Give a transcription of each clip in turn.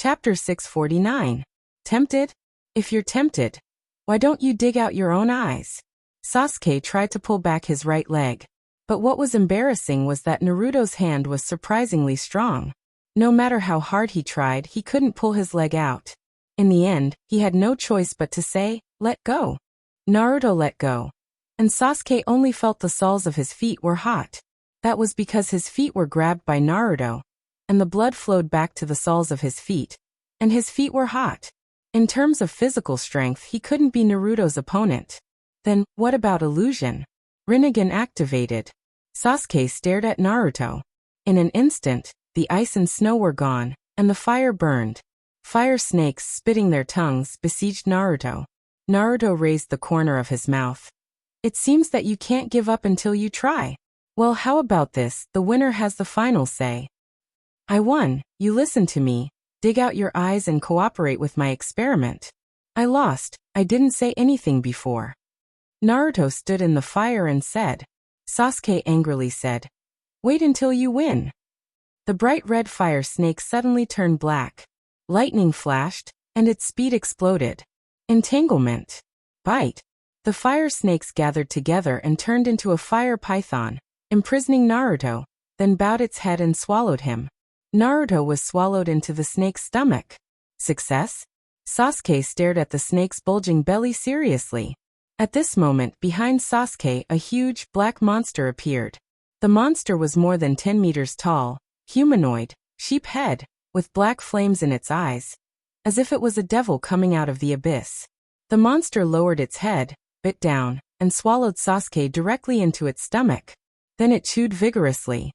Chapter 649. Tempted? If you're tempted, why don't you dig out your own eyes? Sasuke tried to pull back his right leg. But what was embarrassing was that Naruto's hand was surprisingly strong. No matter how hard he tried, he couldn't pull his leg out. In the end, he had no choice but to say, "Let go." Naruto let go. And Sasuke only felt the soles of his feet were hot. That was because his feet were grabbed by Naruto, and the blood flowed back to the soles of his feet, and his feet were hot. In terms of physical strength, he couldn't be Naruto's opponent. Then, what about illusion? Rinnegan activated. Sasuke stared at Naruto. In an instant, the ice and snow were gone, and the fire burned. Fire snakes, spitting their tongues, besieged Naruto. Naruto raised the corner of his mouth. It seems that you can't give up until you try. Well, how about this? The winner has the final say. I won. You listen to me, dig out your eyes and cooperate with my experiment. I lost. I didn't say anything before. Naruto stood in the fire and said. Sasuke angrily said, wait until you win. The bright red fire snake suddenly turned black. Lightning flashed, and its speed exploded. Entanglement. Bite. The fire snakes gathered together and turned into a fire python, imprisoning Naruto, then bowed its head and swallowed him. Naruto was swallowed into the snake's stomach. Success? Sasuke stared at the snake's bulging belly seriously. At this moment, behind Sasuke, a huge, black monster appeared. The monster was more than 10 meters tall, humanoid, sheep head, with black flames in its eyes, as if it was a devil coming out of the abyss. The monster lowered its head, bit down, and swallowed Sasuke directly into its stomach. Then it chewed vigorously.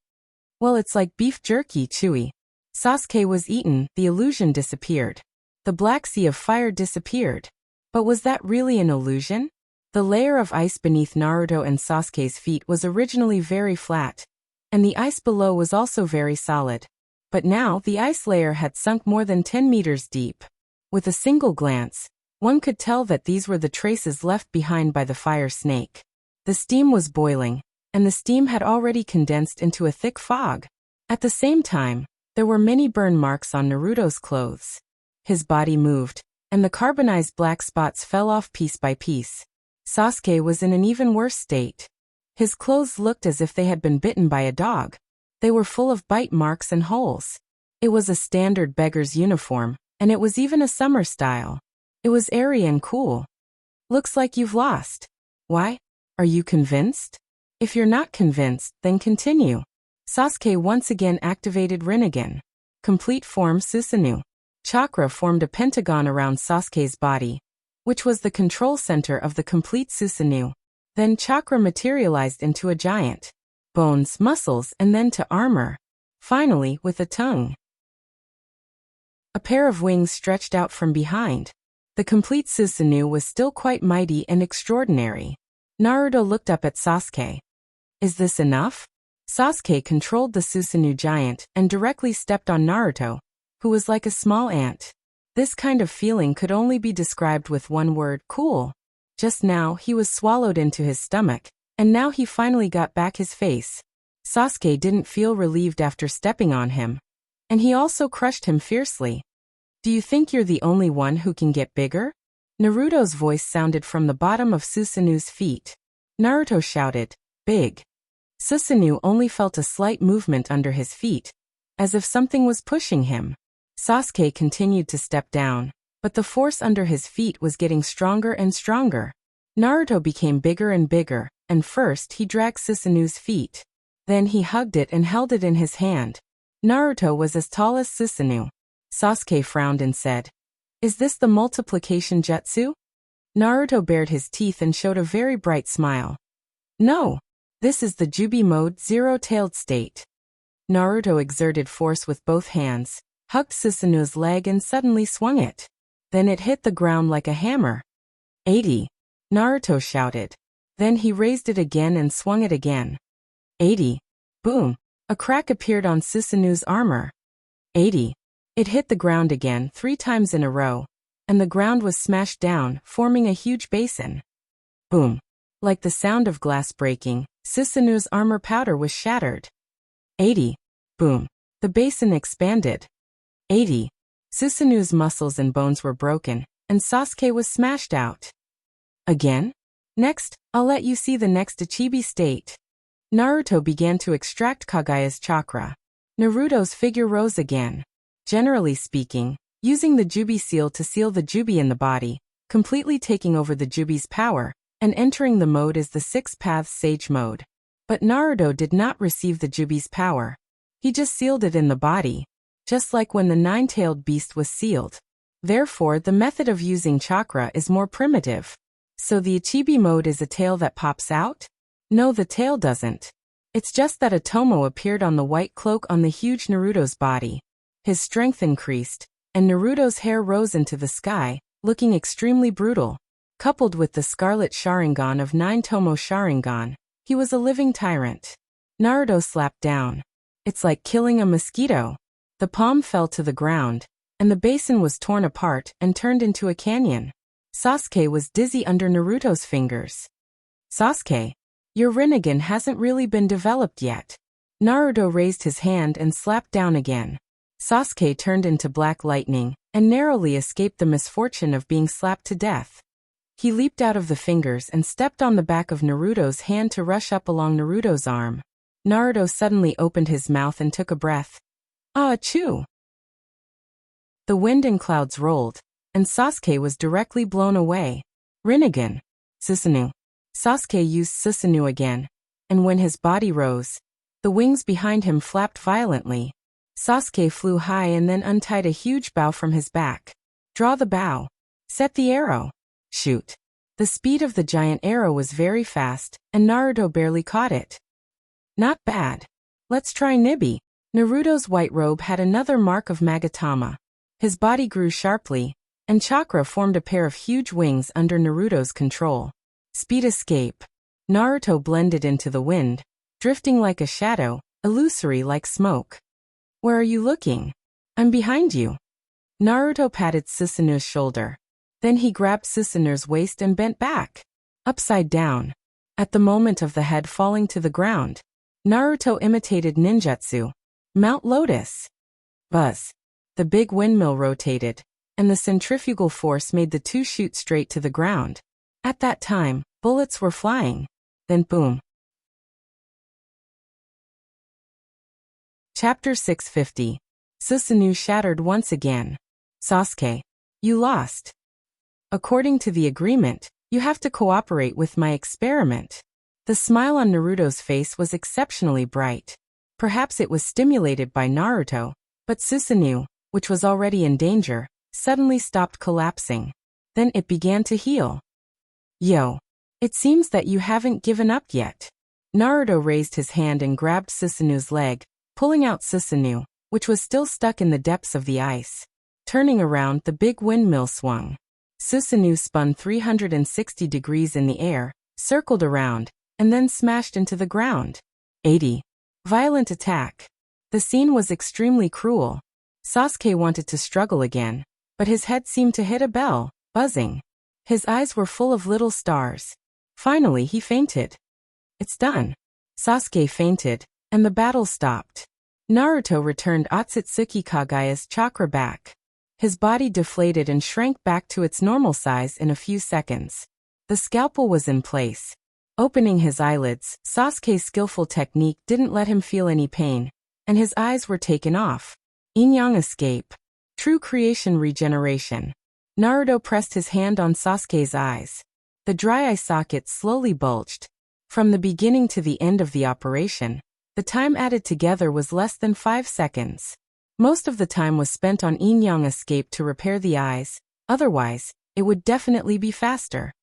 Well, it's like beef jerky, chewy. Sasuke was eaten, the illusion disappeared. The black sea of fire disappeared. But was that really an illusion? The layer of ice beneath Naruto and Sasuke's feet was originally very flat, and the ice below was also very solid. But now the ice layer had sunk more than 10 meters deep. With a single glance, one could tell that these were the traces left behind by the fire snake. The steam was boiling, and the steam had already condensed into a thick fog. At the same time, there were many burn marks on Naruto's clothes. His body moved, and the carbonized black spots fell off piece by piece. Sasuke was in an even worse state. His clothes looked as if they had been bitten by a dog. They were full of bite marks and holes. It was a standard beggar's uniform, and it was even a summer style. It was airy and cool. Looks like you've lost. Why? Are you convinced? If you're not convinced, then continue. Sasuke once again activated Rinnegan. Complete form Susanoo. Chakra formed a pentagon around Sasuke's body, which was the control center of the complete Susanoo. Then chakra materialized into a giant. Bones, muscles, and then to armor. Finally, with a tongue. A pair of wings stretched out from behind. The complete Susanoo was still quite mighty and extraordinary. Naruto looked up at Sasuke. Is this enough? Sasuke controlled the Susanoo giant and directly stepped on Naruto, who was like a small ant. This kind of feeling could only be described with one word, cool. Just now, he was swallowed into his stomach, and now he finally got back his face. Sasuke didn't feel relieved after stepping on him, and he also crushed him fiercely. Do you think you're the only one who can get bigger? Naruto's voice sounded from the bottom of Susanoo's feet. Naruto shouted, big. Susanoo only felt a slight movement under his feet, as if something was pushing him. Sasuke continued to step down, but the force under his feet was getting stronger and stronger. Naruto became bigger and bigger, and first he dragged Susanoo's feet. Then he hugged it and held it in his hand. Naruto was as tall as Susanoo. Sasuke frowned and said, is this the multiplication jutsu? Naruto bared his teeth and showed a very bright smile. No. This is the Jubi mode zero-tailed state. Naruto exerted force with both hands, hugged Susanoo's leg and suddenly swung it. Then it hit the ground like a hammer. 80. Naruto shouted. Then he raised it again and swung it again. 80. Boom. A crack appeared on Susanoo's armor. 80. It hit the ground again 3 times in a row, and the ground was smashed down, forming a huge basin. Boom. Like the sound of glass breaking, Susanoo's armor powder was shattered. 80. Boom. The basin expanded. 80. Susanu's muscles and bones were broken, and Sasuke was smashed out. Again? Next, I'll let you see the next Ichibi state. Naruto began to extract Kagaya's chakra. Naruto's figure rose again. Generally speaking, using the Jubi seal to seal the Jubi in the body, completely taking over the Jubi's power, and entering the mode is the Six Paths Sage mode. But Naruto did not receive the Jubi's power. He just sealed it in the body, just like when the nine-tailed beast was sealed. Therefore, the method of using chakra is more primitive. So the Ichibi mode is a tail that pops out? No, the tail doesn't. It's just that a tomo appeared on the white cloak on the huge Naruto's body. His strength increased, and Naruto's hair rose into the sky, looking extremely brutal. Coupled with the scarlet Sharingan of 9 Tomo Sharingan, he was a living tyrant. Naruto slapped down. It's like killing a mosquito. The palm fell to the ground, and the basin was torn apart and turned into a canyon. Sasuke was dizzy under Naruto's fingers. Sasuke, your Rinnegan hasn't really been developed yet. Naruto raised his hand and slapped down again. Sasuke turned into black lightning and narrowly escaped the misfortune of being slapped to death. He leaped out of the fingers and stepped on the back of Naruto's hand to rush up along Naruto's arm. Naruto suddenly opened his mouth and took a breath. Ah, achoo! The wind and clouds rolled, and Sasuke was directly blown away. Rinnegan. Susanoo. Sasuke used Susanoo again, and when his body rose, the wings behind him flapped violently. Sasuke flew high and then untied a huge bow from his back. Draw the bow. Set the arrow. Shoot. The speed of the giant arrow was very fast, and Naruto barely caught it. Not bad. Let's try Nibi. Naruto's white robe had another mark of Magatama. His body grew sharply, and chakra formed a pair of huge wings under Naruto's control. Speed escape. Naruto blended into the wind, drifting like a shadow, illusory like smoke. Where are you looking? I'm behind you. Naruto patted Susanu's shoulder. Then he grabbed Susanu's waist and bent back. Upside down. At the moment of the head falling to the ground, Naruto imitated ninjutsu. Mount Lotus. Buzz. The big windmill rotated, and the centrifugal force made the two shoot straight to the ground. At that time, bullets were flying. Then boom. Chapter 650. Susanoo shattered once again. Sasuke. You lost. According to the agreement, you have to cooperate with my experiment. The smile on Naruto's face was exceptionally bright. Perhaps it was stimulated by Naruto, but Susanoo, which was already in danger, suddenly stopped collapsing. Then it began to heal. Yo. It seems that you haven't given up yet. Naruto raised his hand and grabbed Susanoo's leg, pulling out Susanoo, which was still stuck in the depths of the ice. Turning around, the big windmill swung. Susanoo spun 360 degrees in the air, circled around, and then smashed into the ground. 80. Violent attack. The scene was extremely cruel. Sasuke wanted to struggle again, but his head seemed to hit a bell, buzzing. His eyes were full of little stars. Finally, he fainted. It's done. Sasuke fainted, and the battle stopped. Naruto returned Otsutsuki Kagaya's chakra back. His body deflated and shrank back to its normal size in a few seconds. The scalpel was in place. Opening his eyelids, Sasuke's skillful technique didn't let him feel any pain, and his eyes were taken off. Yin-yang escape. True creation regeneration. Naruto pressed his hand on Sasuke's eyes. The dry eye sockets slowly bulged. From the beginning to the end of the operation, the time added together was less than 5 seconds. Most of the time was spent on yin-yang escape to repair the eyes, otherwise, it would definitely be faster.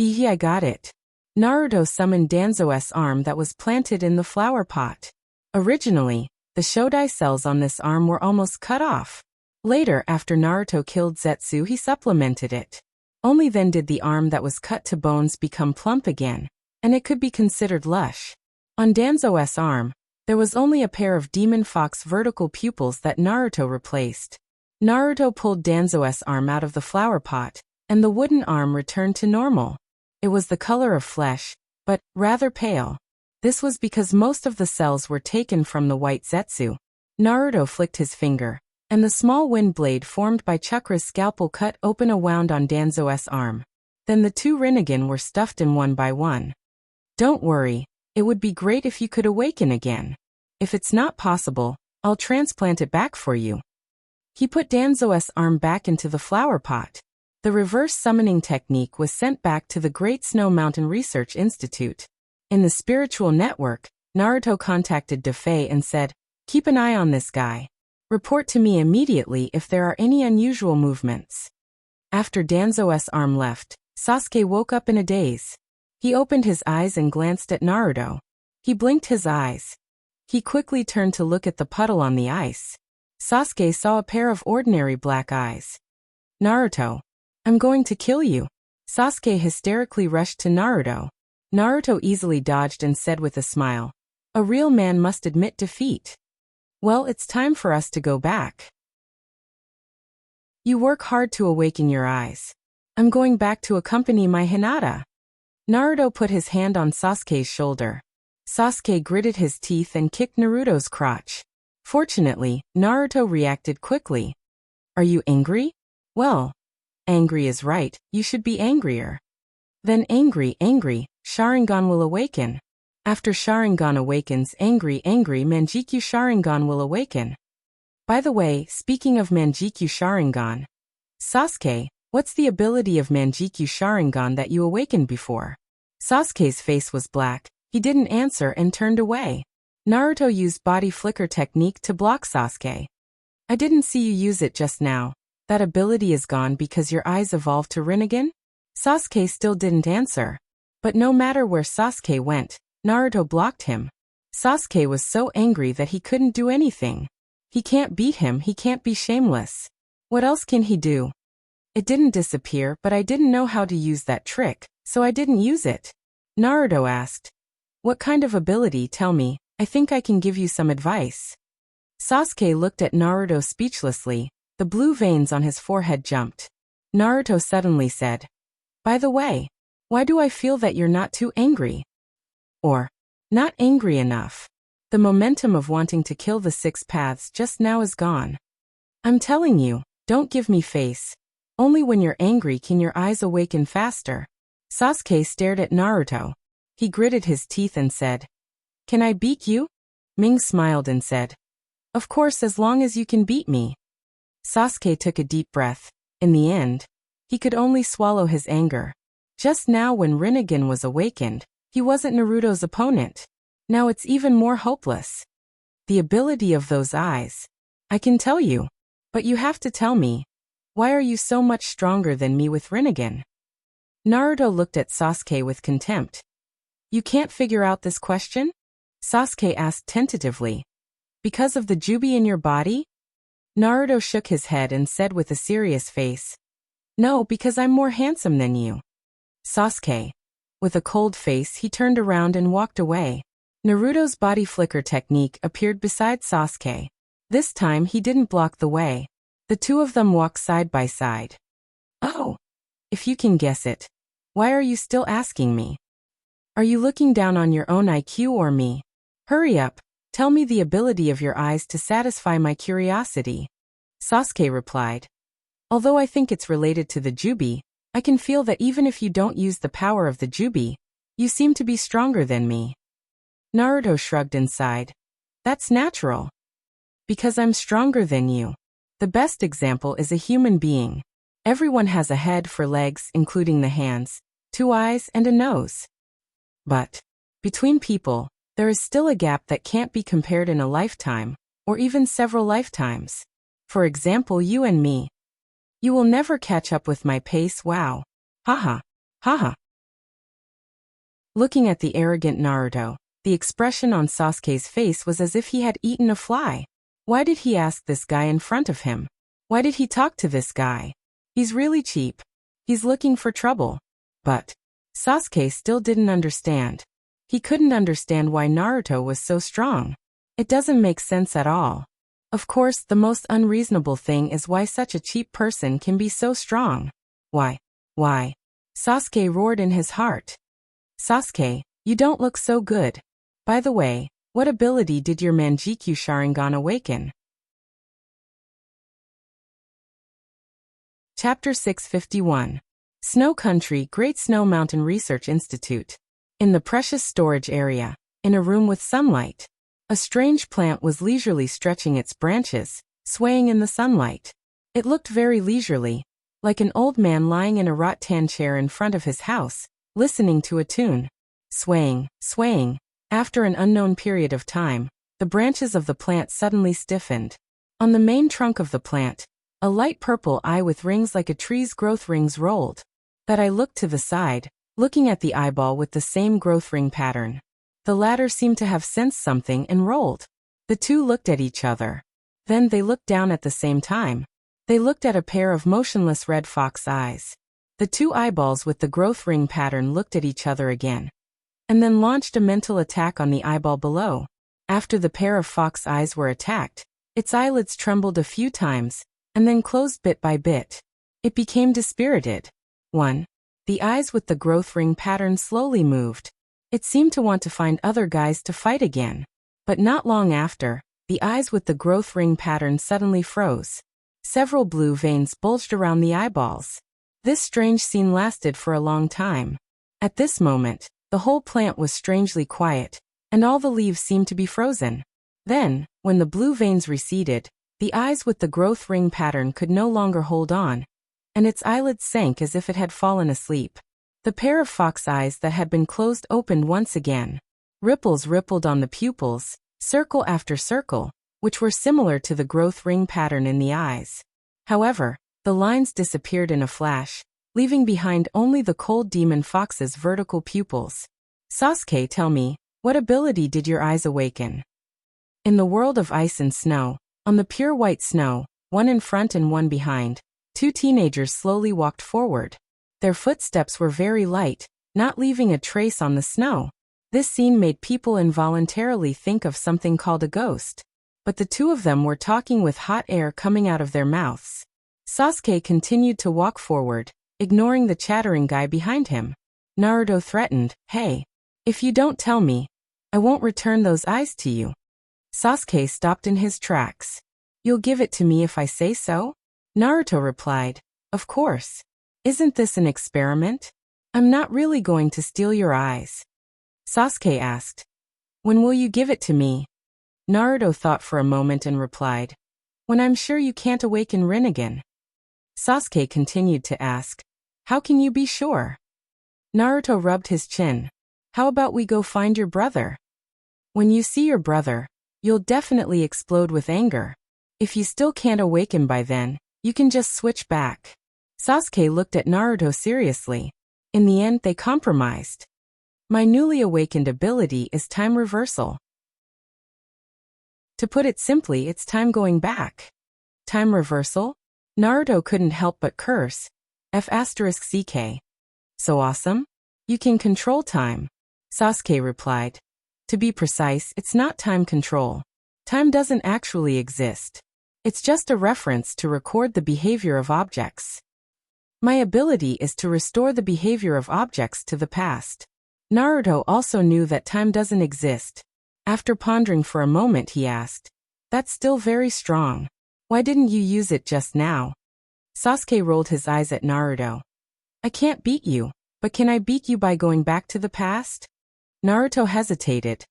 Hehe, I got it. Naruto summoned Danzo's arm that was planted in the flower pot. Originally, the Shodai cells on this arm were almost cut off. Later, after Naruto killed Zetsu, he supplemented it. Only then did the arm that was cut to bones become plump again, and it could be considered lush. On Danzo's arm, there was only a pair of demon fox vertical pupils that Naruto replaced. Naruto pulled Danzo's arm out of the flower pot, and the wooden arm returned to normal. It was the color of flesh, but rather pale. This was because most of the cells were taken from the white Zetsu. Naruto flicked his finger, and the small wind blade formed by Chakra's scalpel cut open a wound on Danzo's arm. Then the two Rinnegan were stuffed in one by one. Don't worry, it would be great if you could awaken again. If it's not possible, I'll transplant it back for you. He put Danzo's arm back into the flower pot. The reverse summoning technique was sent back to the Great Snow Mountain Research Institute. In the spiritual network, Naruto contacted Defei and said, "Keep an eye on this guy. Report to me immediately if there are any unusual movements." After Danzo's arm left, Sasuke woke up in a daze. He opened his eyes and glanced at Naruto. He blinked his eyes. He quickly turned to look at the puddle on the ice. Sasuke saw a pair of ordinary black eyes. "Naruto, I'm going to kill you." Sasuke hysterically rushed to Naruto. Naruto easily dodged and said with a smile, "A real man must admit defeat. Well, it's time for us to go back. You work hard to awaken your eyes. I'm going back to accompany my Hinata." Naruto put his hand on Sasuke's shoulder. Sasuke gritted his teeth and kicked Naruto's crotch. Fortunately, Naruto reacted quickly. "Are you angry? Well, angry is right, you should be angrier." Then angry, Sharingan will awaken. After Sharingan awakens, angry, Manjikyu Sharingan will awaken. By the way, speaking of Manjikyu Sharingan, Sasuke, what's the ability of Manjikyu Sharingan that you awakened before? Sasuke's face was black, he didn't answer and turned away. Naruto used body flicker technique to block Sasuke. "I didn't see you use it just now. That ability is gone because your eyes evolved to Rinnegan?" Sasuke still didn't answer. But no matter where Sasuke went, Naruto blocked him. Sasuke was so angry that he couldn't do anything. He can't beat him, he can't be shameless. What else can he do? "It didn't disappear, but I didn't know how to use that trick, so I didn't use it." Naruto asked, "What kind of ability? Tell me, I think I can give you some advice." Sasuke looked at Naruto speechlessly. The blue veins on his forehead jumped. Naruto suddenly said, "By the way, why do I feel that you're not too angry? Or, not angry enough? The momentum of wanting to kill the 6 paths just now is gone. I'm telling you, don't give me face. Only when you're angry can your eyes awaken faster." Sasuke stared at Naruto. He gritted his teeth and said, "Can I beat you?" Ming smiled and said, "Of course, as long as you can beat me." Sasuke took a deep breath. In the end, he could only swallow his anger. Just now when Rinnegan was awakened, he wasn't Naruto's opponent. Now it's even more hopeless. The ability of those eyes. I can tell you. But you have to tell me. Why are you so much stronger than me with Rinnegan? Naruto looked at Sasuke with contempt. "You can't figure out this question?" Sasuke asked tentatively. "Because of the jubi in your body?" Naruto shook his head and said with a serious face, "No, because I'm more handsome than you." Sasuke. With a cold face, he turned around and walked away. Naruto's body flicker technique appeared beside Sasuke. This time he didn't block the way. The two of them walked side by side. "Oh, if you can guess it. Why are you still asking me? Are you looking down on your own IQ or me? Hurry up, tell me the ability of your eyes to satisfy my curiosity." Sasuke replied, "Although I think it's related to the jubi, I can feel that even if you don't use the power of the jubi, you seem to be stronger than me." Naruto shrugged and sighed. "That's natural. Because I'm stronger than you. The best example is a human being. Everyone has a head, 4 legs, including the hands, 2 eyes, and a nose. But between people, there is still a gap that can't be compared in a lifetime, or even several lifetimes. For example, you and me. You will never catch up with my pace, wow. Haha. Haha." Looking at the arrogant Naruto, the expression on Sasuke's face was as if he had eaten a fly. Why did he ask this guy in front of him? Why did he talk to this guy? He's really cheap. He's looking for trouble. But Sasuke still didn't understand. He couldn't understand why Naruto was so strong. It doesn't make sense at all. Of course, the most unreasonable thing is why such a cheap person can be so strong. Why? Sasuke roared in his heart. "Sasuke, you don't look so good. By the way, what ability did your Manjikyu Sharingan awaken?" Chapter 651. Snow Country, Great Snow Mountain Research Institute. In the precious storage area, in a room with sunlight, a strange plant was leisurely stretching its branches, swaying in the sunlight. It looked very leisurely, like an old man lying in a rattan chair in front of his house, listening to a tune. Swaying, swaying. After an unknown period of time, the branches of the plant suddenly stiffened. On the main trunk of the plant, a light purple eye with rings like a tree's growth rings rolled. That eye looked to the side, looking at the eyeball with the same growth ring pattern. The latter seemed to have sensed something and rolled. The two looked at each other. Then they looked down at the same time. They looked at a pair of motionless red fox eyes. The two eyeballs with the growth ring pattern looked at each other again, and then launched a mental attack on the eyeball below. After the pair of fox eyes were attacked, its eyelids trembled a few times, and then closed bit by bit. It became dispirited. 1. The eyes with the growth ring pattern slowly moved. It seemed to want to find other guys to fight again. But not long after, the eyes with the growth ring pattern suddenly froze. Several blue veins bulged around the eyeballs. This strange scene lasted for a long time. At this moment, the whole plant was strangely quiet, and all the leaves seemed to be frozen. Then, when the blue veins receded, the eyes with the growth ring pattern could no longer hold on, and its eyelids sank as if it had fallen asleep. The pair of fox eyes that had been closed opened once again. Ripples rippled on the pupils, circle after circle, which were similar to the growth ring pattern in the eyes. However, the lines disappeared in a flash, leaving behind only the cold demon fox's vertical pupils. Sasuke, tell me, what ability did your eyes awaken? In the world of ice and snow, on the pure white snow, one in front and one behind, two teenagers slowly walked forward. Their footsteps were very light, not leaving a trace on the snow. This scene made people involuntarily think of something called a ghost. But the two of them were talking with hot air coming out of their mouths. Sasuke continued to walk forward, ignoring the chattering guy behind him. Naruto threatened, "Hey, if you don't tell me, I won't return those eyes to you." Sasuke stopped in his tracks. "You'll give it to me if I say so?" Naruto replied, "Of course. Isn't this an experiment? I'm not really going to steal your eyes." Sasuke asked, "When will you give it to me?" Naruto thought for a moment and replied, "When I'm sure you can't awaken Rinnegan." Sasuke continued to ask, "How can you be sure?" Naruto rubbed his chin. "How about we go find your brother? When you see your brother, you'll definitely explode with anger. If you still can't awaken by then, you can just switch back." Sasuke looked at Naruto seriously. In the end, they compromised. "My newly awakened ability is time reversal. To put it simply, it's time going back." Time reversal? Naruto couldn't help but curse. F***ck. So awesome? You can control time. Sasuke replied. "To be precise, it's not time control. Time doesn't actually exist. It's just a reference to record the behavior of objects. My ability is to restore the behavior of objects to the past." Naruto also knew that time doesn't exist. After pondering for a moment, he asked, "That's still very strong. Why didn't you use it just now?" Sasuke rolled his eyes at Naruto. "I can't beat you, but can I beat you by going back to the past?" Naruto hesitated.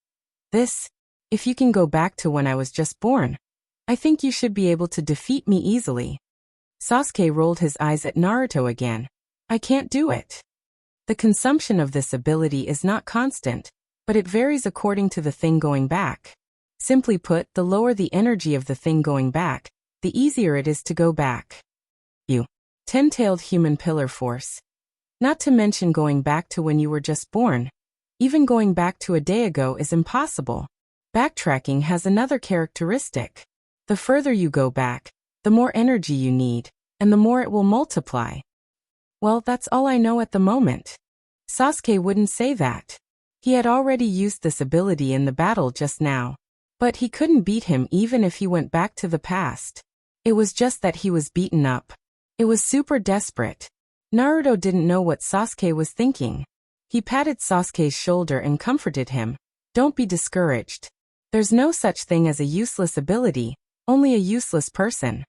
If you can go back to when I was just born, I think you should be able to defeat me easily." Sasuke rolled his eyes at Naruto again. "I can't do it. The consumption of this ability is not constant, but it varies according to the thing going back. Simply put, the lower the energy of the thing going back, the easier it is to go back. You 10-tailed human pillar force. Not to mention going back to when you were just born. Even going back to a day ago is impossible. Backtracking has another characteristic. The further you go back, the more energy you need, and the more it will multiply." "Well, that's all I know at the moment." Sasuke wouldn't say that. He had already used this ability in the battle just now. But he couldn't beat him even if he went back to the past. It was just that he was beaten up. It was super desperate. Naruto didn't know what Sasuke was thinking. He patted Sasuke's shoulder and comforted him. "Don't be discouraged. There's no such thing as a useless ability, only a useless person."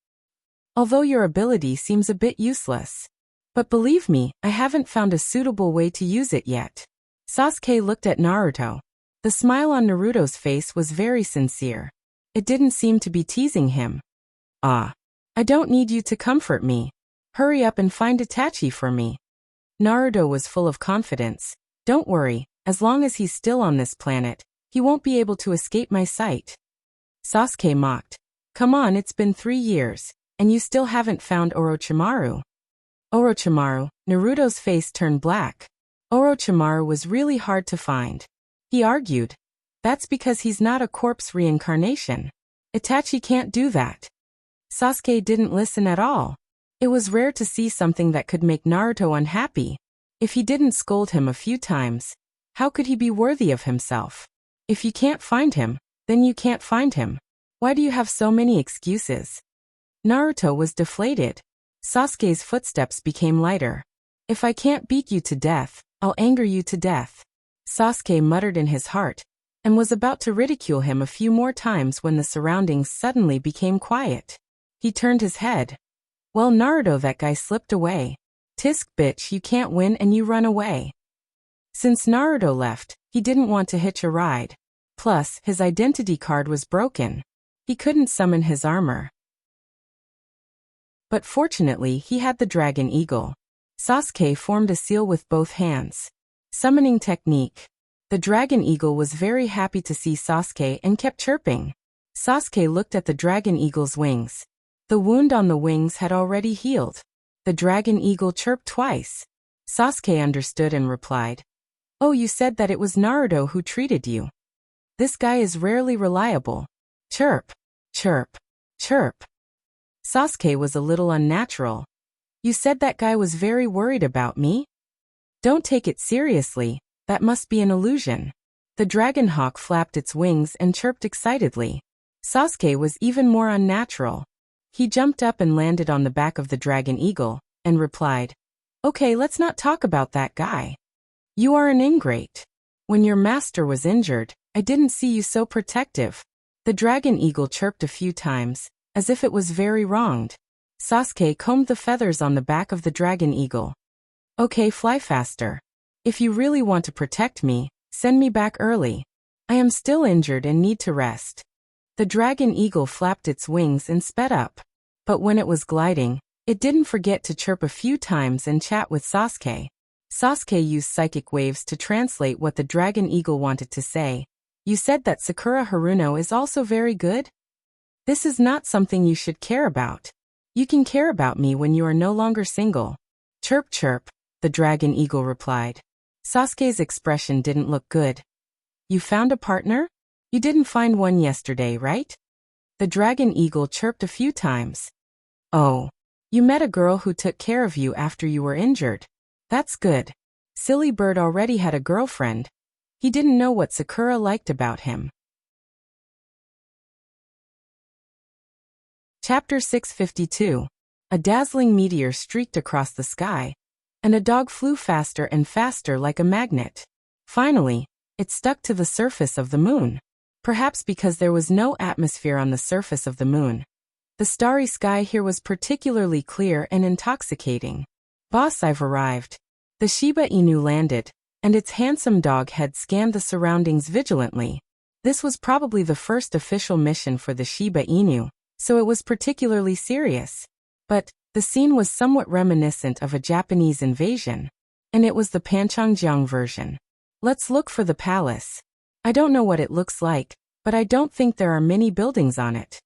although your ability seems a bit useless. But believe me, I haven't found a suitable way to use it yet. Sasuke looked at Naruto. The smile on Naruto's face was very sincere. It didn't seem to be teasing him. Ah. I don't need you to comfort me. Hurry up and find Itachi for me. Naruto was full of confidence. Don't worry, as long as he's still on this planet, he won't be able to escape my sight. Sasuke mocked. Come on, it's been 3 years, and you still haven't found Orochimaru. Orochimaru, Naruto's face turned black. Orochimaru was really hard to find. He argued. That's because he's not a corpse reincarnation. Itachi can't do that. Sasuke didn't listen at all. It was rare to see something that could make Naruto unhappy. If he didn't scold him a few times, how could he be worthy of himself? If you can't find him, then you can't find him. Why do you have so many excuses? Naruto was deflated. Sasuke's footsteps became lighter. If I can't beat you to death, I'll anger you to death. Sasuke muttered in his heart, and was about to ridicule him a few more times when the surroundings suddenly became quiet. He turned his head. Well, Naruto, that guy slipped away. Tisk bitch, you can't win and you run away. Since Naruto left, he didn't want to hitch a ride. Plus, his identity card was broken. He couldn't summon his armor. But fortunately, he had the Dragon Eagle. Sasuke formed a seal with both hands. Summoning technique. The Dragon Eagle was very happy to see Sasuke and kept chirping. Sasuke looked at the Dragon Eagle's wings. The wound on the wings had already healed. The Dragon Eagle chirped twice. Sasuke understood and replied, Oh, you said that it was Naruto who treated you. This guy is rarely reliable. Chirp, chirp, chirp. Sasuke was a little unnatural. You said that guy was very worried about me? Don't take it seriously, that must be an illusion. The dragon hawk flapped its wings and chirped excitedly. Sasuke was even more unnatural. He jumped up and landed on the back of the Dragon Eagle, and replied, Okay, let's not talk about that guy. You are an ingrate. When your master was injured, I didn't see you so protective. The Dragon Eagle chirped a few times, as if it was very wronged. Sasuke combed the feathers on the back of the Dragon Eagle. Okay, fly faster. If you really want to protect me, send me back early. I am still injured and need to rest. The Dragon Eagle flapped its wings and sped up. But when it was gliding, it didn't forget to chirp a few times and chat with Sasuke. Sasuke used psychic waves to translate what the Dragon Eagle wanted to say. You said that Sakura Haruno is also very good? This is not something you should care about. You can care about me when you are no longer single. Chirp chirp, the Dragon Eagle replied. Sasuke's expression didn't look good. You found a partner? You didn't find one yesterday, right? The Dragon Eagle chirped a few times. Oh, you met a girl who took care of you after you were injured. That's good. Silly bird already had a girlfriend. He didn't know what Sakura liked about him. Chapter 652. A dazzling meteor streaked across the sky, and a dog flew faster and faster like a magnet. Finally, it stuck to the surface of the moon. Perhaps because there was no atmosphere on the surface of the moon. The starry sky here was particularly clear and intoxicating. Boss, I've arrived. The Shiba Inu landed, and its handsome dog head scanned the surroundings vigilantly. This was probably the first official mission for the Shiba Inu, so it was particularly serious. But the scene was somewhat reminiscent of a Japanese invasion, and it was the Panchangjiang version. Let's look for the palace. I don't know what it looks like, but I don't think there are many buildings on it.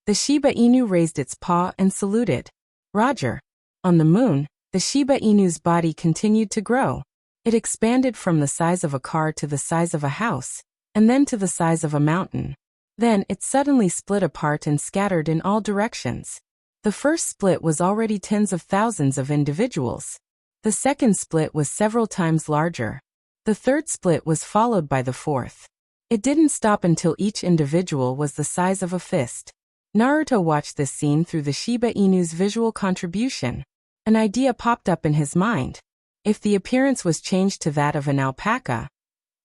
The Shiba Inu raised its paw and saluted. Roger. On the moon, the Shiba Inu's body continued to grow. It expanded from the size of a car to the size of a house, and then to the size of a mountain. Then it suddenly split apart and scattered in all directions. The first split was already tens of thousands of individuals. The second split was several times larger. The third split was followed by the fourth. It didn't stop until each individual was the size of a fist. Naruto watched this scene through the Shiba Inu's visual contribution. An idea popped up in his mind. If the appearance was changed to that of an alpaca,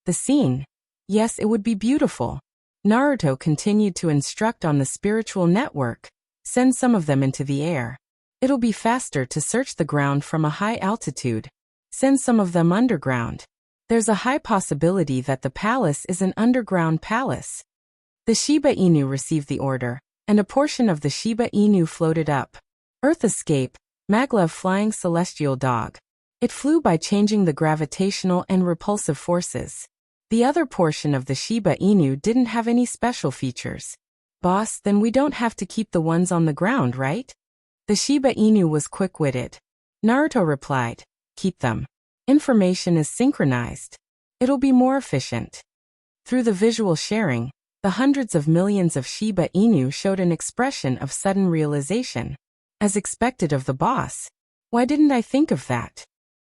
the scene, yes, it would be beautiful. Naruto continued to instruct on the spiritual network. Send some of them into the air. It'll be faster to search the ground from a high altitude. Send some of them underground. There's a high possibility that the palace is an underground palace. The Shiba Inu received the order, and a portion of the Shiba Inu floated up. Earth escape, maglev flying celestial dog. It flew by changing the gravitational and repulsive forces. The other portion of the Shiba Inu didn't have any special features. Boss, then we don't have to keep the ones on the ground, right? The Shiba Inu was quick-witted. Naruto replied, keep them. Information is synchronized. It'll be more efficient. Through the visual sharing, the hundreds of millions of Shiba Inu showed an expression of sudden realization. As expected of the boss. Why didn't I think of that?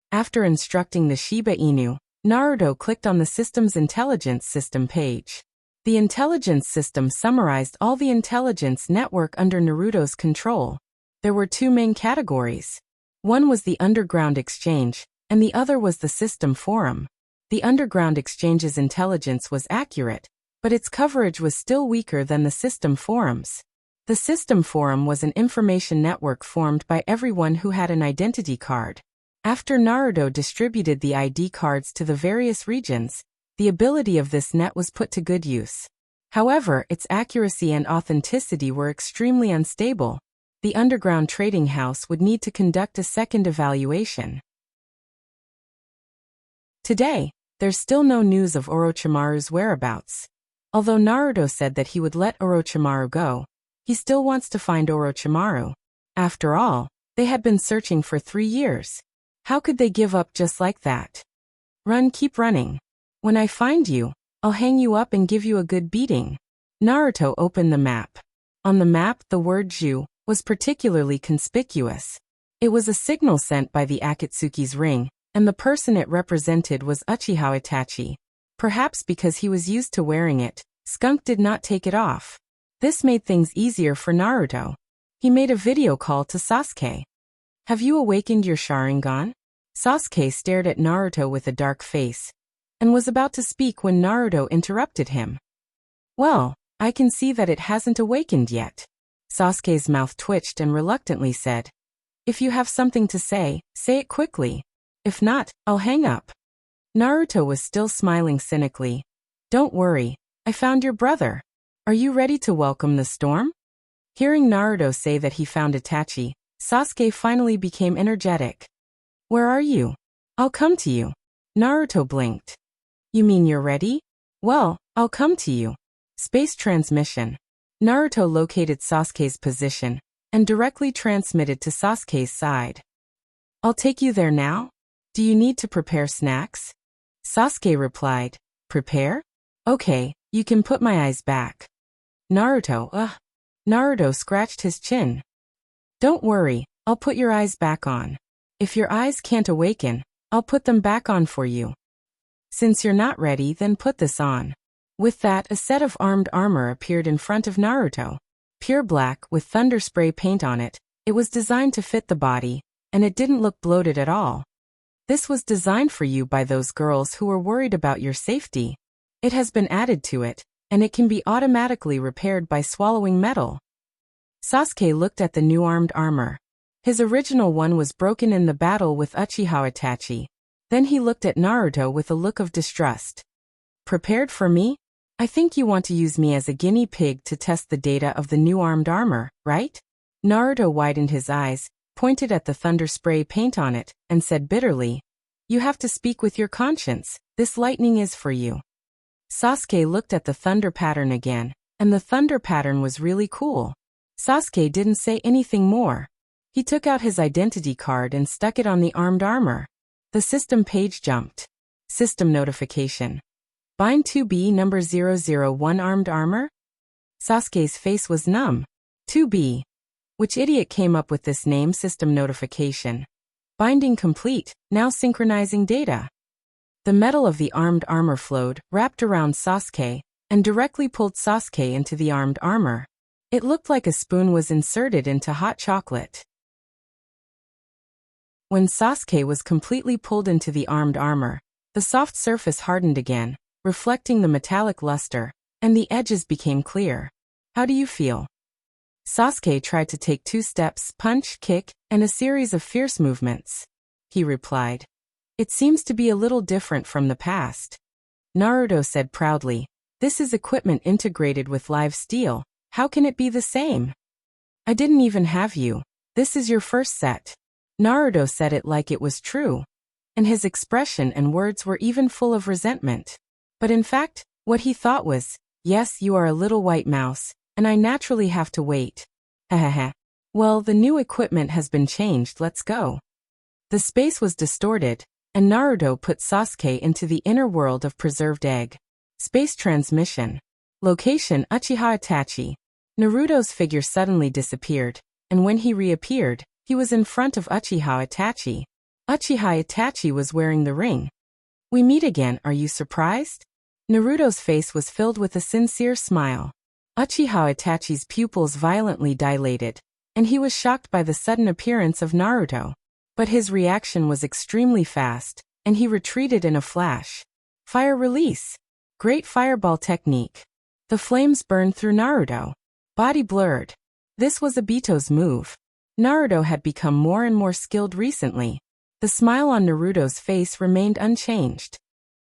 After instructing the Shiba Inu, Naruto clicked on the system's intelligence system page. The intelligence system summarized all the intelligence network under Naruto's control. There were two main categories. One was the underground exchange, and the other was the system forum. The underground exchange's intelligence was accurate, but its coverage was still weaker than the system forums. The system forum was an information network formed by everyone who had an identity card. After Naruto distributed the ID cards to the various regions, the ability of this net was put to good use. However, its accuracy and authenticity were extremely unstable. The underground trading house would need to conduct a second evaluation. Today, there's still no news of Orochimaru's whereabouts. Although Naruto said that he would let Orochimaru go, he still wants to find Orochimaru. After all, they had been searching for 3 years. How could they give up just like that? Run, keep running. When I find you, I'll hang you up and give you a good beating. Naruto opened the map. On the map, the word Ju was particularly conspicuous. It was a signal sent by the Akatsuki's ring, and the person it represented was Uchiha Itachi. Perhaps because he was used to wearing it, Skunk did not take it off. This made things easier for Naruto. He made a video call to Sasuke. Have you awakened your Sharingan? Sasuke stared at Naruto with a dark face, and was about to speak when Naruto interrupted him. Well, I can see that it hasn't awakened yet. Sasuke's mouth twitched and reluctantly said, if you have something to say it quickly. If not, I'll hang up. Naruto was still smiling cynically. Don't worry, I found your brother. Are you ready to welcome the storm? Hearing Naruto say that he found Itachi, Sasuke finally became energetic. Where are you? I'll come to you. Naruto blinked. You mean you're ready? Well, I'll come to you. Space transmission. Naruto located Sasuke's position and directly transmitted to Sasuke's side. I'll take you there now. Do you need to prepare snacks? Sasuke replied, prepare? Okay, you can put my eyes back. Naruto scratched his chin. Don't worry, I'll put your eyes back on. If your eyes can't awaken, I'll put them back on for you. Since you're not ready, then put this on. With that, a set of armed armor appeared in front of Naruto. Pure black with thunder spray paint on it, it was designed to fit the body, and it didn't look bloated at all. This was designed for you by those girls who were worried about your safety. It has been added to it, and it can be automatically repaired by swallowing metal. Sasuke looked at the new armed armor. His original one was broken in the battle with Uchiha Itachi. Then he looked at Naruto with a look of distrust. Prepared for me? I think you want to use me as a guinea pig to test the data of the new armed armor, right? Naruto widened his eyes, pointed at the thunder spray paint on it, and said bitterly, you have to speak with your conscience. This lightning is for you. Sasuke looked at the thunder pattern again, and the thunder pattern was really cool. Sasuke didn't say anything more. He took out his identity card and stuck it on the armed armor. The system page jumped. System notification. Bind 2B number 001 armed armor? Sasuke's face was numb. 2B. Which idiot came up with this name? System notification. Binding complete, now synchronizing data. The metal of the armed armor flowed, wrapped around Sasuke, and directly pulled Sasuke into the armed armor. It looked like a spoon was inserted into hot chocolate. When Sasuke was completely pulled into the armed armor, the soft surface hardened again, reflecting the metallic luster, and the edges became clear. How do you feel? Sasuke tried to take 2 steps, punch, kick, and a series of fierce movements. He replied, "It seems to be a little different from the past." Naruto said proudly, "This is equipment integrated with live steel. How can it be the same? I didn't even have you. This is your first set." Naruto said it like it was true, and his expression and words were even full of resentment. But in fact, what he thought was, "Yes, you are a little white mouse, and I naturally have to wait. Hahaha. Well, the new equipment has been changed, let's go." The space was distorted, and Naruto put Sasuke into the inner world of preserved egg. Space transmission. Location Uchiha Itachi. Naruto's figure suddenly disappeared, and when he reappeared, he was in front of Uchiha Itachi. Uchiha Itachi was wearing the ring. "We meet again, are you surprised?" Naruto's face was filled with a sincere smile. Uchiha Itachi's pupils violently dilated, and he was shocked by the sudden appearance of Naruto. But his reaction was extremely fast, and he retreated in a flash. Fire release. Great fireball technique. The flames burned through Naruto. Body blurred. This was Obito's move. Naruto had become more and more skilled recently. The smile on Naruto's face remained unchanged.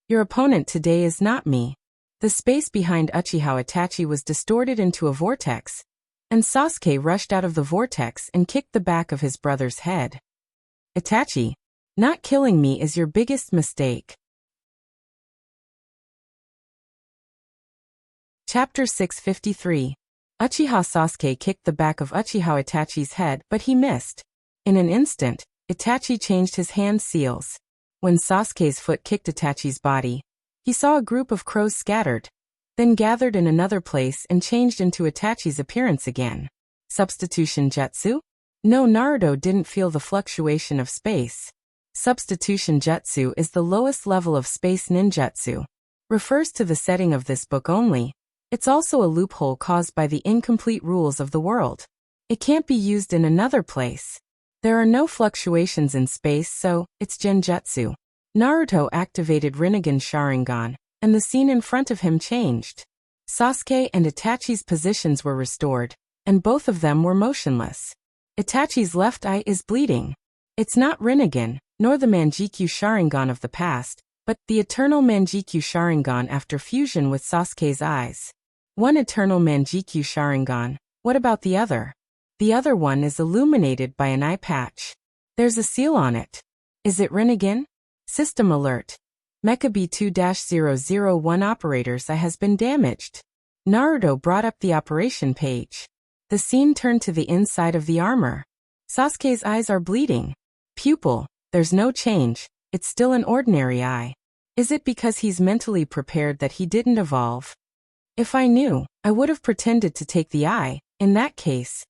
"Your opponent today is not me." The space behind Uchiha Itachi was distorted into a vortex, and Sasuke rushed out of the vortex and kicked the back of his brother's head. "Itachi, not killing me is your biggest mistake." Chapter 653. Uchiha Sasuke kicked the back of Uchiha Itachi's head, but he missed. In an instant, Itachi changed his hand seals. When Sasuke's foot kicked Itachi's body, he saw a group of crows scattered, then gathered in another place and changed into Itachi's appearance again. Substitution jutsu? No, Naruto didn't feel the fluctuation of space. Substitution jutsu is the lowest level of space ninjutsu. Refers to the setting of this book only. It's also a loophole caused by the incomplete rules of the world. It can't be used in another place. There are no fluctuations in space, so it's genjutsu. Naruto activated Rinnegan Sharingan, and the scene in front of him changed. Sasuke and Itachi's positions were restored, and both of them were motionless. Itachi's left eye is bleeding. It's not Rinnegan, nor the Manjikyu Sharingan of the past, but the eternal Manjikyu Sharingan after fusion with Sasuke's eyes. One eternal Manjikyu Sharingan, what about the other? The other one is illuminated by an eye patch. There's a seal on it. Is it Rinnegan? System alert. Mecha B2-001 operator's eye has been damaged. Naruto brought up the operation page. The scene turned to the inside of the armor. Sasuke's eyes are bleeding. Pupil, there's no change, it's still an ordinary eye. Is it because he's mentally prepared that he didn't evolve? If I knew, I would have pretended to take the eye, in that case.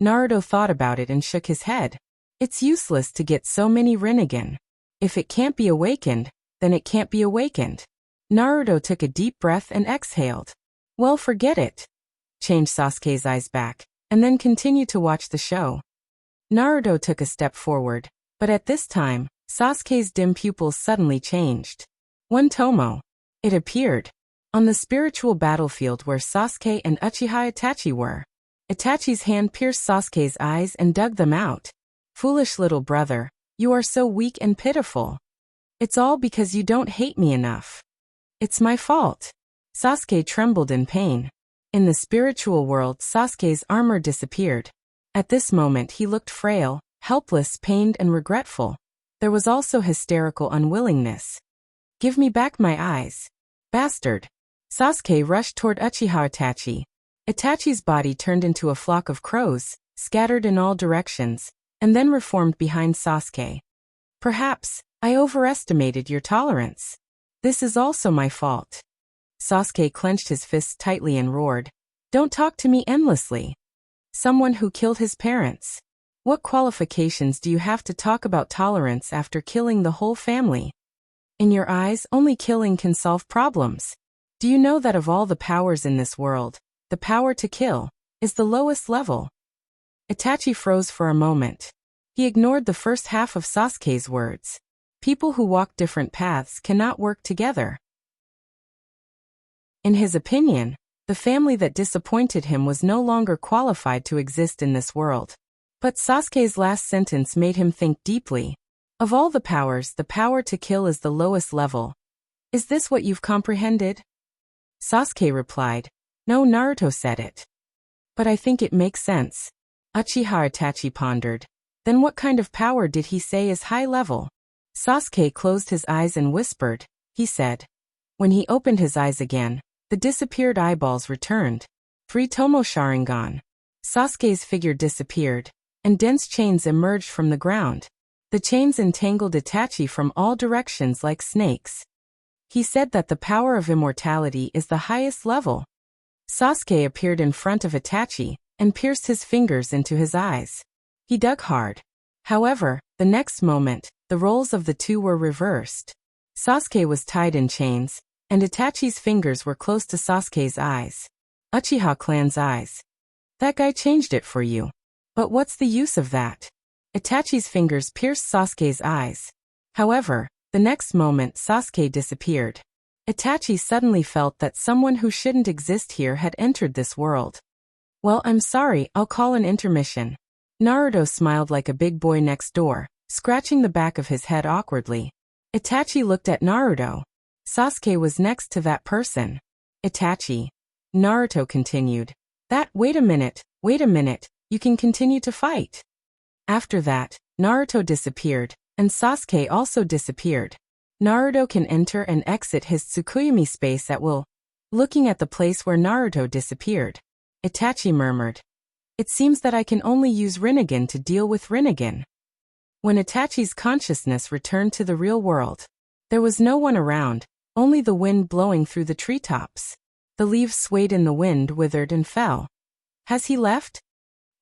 Naruto thought about it and shook his head. It's useless to get so many Rinnegan. If it can't be awakened, then it can't be awakened. Naruto took a deep breath and exhaled. Well, forget it. Change Sasuke's eyes back, and then continue to watch the show. Naruto took a step forward, but at this time, Sasuke's dim pupils suddenly changed. One Tomo. It appeared. On the spiritual battlefield where Sasuke and Uchiha Itachi were. Itachi's hand pierced Sasuke's eyes and dug them out. Foolish little brother, you are so weak and pitiful. It's all because you don't hate me enough. It's my fault. Sasuke trembled in pain. In the spiritual world, Sasuke's armor disappeared. At this moment he looked frail, helpless, pained and regretful. There was also hysterical unwillingness. Give me back my eyes. Bastard. Sasuke rushed toward Uchiha Itachi. Itachi's body turned into a flock of crows, scattered in all directions, and then reformed behind Sasuke. Perhaps, I overestimated your tolerance. This is also my fault. Sasuke clenched his fists tightly and roared. Don't talk to me endlessly. Someone who killed his parents. What qualifications do you have to talk about tolerance after killing the whole family? In your eyes, only killing can solve problems. Do you know that of all the powers in this world, the power to kill is the lowest level? Itachi froze for a moment. He ignored the first half of Sasuke's words. People who walk different paths cannot work together. In his opinion, The family that disappointed him was no longer qualified to exist in this world. But Sasuke's last sentence made him think deeply. Of all the powers, the power to kill is the lowest level. Is this what you've comprehended? Sasuke replied. No, Naruto said it. But I think it makes sense. Uchiha Itachi pondered. Then what kind of power did he say is high level? Sasuke closed his eyes and whispered, he said. When he opened his eyes again, the disappeared eyeballs returned. Free Tomo Sharingan. Sasuke's figure disappeared, and dense chains emerged from the ground. The chains entangled Itachi from all directions like snakes. He said that the power of immortality is the highest level. Sasuke appeared in front of Itachi and pierced his fingers into his eyes. He dug hard. However, the next moment, the roles of the two were reversed. Sasuke was tied in chains, and Itachi's fingers were close to Sasuke's eyes. Uchiha clan's eyes. That guy changed it for you. But what's the use of that? Itachi's fingers pierced Sasuke's eyes. However, the next moment Sasuke disappeared. Itachi suddenly felt that someone who shouldn't exist here had entered this world. Well, I'm sorry, I'll call an intermission. Naruto smiled like a big boy next door, scratching the back of his head awkwardly. Itachi looked at Naruto. Sasuke was next to that person. Itachi. Naruto continued. Wait a minute, you can continue to fight. After that, Naruto disappeared, and Sasuke also disappeared. Naruto can enter and exit his Tsukuyomi space at will. Looking at the place where Naruto disappeared, Itachi murmured. It seems that I can only use Rinnegan to deal with Rinnegan. When Itachi's consciousness returned to the real world, there was no one around, only the wind blowing through the treetops. The leaves swayed in the wind, withered and fell. Has he left?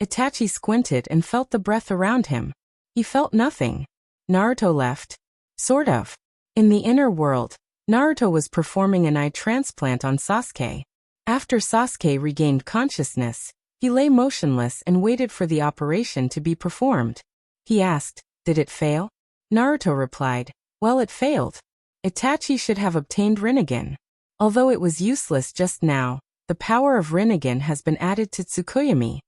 Itachi squinted and felt the breath around him. He felt nothing. Naruto left. Sort of. In the inner world, Naruto was performing an eye transplant on Sasuke. After Sasuke regained consciousness, he lay motionless and waited for the operation to be performed. He asked, did it fail? Naruto replied, well, it failed. Itachi should have obtained Rinnegan. Although it was useless just now, the power of Rinnegan has been added to Tsukuyomi.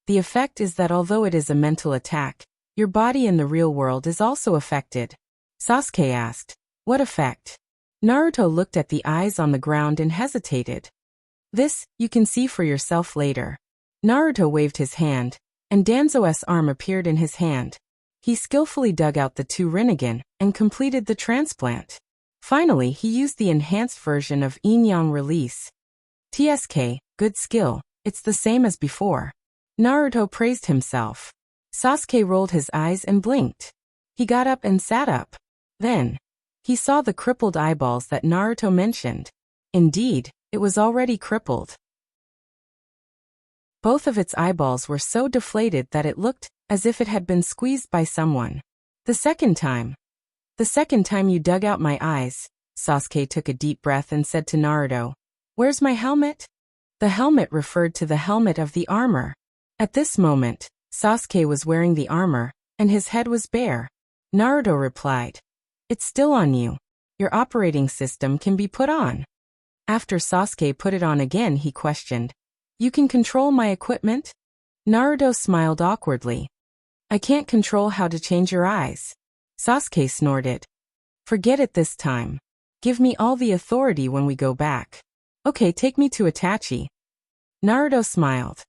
The effect is that although it is a mental attack, your body in the real world is also affected. Sasuke asked, what effect? Naruto looked at the eyes on the ground and hesitated. This, you can see for yourself later. Naruto waved his hand, and Danzo's arm appeared in his hand. He skillfully dug out the two Rinnegan and completed the transplant. Finally, he used the enhanced version of Yin-Yang release. TSK, good skill, it's the same as before. Naruto praised himself. Sasuke rolled his eyes and blinked. He got up and sat up. Then, he saw the crippled eyeballs that Naruto mentioned. Indeed, it was already crippled. Both of its eyeballs were so deflated that it looked as if it had been squeezed by someone. The second time you dug out my eyes, Sasuke took a deep breath and said to Naruto, where's my helmet? The helmet referred to the helmet of the armor. At this moment, Sasuke was wearing the armor, and his head was bare. Naruto replied, it's still on you. Your operating system can be put on. After Sasuke put it on again, he questioned, you can control my equipment? Naruto smiled awkwardly. I can't control how to change your eyes. Sasuke snorted. Forget it this time. Give me all the authority when we go back. Okay, take me to Itachi. Naruto smiled.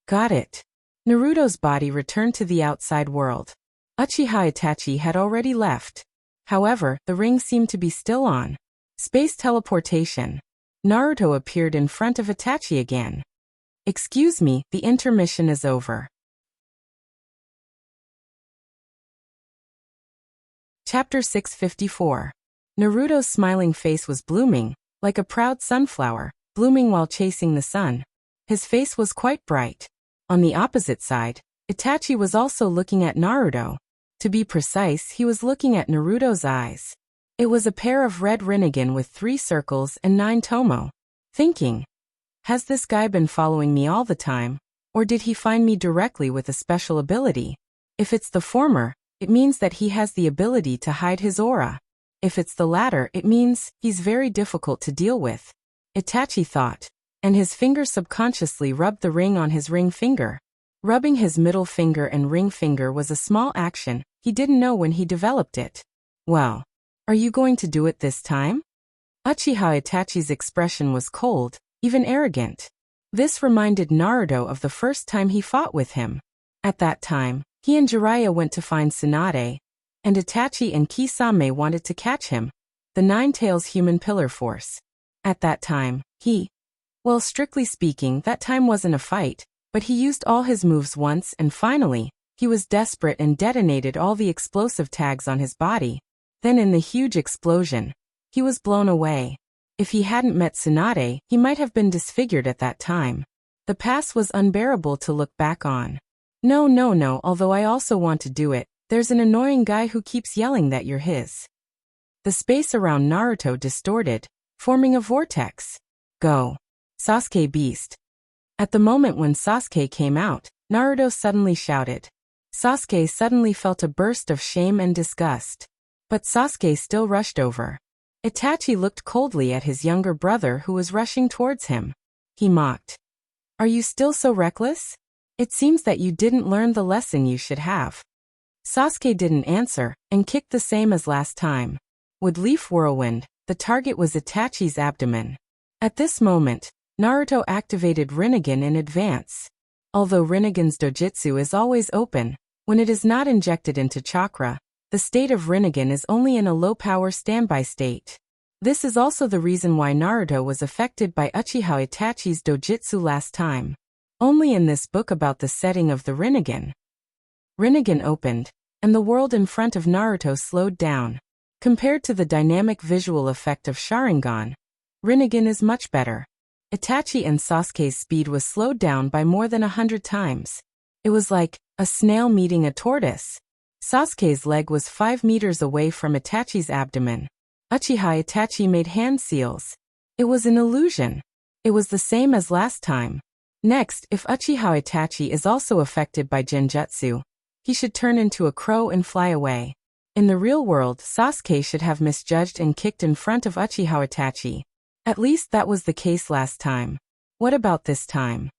Got it. Naruto's body returned to the outside world. Uchiha Itachi had already left. However, the ring seemed to be still on. Space teleportation. Naruto appeared in front of Itachi again. Excuse me, the intermission is over. Chapter 654. Naruto's smiling face was blooming, like a proud sunflower, blooming while chasing the sun. His face was quite bright. On the opposite side, Itachi was also looking at Naruto. To be precise, he was looking at Naruto's eyes. It was a pair of red Rinnegan with 3 circles and 9 tomo. Thinking, has this guy been following me all the time, or did he find me directly with a special ability? If it's the former, it means that he has the ability to hide his aura. If it's the latter, it means he's very difficult to deal with. Itachi thought. and his finger subconsciously rubbed the ring on his ring finger. Rubbing his middle finger and ring finger was a small action, he didn't know when he developed it. Well, are you going to do it this time? Uchiha Itachi's expression was cold, even arrogant. This reminded Naruto of the first time he fought with him. At that time, he and Jiraiya went to find Tsunade, and Itachi and Kisame wanted to catch him, the Nine-Tails human pillar force. At that time, well, strictly speaking, that time wasn't a fight, but he used all his moves once and finally, he was desperate and detonated all the explosive tags on his body. Then in the huge explosion, he was blown away. If he hadn't met Tsunade, he might have been disfigured at that time. The past was unbearable to look back on. No, although I also want to do it, there's an annoying guy who keeps yelling that you're his. The space around Naruto distorted, forming a vortex. Go. Sasuke beast. At the moment when Sasuke came out, Naruto suddenly shouted. Sasuke suddenly felt a burst of shame and disgust. But Sasuke still rushed over. Itachi looked coldly at his younger brother who was rushing towards him. He mocked. Are you still so reckless? It seems that you didn't learn the lesson you should have. Sasuke didn't answer, and kicked the same as last time. With Leaf Whirlwind, the target was Itachi's abdomen. At this moment, Naruto activated Rinnegan in advance. Although Rinnegan's dojutsu is always open, when it is not injected into chakra, the state of Rinnegan is only in a low-power standby state. This is also the reason why Naruto was affected by Uchiha Itachi's dojutsu last time. Only in this book about the setting of the Rinnegan. Rinnegan opened, and the world in front of Naruto slowed down. Compared to the dynamic visual effect of Sharingan, Rinnegan is much better. Itachi and Sasuke's speed was slowed down by more than 100 times. It was like a snail meeting a tortoise. Sasuke's leg was 5 meters away from Itachi's abdomen. Uchiha Itachi made hand seals. It was an illusion. It was the same as last time. Next, if Uchiha Itachi is also affected by Genjutsu, he should turn into a crow and fly away. In the real world, Sasuke should have misjudged and kicked in front of Uchiha Itachi. At least that was the case last time. What about this time?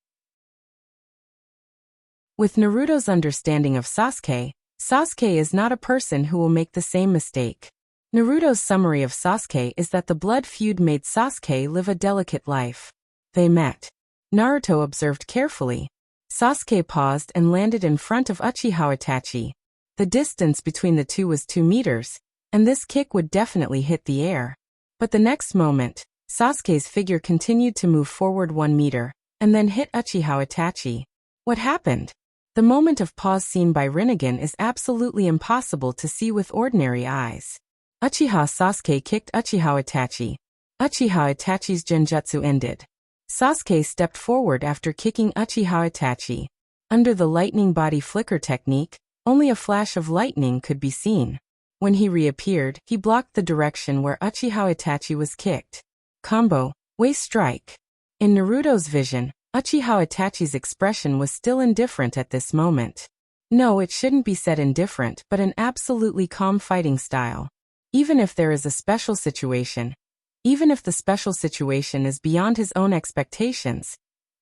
With Naruto's understanding of Sasuke, Sasuke is not a person who will make the same mistake. Naruto's summary of Sasuke is that the blood feud made Sasuke live a delicate life. They met. Naruto observed carefully. Sasuke paused and landed in front of Uchiha Itachi. The distance between the two was 2 meters, and this kick would definitely hit the air. But the next moment, Sasuke's figure continued to move forward 1 meter, and then hit Uchiha Itachi. What happened? The moment of pause seen by Rinnegan is absolutely impossible to see with ordinary eyes. Uchiha Sasuke kicked Uchiha Itachi. Uchiha Itachi's genjutsu ended. Sasuke stepped forward after kicking Uchiha Itachi. Under the lightning body flicker technique, only a flash of lightning could be seen. When he reappeared, he blocked the direction where Uchiha Itachi was kicked. Combo, waist strike. In Naruto's vision, Uchiha Itachi's expression was still indifferent at this moment. No, it shouldn't be said indifferent, but an absolutely calm fighting style. Even if there is a special situation, even if the special situation is beyond his own expectations,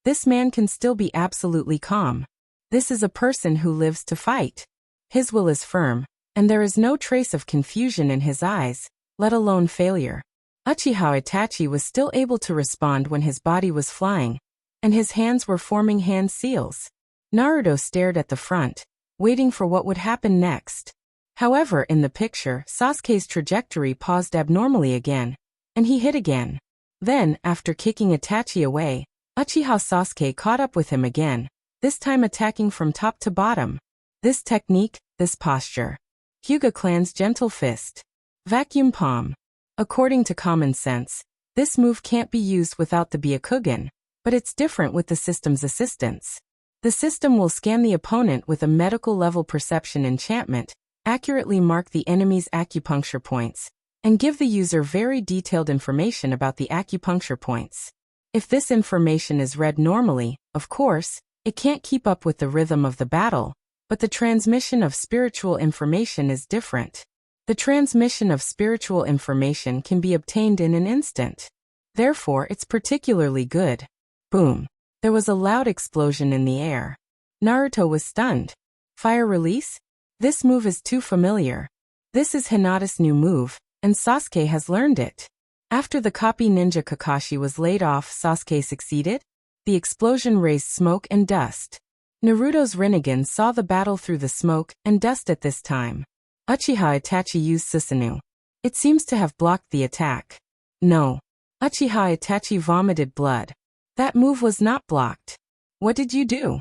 this man can still be absolutely calm. This is a person who lives to fight. His will is firm, and there is no trace of confusion in his eyes, let alone failure. Uchiha Itachi was still able to respond when his body was flying, and his hands were forming hand seals. Naruto stared at the front, waiting for what would happen next. However, in the picture, Sasuke's trajectory paused abnormally again, and he hit again. Then, after kicking Itachi away, Uchiha Sasuke caught up with him again, this time attacking from top to bottom. This technique, this posture. Hyuga clan's gentle fist. Vacuum palm. According to common sense, this move can't be used without the Byakugan, but it's different with the system's assistance. The system will scan the opponent with a medical-level perception enchantment, accurately mark the enemy's acupuncture points, and give the user very detailed information about the acupuncture points. If this information is read normally, of course, it can't keep up with the rhythm of the battle, but the transmission of spiritual information is different. The transmission of spiritual information can be obtained in an instant. Therefore, it's particularly good. Boom. There was a loud explosion in the air. Naruto was stunned. Fire release? This move is too familiar. This is Hinata's new move, and Sasuke has learned it. After the copy ninja Kakashi was laid off, Sasuke succeeded? The explosion raised smoke and dust. Naruto's Rinnegan saw the battle through the smoke and dust at this time. Uchiha Itachi used Susanoo. It seems to have blocked the attack. No. Uchiha Itachi vomited blood. That move was not blocked. What did you do?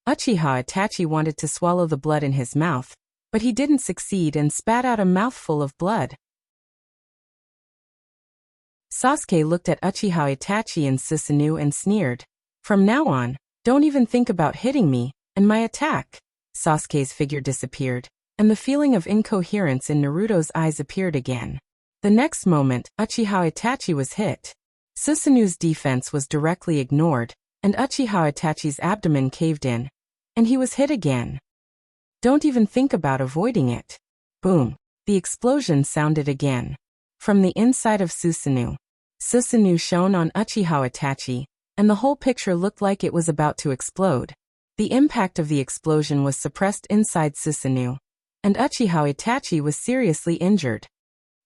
Uchiha Itachi wanted to swallow the blood in his mouth, but he didn't succeed and spat out a mouthful of blood. Sasuke looked at Uchiha Itachi and Susanoo and sneered. From now on, don't even think about hitting me and my attack. Sasuke's figure disappeared, and the feeling of incoherence in Naruto's eyes appeared again. The next moment, Uchiha Itachi was hit. Susanoo's defense was directly ignored, and Uchiha Itachi's abdomen caved in, and he was hit again. Don't even think about avoiding it. Boom. The explosion sounded again. From the inside of Susanoo. Susanoo shone on Uchiha Itachi, and the whole picture looked like it was about to explode. The impact of the explosion was suppressed inside Susanoo, and Uchiha Itachi was seriously injured.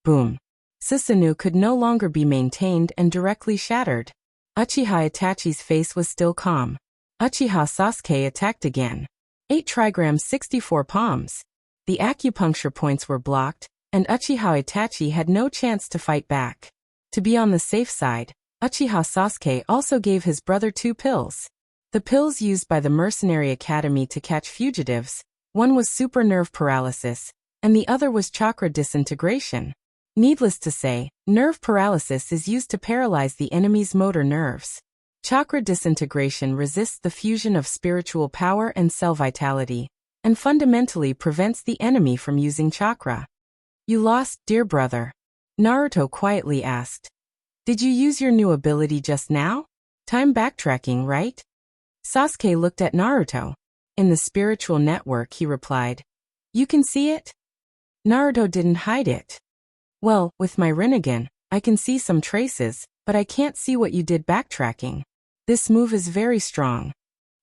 Boom. Susanoo could no longer be maintained and directly shattered. Uchiha Itachi's face was still calm. Uchiha Sasuke attacked again. 8 trigrams 64 palms. The acupuncture points were blocked, and Uchiha Itachi had no chance to fight back. To be on the safe side, Uchiha Sasuke also gave his brother 2 pills. The pills used by the Mercenary Academy to catch fugitives, one was super nerve paralysis, and the other was chakra disintegration. Needless to say, nerve paralysis is used to paralyze the enemy's motor nerves. Chakra disintegration resists the fusion of spiritual power and cell vitality, and fundamentally prevents the enemy from using chakra. You lost, dear brother. Naruto quietly asked. Did you use your new ability just now? Time backtracking, right? Sasuke looked at Naruto. In the spiritual network, he replied. You can see it? Naruto didn't hide it. Well, with my Rinnegan, I can see some traces, but I can't see what you did backtracking. This move is very strong.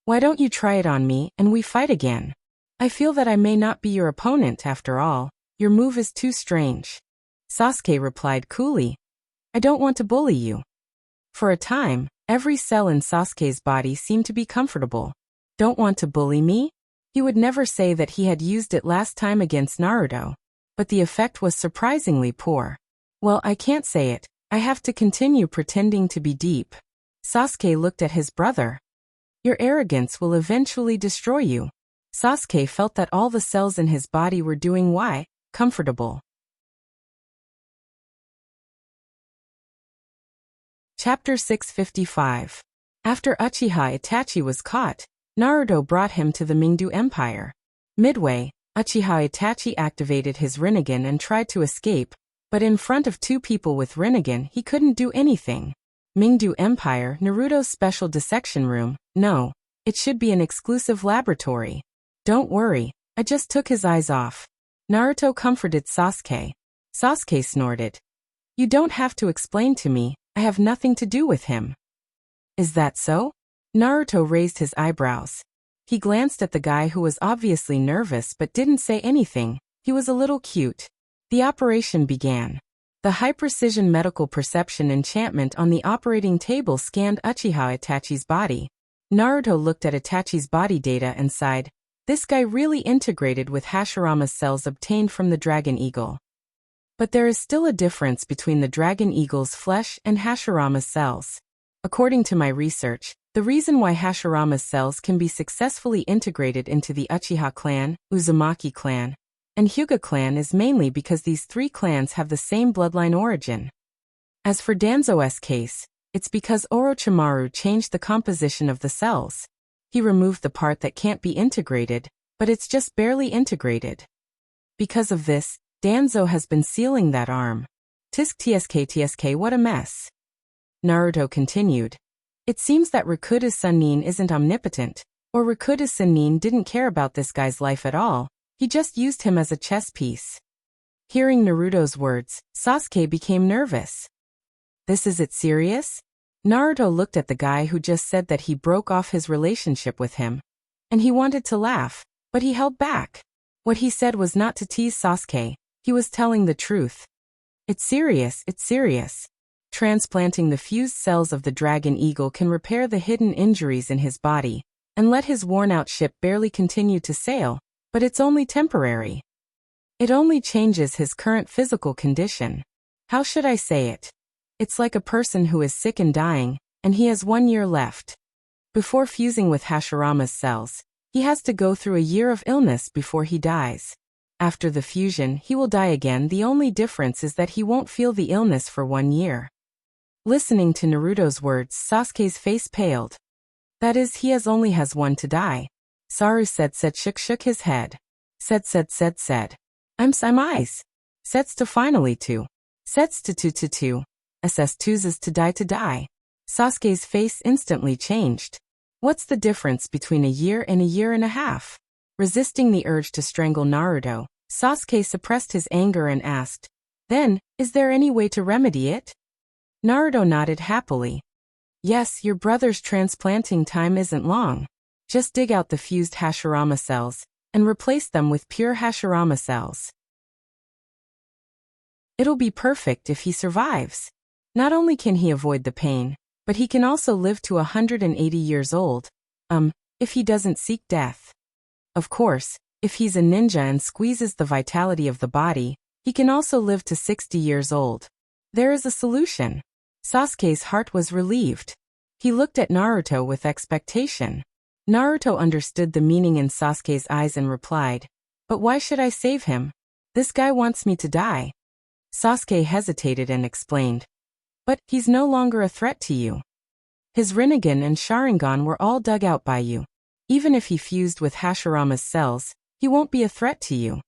Why don't you try it on me and we fight again? I feel that I may not be your opponent after all. Your move is too strange. Sasuke replied coolly. I don't want to bully you. For a time, every cell in Sasuke's body seemed to be comfortable. Don't want to bully me? He would never say that he had used it last time against Naruto, but the effect was surprisingly poor. Well, I can't say it. I have to continue pretending to be deep. Sasuke looked at his brother. Your arrogance will eventually destroy you. Sasuke felt that all the cells in his body were doing comfortable. Chapter 655. After Uchiha Itachi was caught, Naruto brought him to the Mingdu Empire. Midway, Uchiha Itachi activated his Rinnegan and tried to escape, but in front of 2 people with Rinnegan he couldn't do anything. Mingdu Empire, Naruto's special dissection room. No, it should be an exclusive laboratory. Don't worry, I just took his eyes off. Naruto comforted Sasuke. Sasuke snorted. You don't have to explain to me, I have nothing to do with him. Is that so? Naruto raised his eyebrows. He glanced at the guy who was obviously nervous but didn't say anything. He was a little cute. The operation began. The high-precision medical perception enchantment on the operating table scanned Uchiha Itachi's body. Naruto looked at Itachi's body data and sighed. This guy really integrated with Hashirama's cells obtained from the Dragon Eagle. But there is still a difference between the Dragon Eagle's flesh and Hashirama's cells. According to my research, the reason why Hashirama's cells can be successfully integrated into the Uchiha clan, Uzumaki clan, and Hyuga clan is mainly because these 3 clans have the same bloodline origin. As for Danzo's case, it's because Orochimaru changed the composition of the cells. He removed the part that can't be integrated, but it's just barely integrated. Because of this, Danzo has been sealing that arm. Tsk, what a mess. Naruto continued. It seems that Rakuda's Sannin isn't omnipotent, or Rakuda's Sannin didn't care about this guy's life at all. He just used him as a chess piece. Hearing Naruto's words, Sasuke became nervous. This is it serious? Naruto looked at the guy who just said that he broke off his relationship with him. And he wanted to laugh, but he held back. What he said was not to tease Sasuke, he was telling the truth. It's serious, it's serious. Transplanting the fused cells of the dragon eagle can repair the hidden injuries in his body, and let his worn-out ship barely continue to sail, but it's only temporary. It only changes his current physical condition. How should I say it? It's like a person who is sick and dying, and he has 1 year left. Before fusing with Hashirama's cells, he has to go through a year of illness before he dies. After the fusion, he will die again. The only difference is that he won't feel the illness for 1 year. Listening to Naruto's words, Sasuke's face paled. That is, he only has one to die. Saru said shook his head. Said. I'm eyes. Sets to finally two. Sets to two. SS chooses to die. Sasuke's face instantly changed. What's the difference between a year and a year and a half? Resisting the urge to strangle Naruto, Sasuke suppressed his anger and asked, Then, is there any way to remedy it? Naruto nodded happily. Yes, your brother's transplanting time isn't long. Just dig out the fused Hashirama cells, and replace them with pure Hashirama cells. It'll be perfect if he survives. Not only can he avoid the pain, but he can also live to 180 years old, if he doesn't seek death. Of course, if he's a ninja and squeezes the vitality of the body, he can also live to 60 years old. There is a solution. Sasuke's heart was relieved. He looked at Naruto with expectation. Naruto understood the meaning in Sasuke's eyes and replied, But why should I save him? This guy wants me to die. Sasuke hesitated and explained, But he's no longer a threat to you. His Rinnegan and Sharingan were all dug out by you. Even if he fused with Hashirama's cells, he won't be a threat to you.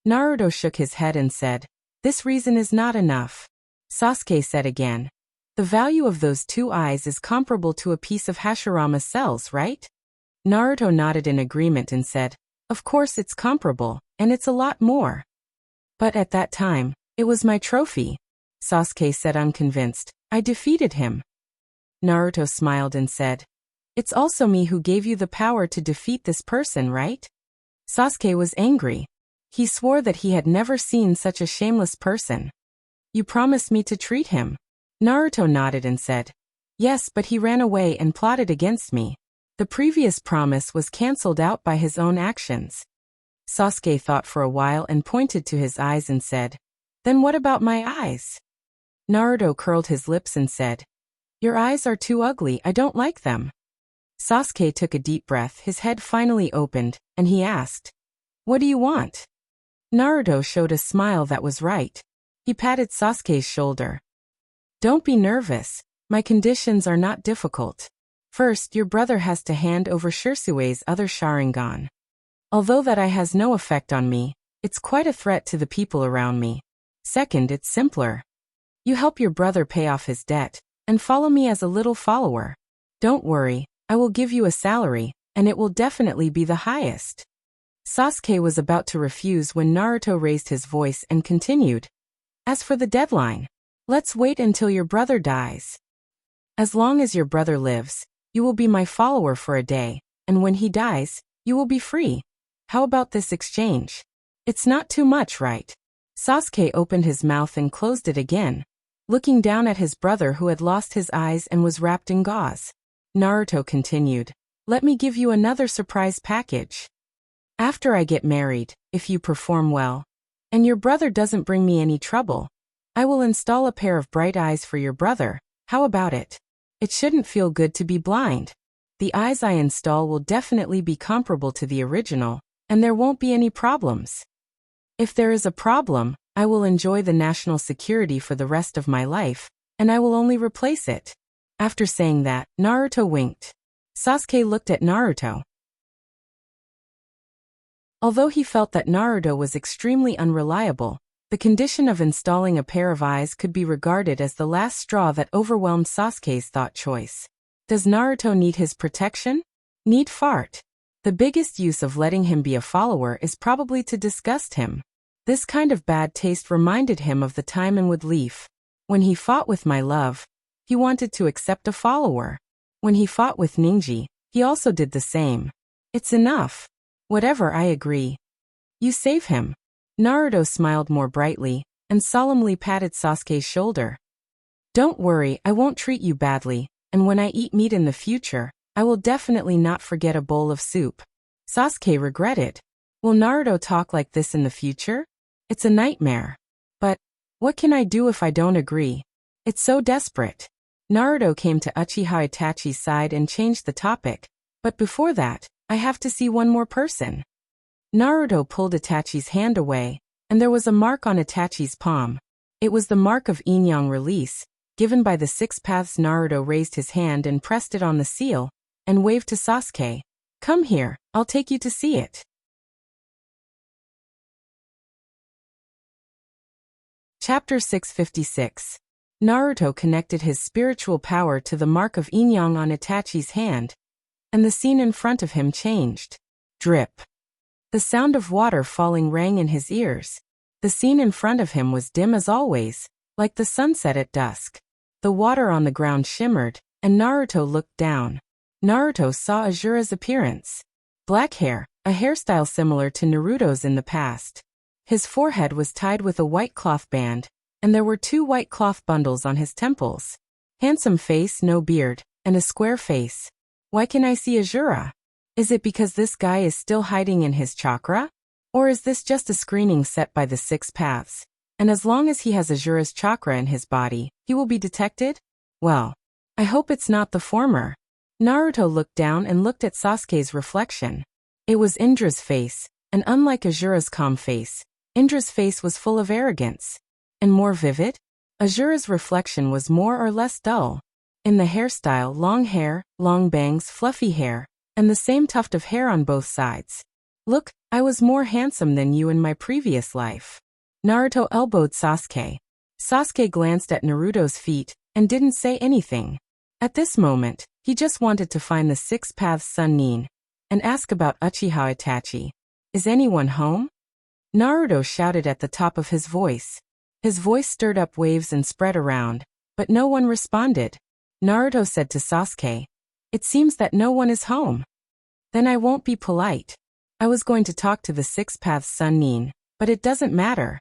Naruto shook his head and said, This reason is not enough. Sasuke said again, The value of those 2 eyes is comparable to a piece of Hashirama's cells, right? Naruto nodded in agreement and said, Of course it's comparable, and it's a lot more. But at that time, it was my trophy. Sasuke said unconvinced, I defeated him. Naruto smiled and said, It's also me who gave you the power to defeat this person, right? Sasuke was angry. He swore that he had never seen such a shameless person. You promised me to treat him. Naruto nodded and said, Yes, but he ran away and plotted against me. The previous promise was cancelled out by his own actions. Sasuke thought for a while and pointed to his eyes and said, Then what about my eyes? Naruto curled his lips and said, Your eyes are too ugly, I don't like them. Sasuke took a deep breath, his head finally opened, and he asked, What do you want? Naruto showed a smile that was right. He patted Sasuke's shoulder. Don't be nervous, my conditions are not difficult. First, your brother has to hand over Shirsue's other Sharingan. Although that eye has no effect on me, it's quite a threat to the people around me. Second, it's simpler. You help your brother pay off his debt, and follow me as a little follower. Don't worry, I will give you a salary, and it will definitely be the highest. Sasuke was about to refuse when Naruto raised his voice and continued. As for the deadline, let's wait until your brother dies. As long as your brother lives, you will be my follower for a day, and when he dies, you will be free. How about this exchange? It's not too much, right? Sasuke opened his mouth and closed it again, looking down at his brother who had lost his eyes and was wrapped in gauze. Naruto continued, Let me give you another surprise package. After I get married, if you perform well, and your brother doesn't bring me any trouble, I will install a pair of bright eyes for your brother. How about it? It shouldn't feel good to be blind. The eyes I install will definitely be comparable to the original, and there won't be any problems. If there is a problem, I will enjoy the national security for the rest of my life, and I will only replace it. After saying that, Naruto winked. Sasuke looked at Naruto. Although he felt that Naruto was extremely unreliable, the condition of installing a pair of eyes could be regarded as the last straw that overwhelmed Sasuke's thought choice. Does Naruto need his protection? Need fart. The biggest use of letting him be a follower is probably to disgust him. This kind of bad taste reminded him of the time in Woodleaf. When he fought with my love, He wanted to accept a follower. When he fought with Ninji, he also did the same. It's enough. Whatever, I agree. You save him. Naruto smiled more brightly and solemnly patted Sasuke's shoulder. Don't worry, I won't treat you badly, and when I eat meat in the future, I will definitely not forget a bowl of soup. Sasuke regretted. Will Naruto talk like this in the future? It's a nightmare. But what can I do if I don't agree? It's so desperate. Naruto came to Uchiha Itachi's side and changed the topic. But before that, I have to see one more person. Naruto pulled Itachi's hand away, and there was a mark on Itachi's palm. It was the mark of Yin-Yang release, given by the six paths. Naruto raised his hand and pressed it on the seal, and waved to Sasuke. Come here, I'll take you to see it. Chapter 656. Naruto connected his spiritual power to the mark of Yin-Yang on Itachi's hand, and the scene in front of him changed. Drip. The sound of water falling rang in his ears. The scene in front of him was dim as always, like the sunset at dusk. The water on the ground shimmered, and Naruto looked down. Naruto saw Azura's appearance. Black hair, a hairstyle similar to Naruto's in the past. His forehead was tied with a white cloth band, and there were 2 white cloth bundles on his temples. Handsome face, no beard, and a square face. Why can I see Azura? Is it because this guy is still hiding in his chakra? Or is this just a screening set by the 6 paths? And as long as he has Azura's chakra in his body, he will be detected? Well, I hope it's not the former. Naruto looked down and looked at Sasuke's reflection. It was Indra's face, and unlike Azura's calm face, Indra's face was full of arrogance. And more vivid? Azura's reflection was more or less dull. In the hairstyle, long hair, long bangs, fluffy hair, and the same tuft of hair on both sides. Look, I was more handsome than you in my previous life. Naruto elbowed Sasuke. Sasuke glanced at Naruto's feet and didn't say anything. At this moment, he just wanted to find the 6 paths Sannin and ask about Uchiha Itachi. Is anyone home? Naruto shouted at the top of his voice. His voice stirred up waves and spread around, but no one responded. Naruto said to Sasuke, "It seems that no one is home." Then I won't be polite. I was going to talk to the 6 paths Sannin, but it doesn't matter.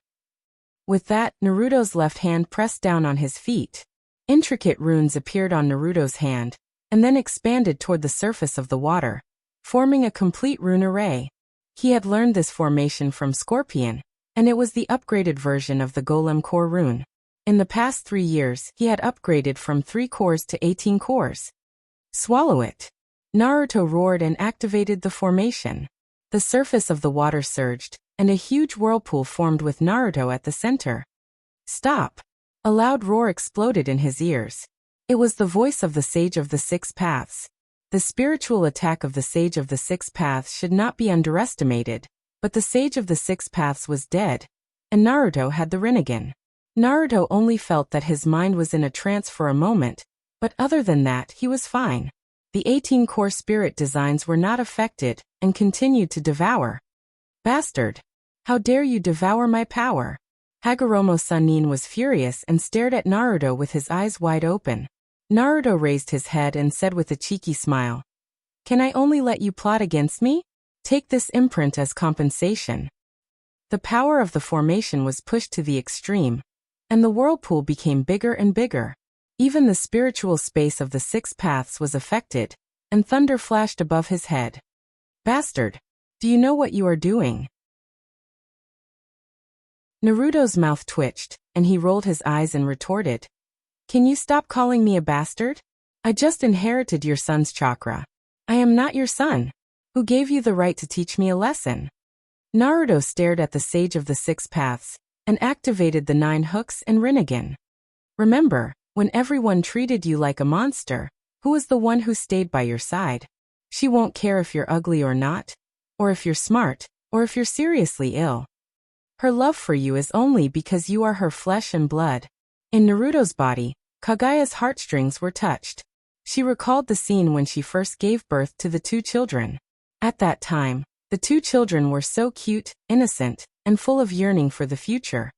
With that, Naruto's left hand pressed down on his feet. Intricate runes appeared on Naruto's hand, and then expanded toward the surface of the water, forming a complete rune array. He had learned this formation from Scorpion, and it was the upgraded version of the Golem Core rune. In the past 3 years, he had upgraded from 3 cores to 18 cores. Swallow it. Naruto roared and activated the formation. The surface of the water surged, and a huge whirlpool formed with Naruto at the center. Stop! A loud roar exploded in his ears. It was the voice of the Sage of the 6 Paths. The spiritual attack of the Sage of the 6 Paths should not be underestimated, but the Sage of the 6 Paths was dead, and Naruto had the Rinnegan. Naruto only felt that his mind was in a trance for a moment, but other than that, he was fine. The 18 core spirit designs were not affected, and continued to devour. Bastard! How dare you devour my power? Hagoromo Sannin was furious and stared at Naruto with his eyes wide open. Naruto raised his head and said with a cheeky smile, "Can I only let you plot against me? Take this imprint as compensation." The power of the formation was pushed to the extreme, and the whirlpool became bigger and bigger. Even the spiritual space of the 6 paths was affected, and thunder flashed above his head. Bastard! Do you know what you are doing? Naruto's mouth twitched, and he rolled his eyes and retorted, "Can you stop calling me a bastard? I just inherited your son's chakra. I am not your son. Who gave you the right to teach me a lesson?" Naruto stared at the Sage of the 6 Paths, and activated the 9 hooks and Rinnegan. Remember, when everyone treated you like a monster, who was the one who stayed by your side? She won't care if you're ugly or not, or if you're smart, or if you're seriously ill. Her love for you is only because you are her flesh and blood. In Naruto's body, Kagaya's heartstrings were touched. She recalled the scene when she first gave birth to the 2 children. At that time, the 2 children were so cute, innocent, and full of yearning for the future.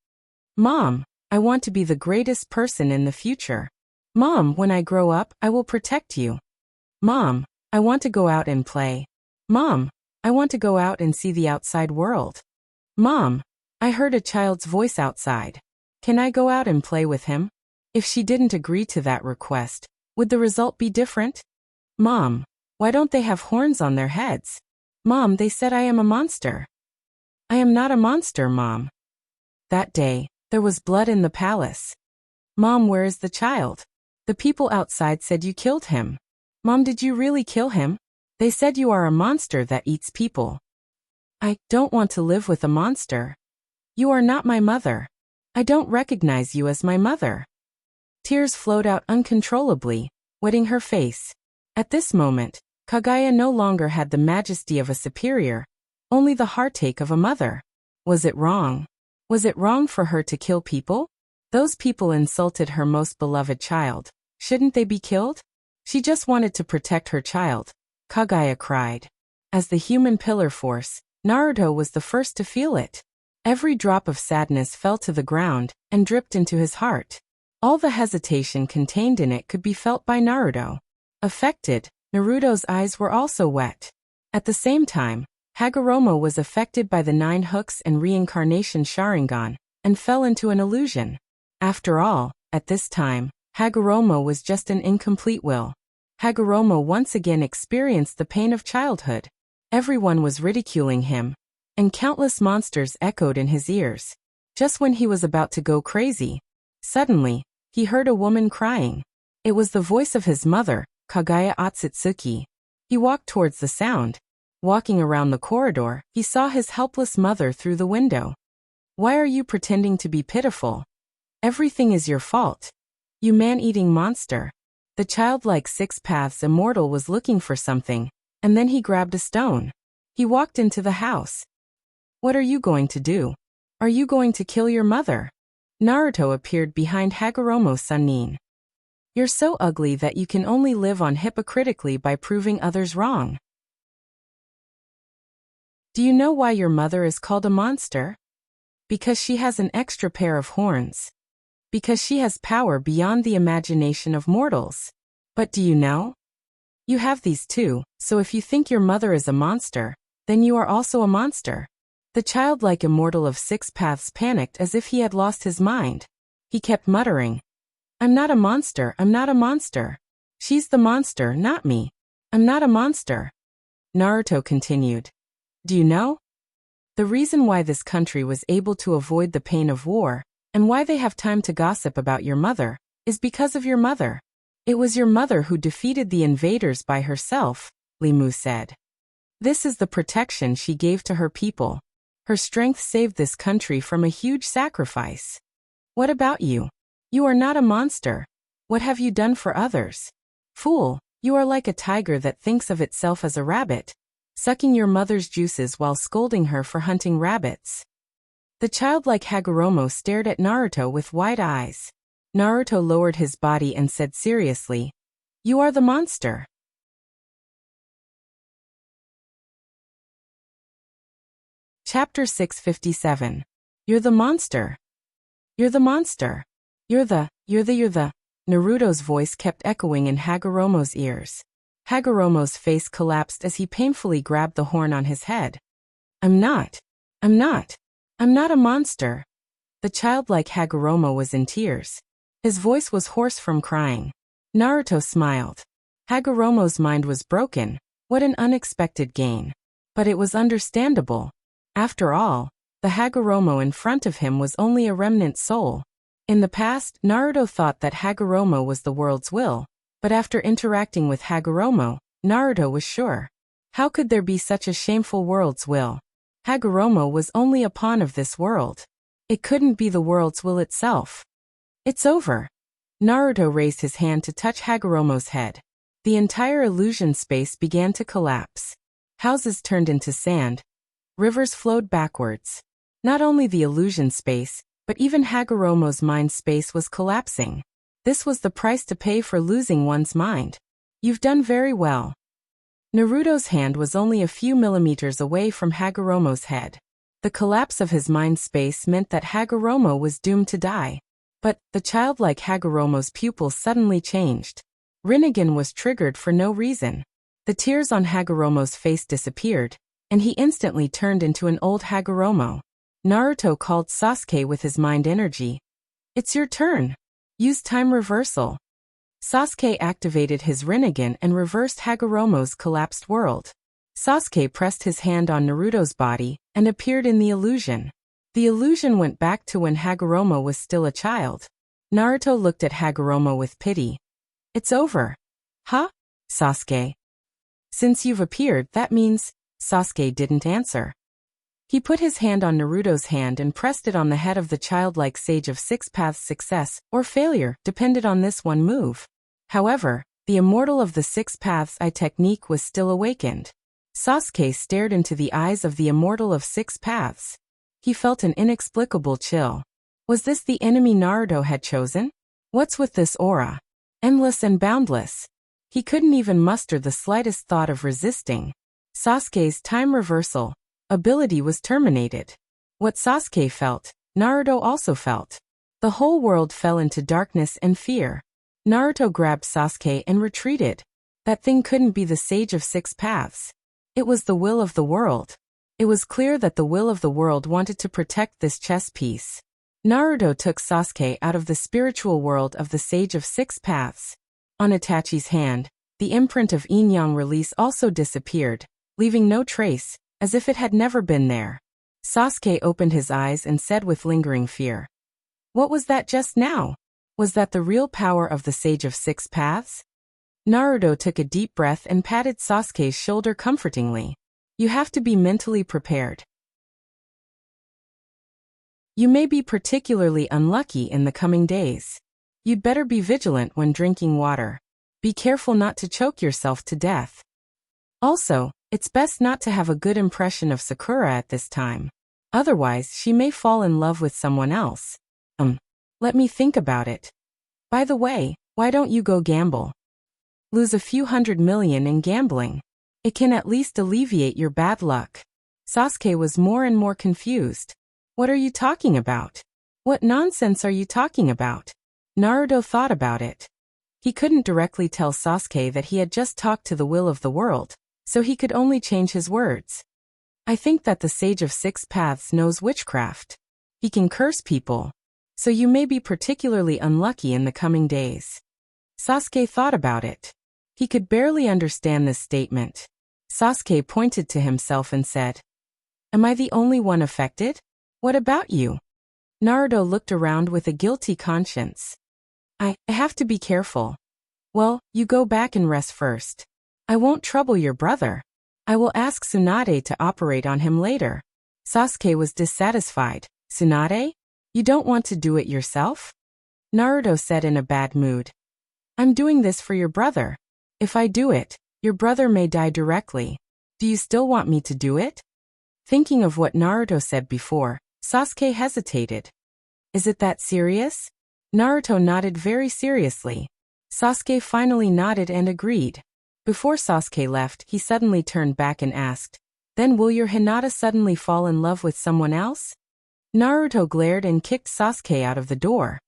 "Mom, I want to be the greatest person in the future. Mom, when I grow up, I will protect you. Mom, I want to go out and play. Mom, I want to go out and see the outside world. Mom, I heard a child's voice outside. Can I go out and play with him? If she didn't agree to that request, would the result be different? Mom, why don't they have horns on their heads? Mom, they said I am a monster. I am not a monster, Mom. That day, there was blood in the palace. Mom, where is the child? The people outside said you killed him. Mom, did you really kill him? They said you are a monster that eats people. I don't want to live with a monster. You are not my mother. I don't recognize you as my mother. Tears flowed out uncontrollably, wetting her face. At this moment, Kaguya no longer had the majesty of a superior, only the heartache of a mother. Was it wrong? Was it wrong for her to kill people? Those people insulted her most beloved child. Shouldn't they be killed? She just wanted to protect her child, Kaguya cried. As the human pillar force, Naruto was the first to feel it. Every drop of sadness fell to the ground and dripped into his heart. All the hesitation contained in it could be felt by Naruto. Affected, Naruto's eyes were also wet. At the same time, Hagoromo was affected by the 9 hooks and reincarnation Sharingan, and fell into an illusion. After all, at this time, Hagoromo was just an incomplete will. Hagoromo once again experienced the pain of childhood. Everyone was ridiculing him, and countless monsters echoed in his ears. Just when he was about to go crazy, suddenly, he heard a woman crying. It was the voice of his mother, Kaguya Otsutsuki. He walked towards the sound. Walking around the corridor, he saw his helpless mother through the window. Why are you pretending to be pitiful? Everything is your fault. You man-eating monster. The childlike 6 Paths immortal was looking for something, and then he grabbed a stone. He walked into the house. What are you going to do? Are you going to kill your mother? Naruto appeared behind Hagoromo's Sannin. You're so ugly that you can only live on hypocritically by proving others wrong. Do you know why your mother is called a monster? Because she has an extra pair of horns. Because she has power beyond the imagination of mortals. But do you know? You have these too, so if you think your mother is a monster, then you are also a monster. The childlike immortal of 6 Paths panicked as if he had lost his mind. He kept muttering, I'm not a monster, I'm not a monster. She's the monster, not me. I'm not a monster. Naruto continued. Do you know? The reason why this country was able to avoid the pain of war, and why they have time to gossip about your mother, is because of your mother. It was your mother who defeated the invaders by herself, Limu said. This is the protection she gave to her people. Her strength saved this country from a huge sacrifice. What about you? You are not a monster. What have you done for others? Fool, you are like a tiger that thinks of itself as a rabbit, sucking your mother's juices while scolding her for hunting rabbits. The childlike Hagoromo stared at Naruto with wide eyes. Naruto lowered his body and said seriously, You are the monster. Chapter 657. You're the monster. You're the monster. You're the. Naruto's voice kept echoing in Hagoromo's ears. Hagoromo's face collapsed as he painfully grabbed the horn on his head. I'm not a monster. The childlike Hagoromo was in tears. His voice was hoarse from crying. Naruto smiled. Hagoromo's mind was broken. What an unexpected gain. But it was understandable. After all, the Hagoromo in front of him was only a remnant soul. In the past, Naruto thought that Hagoromo was the world's will, but after interacting with Hagoromo, Naruto was sure. How could there be such a shameful world's will? Hagoromo was only a pawn of this world. It couldn't be the world's will itself. It's over. Naruto raised his hand to touch Hagoromo's head. The entire illusion space began to collapse. Houses turned into sand. Rivers flowed backwards. Not only the illusion space, but even Hagoromo's mind space was collapsing. This was the price to pay for losing one's mind. You've done very well. Naruto's hand was only a few millimeters away from Hagoromo's head. The collapse of his mind space meant that Hagoromo was doomed to die. But the childlike Hagoromo's pupils suddenly changed. Rinnegan was triggered for no reason. The tears on Hagoromo's face disappeared, and he instantly turned into an old Hagoromo. Naruto called Sasuke with his mind energy. It's your turn. Use time reversal. Sasuke activated his Rinnegan and reversed Hagoromo's collapsed world. Sasuke pressed his hand on Naruto's body and appeared in the illusion. The illusion went back to when Hagoromo was still a child. Naruto looked at Hagoromo with pity. It's over. Huh? Sasuke. Since you've appeared, that means... Sasuke didn't answer. He put his hand on Naruto's hand and pressed it on the head of the childlike sage of six paths. Success or failure depended on this one move. However, the immortal of the six paths eye technique was still awakened. Sasuke stared into the eyes of the immortal of six paths. He felt an inexplicable chill. Was this the enemy Naruto had chosen? What's with this aura? Endless and boundless. He couldn't even muster the slightest thought of resisting. Sasuke's time reversal ability was terminated. What Sasuke felt, Naruto also felt. The whole world fell into darkness and fear. Naruto grabbed Sasuke and retreated. That thing couldn't be the Sage of Six Paths. It was the will of the world. It was clear that the will of the world wanted to protect this chess piece. Naruto took Sasuke out of the spiritual world of the Sage of Six Paths. On Itachi's hand, the imprint of yin-yang release also disappeared, leaving no trace, as if it had never been there. Sasuke opened his eyes and said with lingering fear. What was that just now? Was that the real power of the Sage of Six Paths? Naruto took a deep breath and patted Sasuke's shoulder comfortingly. You have to be mentally prepared. You may be particularly unlucky in the coming days. You'd better be vigilant when drinking water. Be careful not to choke yourself to death. Also, it's best not to have a good impression of Sakura at this time. Otherwise, she may fall in love with someone else. Let me think about it. By the way, why don't you go gamble? Lose a few $100 million in gambling. It can at least alleviate your bad luck. Sasuke was more and more confused. What are you talking about? What nonsense are you talking about? Naruto thought about it. He couldn't directly tell Sasuke that he had just talked to the will of the world, so he could only change his words. I think that the Sage of Six Paths knows witchcraft. He can curse people. So you may be particularly unlucky in the coming days. Sasuke thought about it. He could barely understand this statement. Sasuke pointed to himself and said, Am I the only one affected? What about you? Naruto looked around with a guilty conscience. I have to be careful. Well, you go back and rest first. I won't trouble your brother. I will ask Tsunade to operate on him later. Sasuke was dissatisfied. Tsunade? You don't want to do it yourself? Naruto said in a bad mood. I'm doing this for your brother. If I do it, your brother may die directly. Do you still want me to do it? Thinking of what Naruto said before, Sasuke hesitated. Is it that serious? Naruto nodded very seriously. Sasuke finally nodded and agreed. Before Sasuke left, he suddenly turned back and asked, Then will your Hinata suddenly fall in love with someone else? Naruto glared and kicked Sasuke out of the door.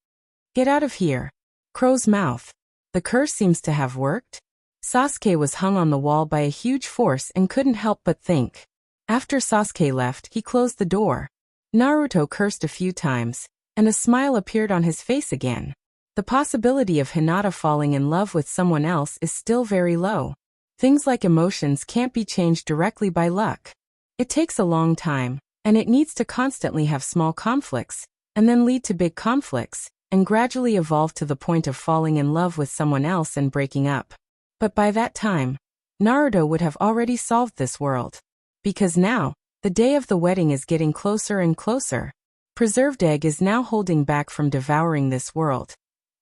Get out of here. Crow's mouth. The curse seems to have worked. Sasuke was hung on the wall by a huge force and couldn't help but think. After Sasuke left, he closed the door. Naruto cursed a few times, and a smile appeared on his face again. The possibility of Hinata falling in love with someone else is still very low. Things like emotions can't be changed directly by luck. It takes a long time, and it needs to constantly have small conflicts, and then lead to big conflicts, and gradually evolve to the point of falling in love with someone else and breaking up. But by that time, Naruto would have already solved this world. Because now, the day of the wedding is getting closer and closer. Preserved Egg is now holding back from devouring this world,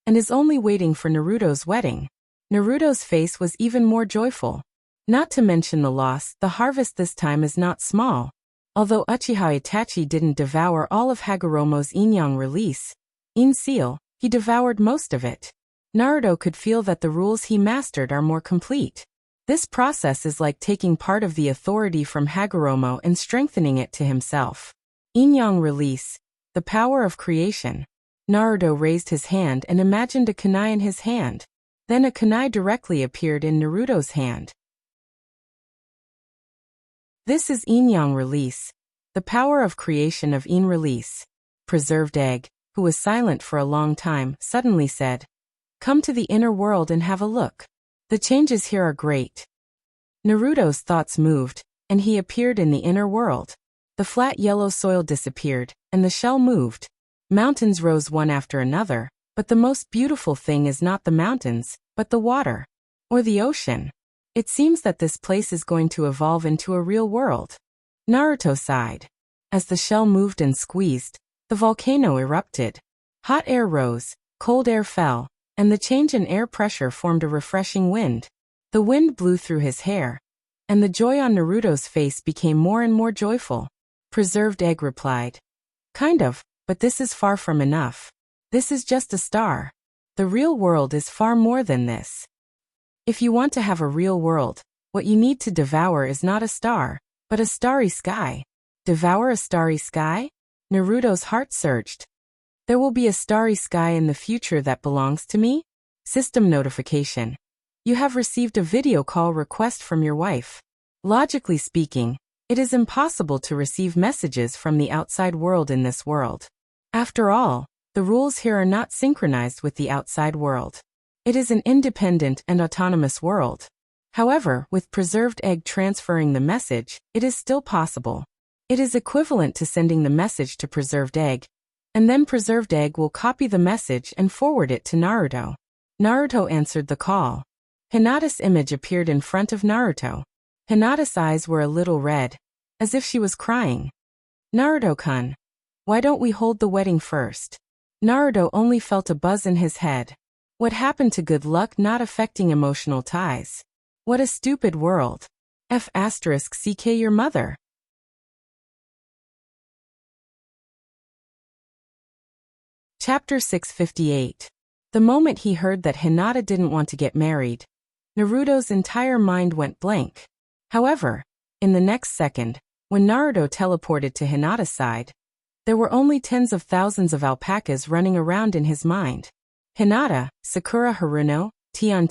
and is only waiting for Naruto's wedding. Naruto's face was even more joyful. Not to mention the loss, the harvest this time is not small. Although Uchiha Itachi didn't devour all of Hagoromo's yin-yang release, in seal, he devoured most of it. Naruto could feel that the rules he mastered are more complete. This process is like taking part of the authority from Hagoromo and strengthening it to himself. Yin-yang release, the power of creation. Naruto raised his hand and imagined a kunai in his hand. Then a kunai directly appeared in Naruto's hand. This is Yin-Yang release. The power of creation of Yin release. Preserved Egg, who was silent for a long time, suddenly said, "Come to the inner world and have a look. The changes here are great." Naruto's thoughts moved, and he appeared in the inner world. The flat yellow soil disappeared, and the shell moved. Mountains rose one after another, but the most beautiful thing is not the mountains, but the water. Or the ocean. It seems that this place is going to evolve into a real world. Naruto sighed. As the shell moved and squeezed, the volcano erupted. Hot air rose, cold air fell, and the change in air pressure formed a refreshing wind. The wind blew through his hair, and the joy on Naruto's face became more and more joyful. Preserved Egg replied, "Kind of, but this is far from enough. This is just a star. The real world is far more than this. If you want to have a real world, what you need to devour is not a star, but a starry sky." Devour a starry sky? Naruto's heart surged. There will be a starry sky in the future that belongs to me? System notification. You have received a video call request from your wife. Logically speaking, it is impossible to receive messages from the outside world in this world. After all, the rules here are not synchronized with the outside world. It is an independent and autonomous world. However, with Preserved Egg transferring the message, it is still possible. It is equivalent to sending the message to Preserved Egg, and then Preserved Egg will copy the message and forward it to Naruto. Naruto answered the call. Hinata's image appeared in front of Naruto. Hinata's eyes were a little red, as if she was crying. "Naruto-kun, why don't we hold the wedding first?" Naruto only felt a buzz in his head. What happened to good luck not affecting emotional ties? What a stupid world. F***ck your mother. Chapter 658. The moment he heard that Hinata didn't want to get married, Naruto's entire mind went blank. However, in the next second, when Naruto teleported to Hinata's side, there were only tens of thousands of alpacas running around in his mind. Hinata, Sakura Haruno, Tion,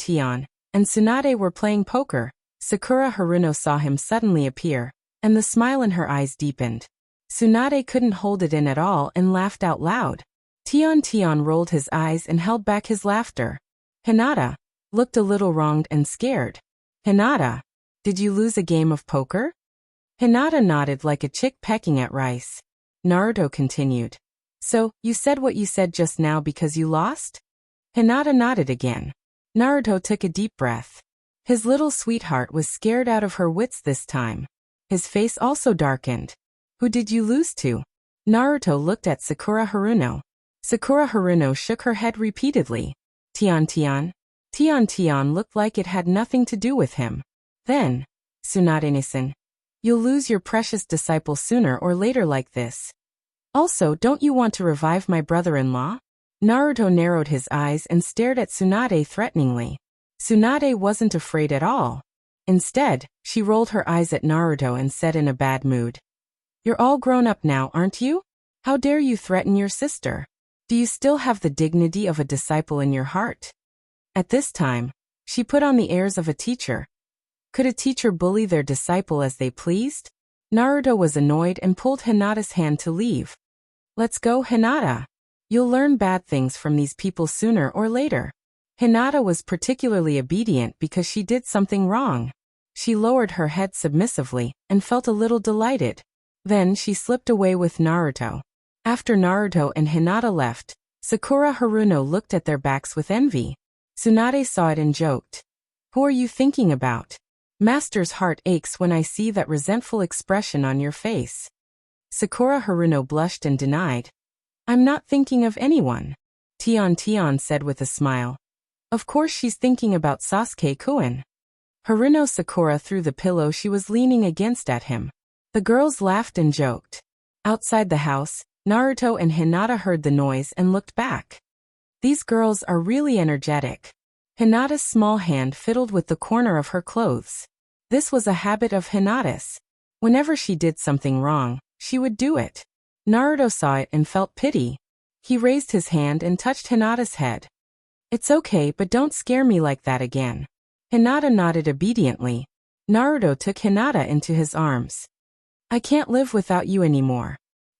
and Tsunade were playing poker. Sakura Haruno saw him suddenly appear, and the smile in her eyes deepened. Tsunade couldn't hold it in at all and laughed out loud. Tion rolled his eyes and held back his laughter. Hinata looked a little wronged and scared. "Hinata, did you lose a game of poker?" Hinata nodded like a chick pecking at rice. Naruto continued. "So, you said what you said just now because you lost?" Hinata nodded again. Naruto took a deep breath. His little sweetheart was scared out of her wits this time. His face also darkened. "Who did you lose to?" Naruto looked at Sakura Haruno. Sakura Haruno shook her head repeatedly. Tion looked like it had nothing to do with him. Then, "Tsunade-san, you'll lose your precious disciple sooner or later like this. Also, don't you want to revive my brother-in-law?" Naruto narrowed his eyes and stared at Tsunade threateningly. Tsunade wasn't afraid at all. Instead, she rolled her eyes at Naruto and said in a bad mood, "You're all grown up now, aren't you? How dare you threaten your sister? Do you still have the dignity of a disciple in your heart?" At this time, she put on the airs of a teacher. Could a teacher bully their disciple as they pleased? Naruto was annoyed and pulled Hinata's hand to leave. "Let's go, Hinata. You'll learn bad things from these people sooner or later." Hinata was particularly obedient because she did something wrong. She lowered her head submissively and felt a little delighted. Then she slipped away with Naruto. After Naruto and Hinata left, Sakura Haruno looked at their backs with envy. Tsunade saw it and joked. "Who are you thinking about? Master's heart aches when I see that resentful expression on your face." Sakura Haruno blushed and denied. "I'm not thinking of anyone," Tion said with a smile. "Of course she's thinking about Sasuke-kun." Haruno Sakura threw the pillow she was leaning against at him. The girls laughed and joked. Outside the house, Naruto and Hinata heard the noise and looked back. These girls are really energetic. Hinata's small hand fiddled with the corner of her clothes. This was a habit of Hinata's. Whenever she did something wrong, she would do it. Naruto saw it and felt pity. He raised his hand and touched Hinata's head. It's okay, but don't scare me like that again. Hinata nodded obediently. Naruto took Hinata into his arms. I can't live without you anymore.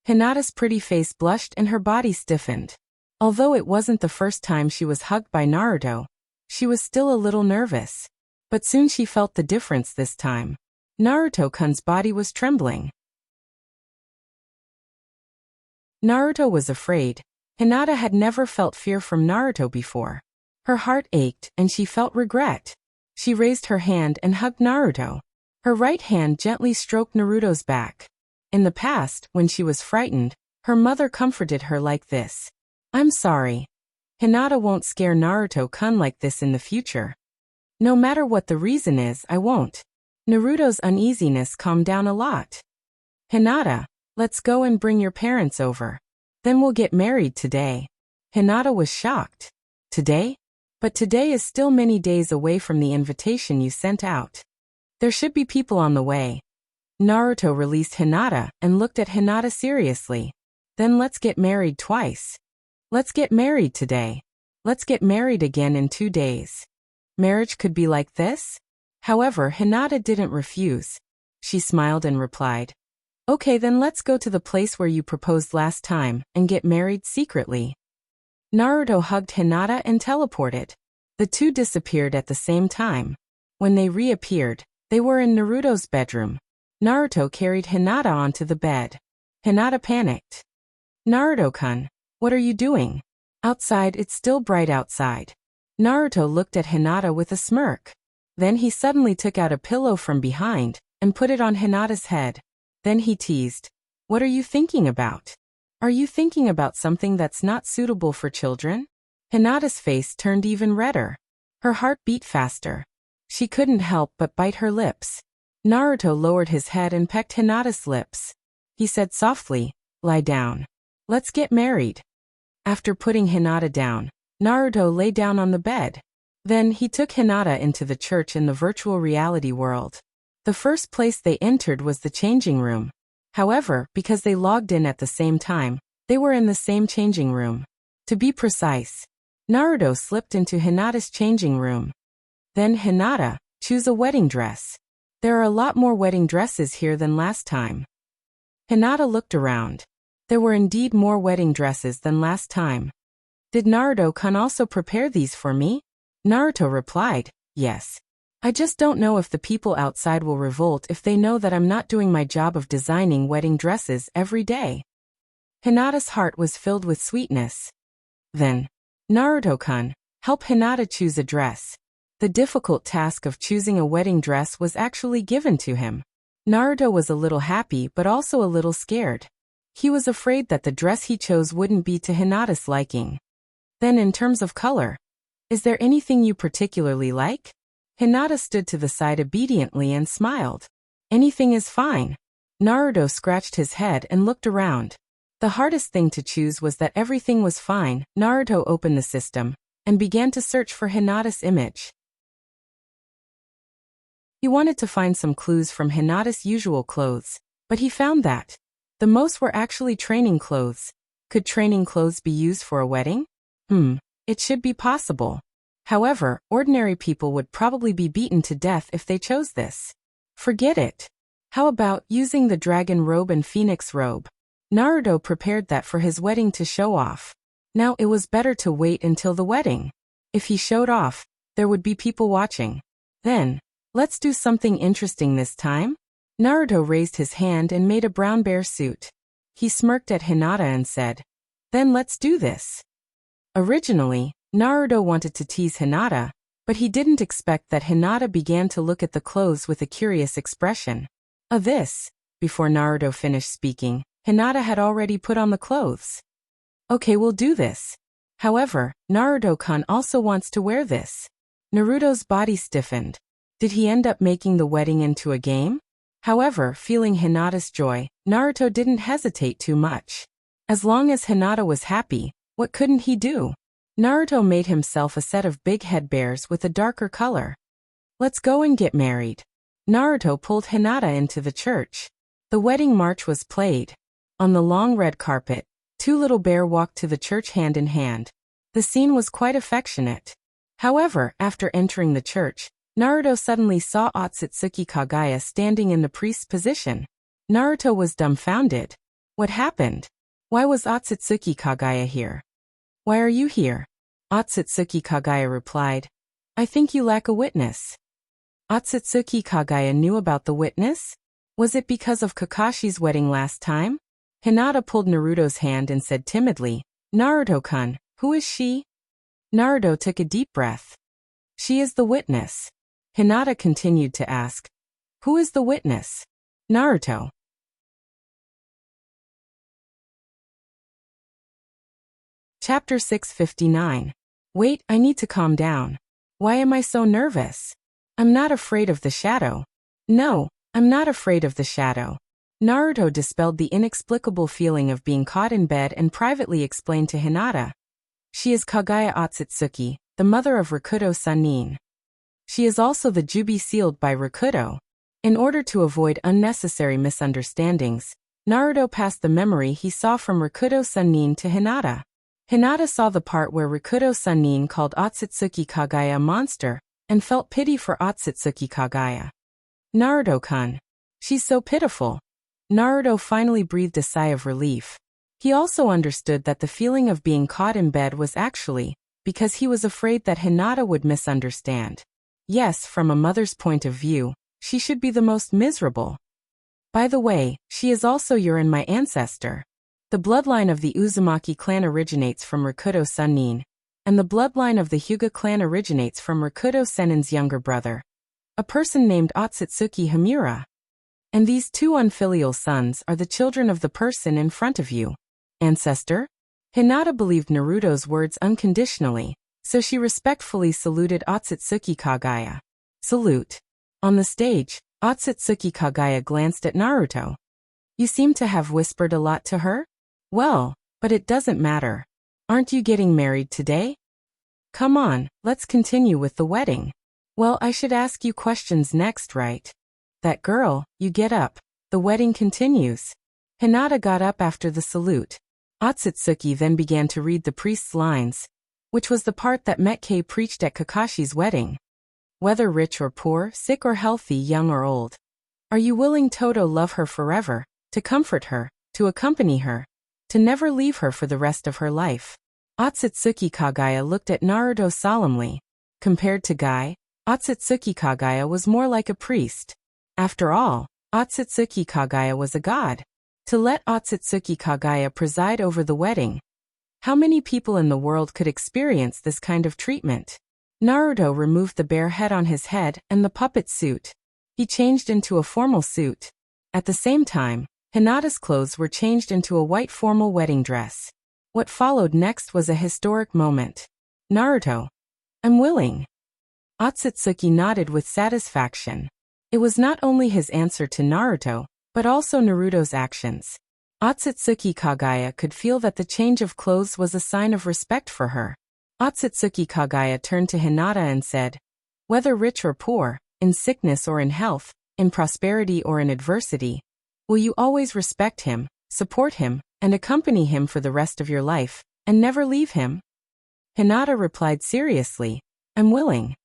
Hinata's pretty face blushed and her body stiffened. Although it wasn't the first time she was hugged by Naruto, she was still a little nervous. But soon she felt the difference this time. Naruto-kun's body was trembling. Naruto was afraid. Hinata had never felt fear from Naruto before. Her heart ached and she felt regret. She raised her hand and hugged Naruto. Her right hand gently stroked Naruto's back. In the past, when she was frightened, her mother comforted her like this. I'm sorry. Hinata won't scare Naruto-kun like this in the future. No matter what the reason is, I won't. Naruto's uneasiness calmed down a lot. Hinata, let's go and bring your parents over. Then we'll get married today. Hinata was shocked. Today? But today is still many days away from the invitation you sent out. There should be people on the way. Naruto released Hinata and looked at Hinata seriously. Then let's get married twice. Let's get married today. Let's get married again in 2 days. Marriage could be like this? However, Hinata didn't refuse. She smiled and replied, okay, then let's go to the place where you proposed last time and get married secretly. Naruto hugged Hinata and teleported. The two disappeared at the same time. When they reappeared, they were in Naruto's bedroom. Naruto carried Hinata onto the bed. Hinata panicked. Naruto-kun, what are you doing? Outside, it's still bright outside. Naruto looked at Hinata with a smirk. Then he suddenly took out a pillow from behind and put it on Hinata's head. Then he teased, what are you thinking about? Are you thinking about something that's not suitable for children? Hinata's face turned even redder. Her heart beat faster. She couldn't help but bite her lips. Naruto lowered his head and pecked Hinata's lips. He said softly, lie down. Let's get married. After putting Hinata down, Naruto lay down on the bed. Then he took Hinata into the church in the virtual reality world. The first place they entered was the changing room. However, because they logged in at the same time, they were in the same changing room. To be precise, Naruto slipped into Hinata's changing room. Then Hinata, choose a wedding dress. There are a lot more wedding dresses here than last time. Hinata looked around. There were indeed more wedding dresses than last time. Did Naruto-kun also prepare these for me? Naruto replied, yes. I just don't know if the people outside will revolt if they know that I'm not doing my job of designing wedding dresses every day. Hinata's heart was filled with sweetness. Then, Naruto-kun, help Hinata choose a dress. The difficult task of choosing a wedding dress was actually given to him. Naruto was a little happy but also a little scared. He was afraid that the dress he chose wouldn't be to Hinata's liking. Then in terms of color, is there anything you particularly like? Hinata stood to the side obediently and smiled. Anything is fine. Naruto scratched his head and looked around. The hardest thing to choose was that everything was fine. Naruto opened the system and began to search for Hinata's image. He wanted to find some clues from Hinata's usual clothes, but he found that the most were actually training clothes. Could training clothes be used for a wedding? It should be possible. However, ordinary people would probably be beaten to death if they chose this. Forget it. How about using the dragon robe and phoenix robe? Naruto prepared that for his wedding to show off. Now it was better to wait until the wedding. If he showed off, there would be people watching. Then, let's do something interesting this time. Naruto raised his hand and made a brown bear suit. He smirked at Hinata and said, then let's do this. Originally, Naruto wanted to tease Hinata, but he didn't expect that Hinata began to look at the clothes with a curious expression. Before Naruto finished speaking, Hinata had already put on the clothes. Okay, we'll do this. However, Naruto-kun also wants to wear this. Naruto's body stiffened. Did he end up making the wedding into a game? However, feeling Hinata's joy, Naruto didn't hesitate too much. As long as Hinata was happy, what couldn't he do? Naruto made himself a set of big headbears with a darker color. Let's go and get married. Naruto pulled Hinata into the church. The wedding march was played. On the long red carpet, Two little bears walked to the church hand in hand. The scene was quite affectionate. However, after entering the church, Naruto suddenly saw Otsutsuki Kagaya standing in the priest's position. Naruto was dumbfounded. What happened? Why was Otsutsuki Kagaya here? Why are you here? Otsutsuki Kagaya replied, I think you lack a witness. Otsutsuki Kagaya knew about the witness? Was it because of Kakashi's wedding last time? Hinata pulled Naruto's hand and said timidly, Naruto-kun, who is she? Naruto took a deep breath. She is the witness. Hinata continued to ask, who is the witness? Naruto. Chapter 659. Wait, I need to calm down. Why am I so nervous? I'm not afraid of the shadow. No, I'm not afraid of the shadow. Naruto dispelled the inexplicable feeling of being caught in bed and privately explained to Hinata. She is Kagaya Otsutsuki, the mother of Rakuto Sannin. She is also the Jubi sealed by Rakuto. In order to avoid unnecessary misunderstandings, Naruto passed the memory he saw from Rakuto Sannin to Hinata. Hinata saw the part where Rakuto Sannin called Otsutsuki Kagaya a monster, and felt pity for Otsutsuki Kagaya. Naruto-kun. She's so pitiful. Naruto finally breathed a sigh of relief. He also understood that the feeling of being caught in bed was actually because he was afraid that Hinata would misunderstand. Yes, from a mother's point of view, she should be the most miserable. By the way, she is also my ancestor. The bloodline of the Uzumaki clan originates from Rakuto Sannin, and the bloodline of the Hyuga clan originates from Rakuto Sennin's younger brother, a person named Otsutsuki Hamura. And these two unfilial sons are the children of the person in front of you. Ancestor? Hinata believed Naruto's words unconditionally, so she respectfully saluted Otsutsuki Kagaya. Salute. On the stage, Otsutsuki Kagaya glanced at Naruto. You seem to have whispered a lot to her? Well, but it doesn't matter. Aren't you getting married today? Come on, let's continue with the wedding. Well, I should ask you questions next, right? That girl, you get up. The wedding continues. Hinata got up after the salute. Otsutsuki then began to read the priest's lines, which was the part that Mekkei preached at Kakashi's wedding. Whether rich or poor, sick or healthy, young or old. Are you willing to love her forever, to comfort her, to accompany her, to never leave her for the rest of her life? Otsutsuki Kagaya looked at Naruto solemnly. Compared to Guy, Otsutsuki Kagaya was more like a priest. After all, Otsutsuki Kagaya was a god. To let Otsutsuki Kagaya preside over the wedding. How many people in the world could experience this kind of treatment? Naruto removed the bare head on his head and the puppet suit. He changed into a formal suit. At the same time, Hinata's clothes were changed into a white formal wedding dress. What followed next was a historic moment. Naruto. I'm willing. Otsutsuki nodded with satisfaction. It was not only his answer to Naruto, but also Naruto's actions. Otsutsuki Kagaya could feel that the change of clothes was a sign of respect for her. Otsutsuki Kagaya turned to Hinata and said, whether rich or poor, in sickness or in health, in prosperity or in adversity, will you always respect him, support him, and accompany him for the rest of your life, and never leave him? Hinata replied seriously, I'm willing.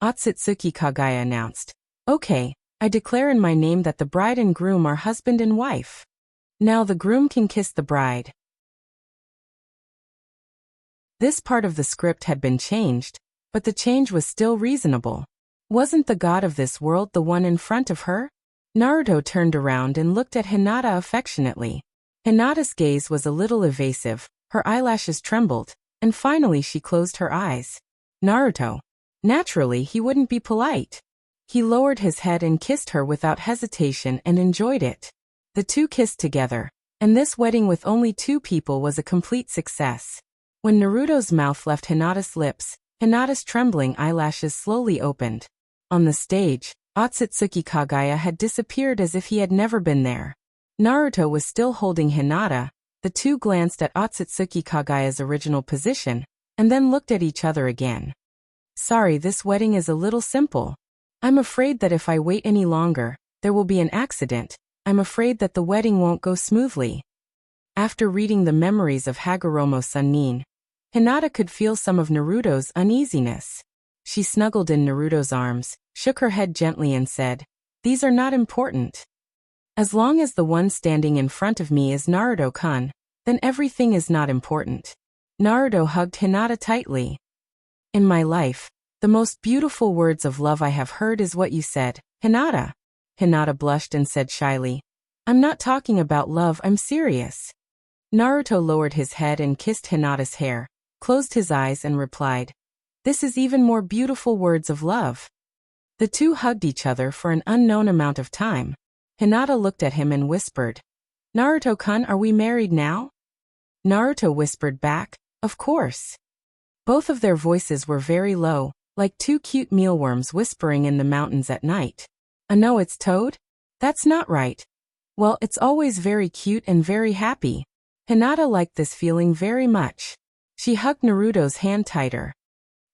Otsutsuki Kagaya announced, okay, I declare in my name that the bride and groom are husband and wife. Now the groom can kiss the bride. This part of the script had been changed, but the change was still reasonable. Wasn't the god of this world the one in front of her? Naruto turned around and looked at Hinata affectionately. Hinata's gaze was a little evasive, her eyelashes trembled, and finally she closed her eyes. Naruto. Naturally, he wouldn't be polite. He lowered his head and kissed her without hesitation and enjoyed it. The two kissed together, and this wedding with only two people was a complete success. When Naruto's mouth left Hinata's lips, Hinata's trembling eyelashes slowly opened. On the stage, Otsutsuki Kagaya had disappeared as if he had never been there. Naruto was still holding Hinata. The two glanced at Otsutsuki Kagaya's original position, and then looked at each other again. Sorry, this wedding is a little simple. I'm afraid that if I wait any longer, there will be an accident. I'm afraid that the wedding won't go smoothly. After reading the memories of Hagoromo Sannin, Hinata could feel some of Naruto's uneasiness. She snuggled in Naruto's arms, shook her head gently and said, "These are not important. As long as the one standing in front of me is Naruto-kun, then everything is not important." Naruto hugged Hinata tightly. "In my life, the most beautiful words of love I have heard is what you said, Hinata." Hinata blushed and said shyly, "I'm not talking about love, I'm serious." Naruto lowered his head and kissed Hinata's hair, closed his eyes and replied, "This is even more beautiful words of love." The two hugged each other for an unknown amount of time. Hinata looked at him and whispered, "Naruto-kun, are we married now?" Naruto whispered back, "Of course." Both of their voices were very low, like two cute mealworms whispering in the mountains at night. "No, it's Toad? That's not right." "Well, it's always very cute and very happy." Hinata liked this feeling very much. She hugged Naruto's hand tighter.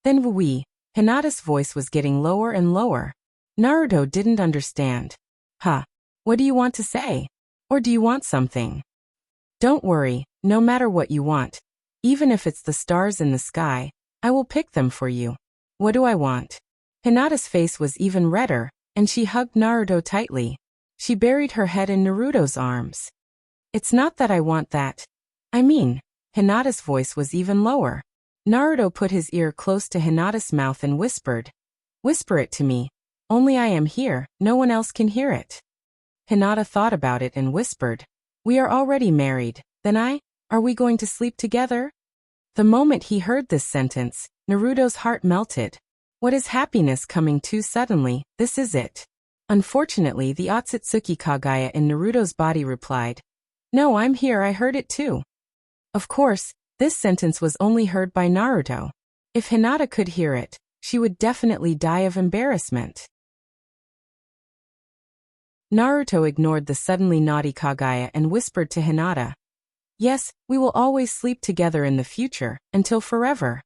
"Then we." Hinata's voice was getting lower and lower. Naruto didn't understand. "Huh? What do you want to say? Or do you want something?" "Don't worry, no matter what you want. Even if it's the stars in the sky, I will pick them for you." "What do I want?" Hinata's face was even redder, and she hugged Naruto tightly. She buried her head in Naruto's arms. "It's not that I want that. I mean," Hinata's voice was even lower. Naruto put his ear close to Hinata's mouth and whispered, "Whisper it to me. Only I am here, no one else can hear it." Hinata thought about it and whispered, "We are already married, then are we going to sleep together?" The moment he heard this sentence, Naruto's heart melted. What is happiness coming too suddenly? This is it. Unfortunately, the Otsutsuki Kagaya in Naruto's body replied, "No, I'm here, I heard it too." Of course, this sentence was only heard by Naruto. If Hinata could hear it, she would definitely die of embarrassment. Naruto ignored the suddenly naughty Kagaya and whispered to Hinata, "Yes, we will always sleep together in the future, until forever."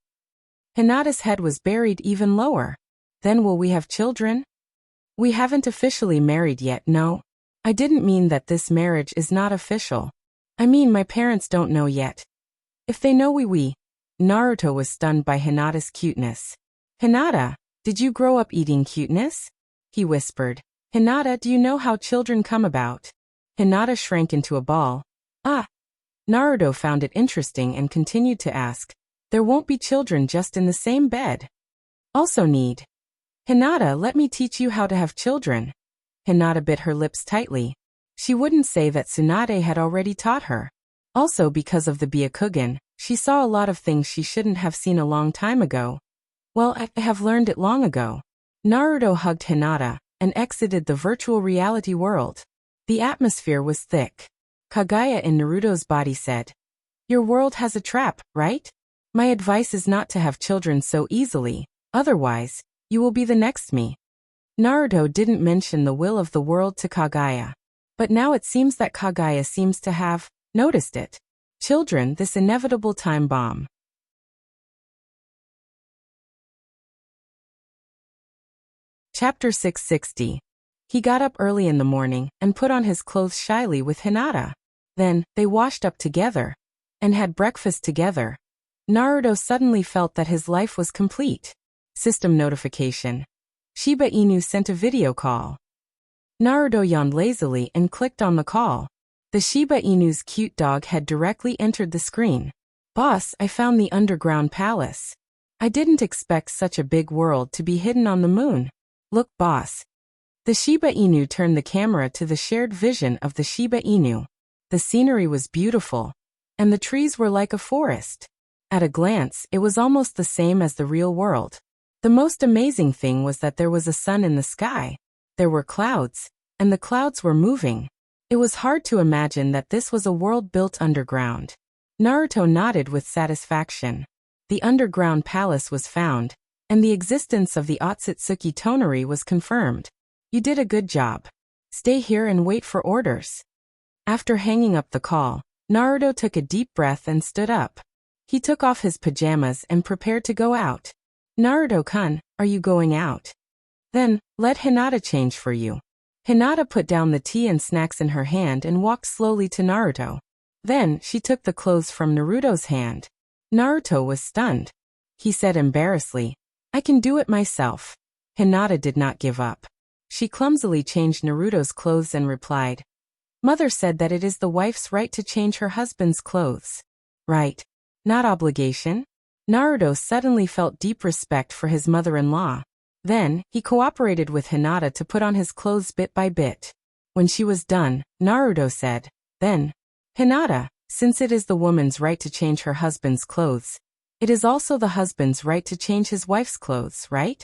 Hinata's head was buried even lower. "Then will we have children?" "We haven't officially married yet, no. I didn't mean that this marriage is not official. I mean my parents don't know yet. If they know we. Naruto was stunned by Hinata's cuteness. "Hinata, did you grow up eating cuteness?" he whispered. "Hinata, do you know how children come about?" Hinata shrank into a ball. "Ah." Naruto found it interesting and continued to ask, "There won't be children just in the same bed. Also need. Hinata, let me teach you how to have children." Hinata bit her lips tightly. She wouldn't say that Tsunade had already taught her. Also, because of the Byakugan, she saw a lot of things she shouldn't have seen a long time ago. "Well, I have learned it long ago." Naruto hugged Hinata and exited the virtual reality world. The atmosphere was thick. Kagaya in Naruto's body said, "Your world has a trap, right? My advice is not to have children so easily, otherwise, you will be the next me." Naruto didn't mention the will of the world to Kagaya. But now it seems that Kagaya seems to have noticed it. Children, this inevitable time bomb. Chapter 660. He got up early in the morning and put on his clothes shyly with Hinata. Then, they washed up together and had breakfast together. Naruto suddenly felt that his life was complete. System notification. Shiba Inu sent a video call. Naruto yawned lazily and clicked on the call. The Shiba Inu's cute dog had directly entered the screen. "Boss, I found the underground palace. I didn't expect such a big world to be hidden on the moon. Look, boss." The Shiba Inu turned the camera to the shared vision of the Shiba Inu. The scenery was beautiful, and the trees were like a forest. At a glance, it was almost the same as the real world. The most amazing thing was that there was a sun in the sky. There were clouds, and the clouds were moving. It was hard to imagine that this was a world built underground. Naruto nodded with satisfaction. The underground palace was found, and the existence of the Otsutsuki Tonari was confirmed. "You did a good job. Stay here and wait for orders." After hanging up the call, Naruto took a deep breath and stood up. He took off his pajamas and prepared to go out. "Naruto-kun, are you going out?" "Then, let Hinata change for you." Hinata put down the tea and snacks in her hand and walked slowly to Naruto. Then, she took the clothes from Naruto's hand. Naruto was stunned. He said embarrassedly, "I can do it myself." Hinata did not give up. She clumsily changed Naruto's clothes and replied, "Mother said that it is the wife's right to change her husband's clothes. Right, not obligation." Naruto suddenly felt deep respect for his mother-in-law. Then, he cooperated with Hinata to put on his clothes bit by bit. When she was done, Naruto said, "Then, Hinata, since it is the woman's right to change her husband's clothes, it is also the husband's right to change his wife's clothes, right?"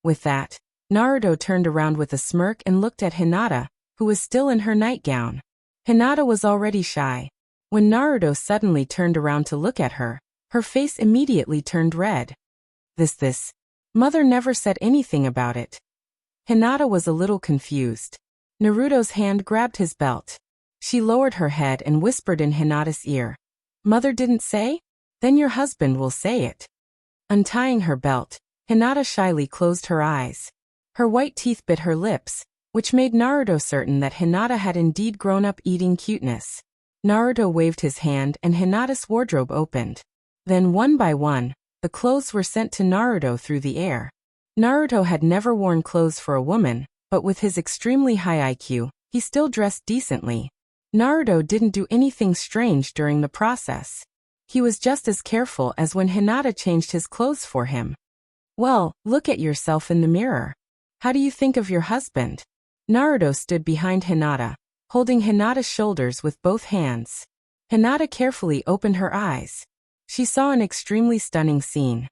With that, Naruto turned around with a smirk and looked at Hinata, who was still in her nightgown. Hinata was already shy. When Naruto suddenly turned around to look at her, her face immediately turned red. This. Mother never said anything about it. Hinata was a little confused. Naruto's hand grabbed his belt. She lowered her head and whispered in Hinata's ear, "Mother didn't say? Then your husband will say it." Untying her belt, Hinata shyly closed her eyes. Her white teeth bit her lips, which made Naruto certain that Hinata had indeed grown up eating cuteness. Naruto waved his hand and Hinata's wardrobe opened. Then one by one, the clothes were sent to Naruto through the air. Naruto had never worn clothes for a woman, but with his extremely high IQ, he still dressed decently. Naruto didn't do anything strange during the process. He was just as careful as when Hinata changed his clothes for him. "Well, look at yourself in the mirror. How do you think of your husband?" Naruto stood behind Hinata, holding Hinata's shoulders with both hands. Hinata carefully opened her eyes. She saw an extremely stunning scene.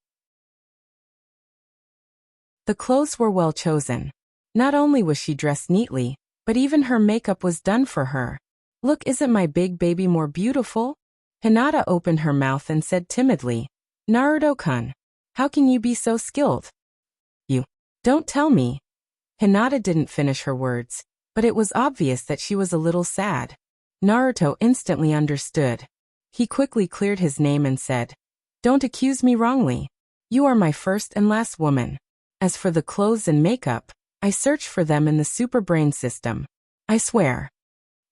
The clothes were well chosen. Not only was she dressed neatly, but even her makeup was done for her. "Look, isn't my big baby more beautiful?" Hinata opened her mouth and said timidly, "Naruto-kun, how can you be so skilled?" "You don't tell me." Hinata didn't finish her words, but it was obvious that she was a little sad. Naruto instantly understood. He quickly cleared his name and said, "Don't accuse me wrongly. You are my first and last woman. As for the clothes and makeup, I searched for them in the super brain system. I swear."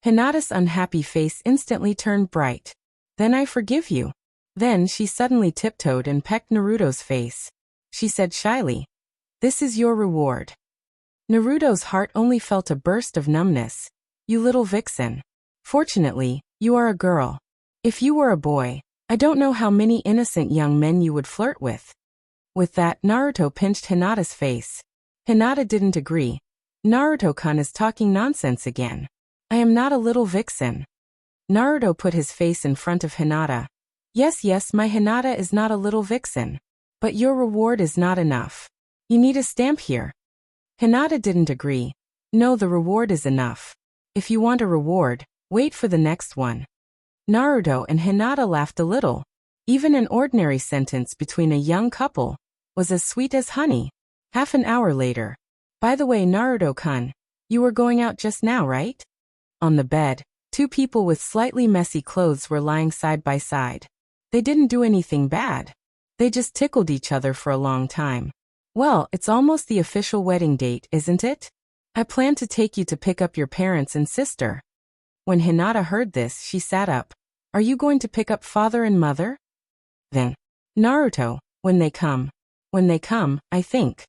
Hinata's unhappy face instantly turned bright. "Then I forgive you." Then she suddenly tiptoed and pecked Naruto's face. She said shyly, "This is your reward." Naruto's heart only felt a burst of numbness. "You little vixen. Fortunately, you are a girl. If you were a boy, I don't know how many innocent young men you would flirt with." With that, Naruto pinched Hinata's face. Hinata didn't agree. "Naruto-kun is talking nonsense again. I am not a little vixen." Naruto put his face in front of Hinata. Yes, my Hinata is not a little vixen. But your reward is not enough. You need a stamp here." Hinata didn't agree. "No, the reward is enough. If you want a reward, wait for the next one." Naruto and Hinata laughed a little. Even an ordinary sentence between a young couple was as sweet as honey. Half an hour later. "By the way, Naruto-kun, you were going out just now, right?" On the bed, two people with slightly messy clothes were lying side by side. They didn't do anything bad. They just tickled each other for a long time. "Well, it's almost the official wedding date, isn't it? I plan to take you to pick up your parents and sister." When Hinata heard this, she sat up. "Are you going to pick up father and mother?" "Then, Naruto, when they come, I think.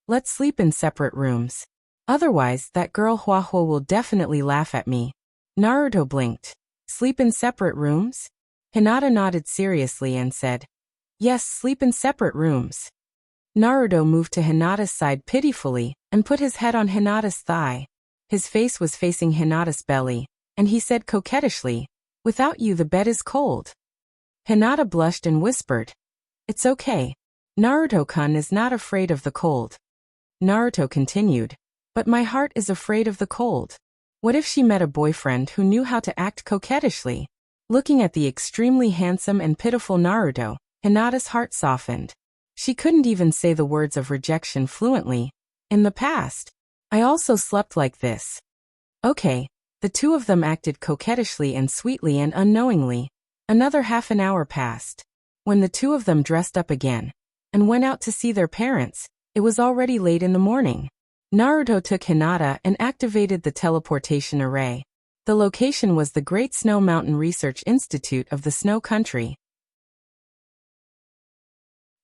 Let's sleep in separate rooms. Otherwise, that girl Huahua will definitely laugh at me." Naruto blinked. "Sleep in separate rooms?" Hinata nodded seriously and said, "Yes, sleep in separate rooms." Naruto moved to Hinata's side pitifully and put his head on Hinata's thigh. His face was facing Hinata's belly, and he said coquettishly, "Without you the bed is cold." Hinata blushed and whispered, "It's okay. Naruto-kun is not afraid of the cold." Naruto continued, "But my heart is afraid of the cold." What if she met a boyfriend who knew how to act coquettishly? Looking at the extremely handsome and pitiful Naruto, Hinata's heart softened. She couldn't even say the words of rejection fluently. In the past, "I also slept like this." Okay, the two of them acted coquettishly and sweetly and unknowingly. Another half an hour passed. When the two of them dressed up again and went out to see their parents, it was already late in the morning. Naruto took Hinata and activated the teleportation array. The location was the Great Snow Mountain Research Institute of the Snow Country.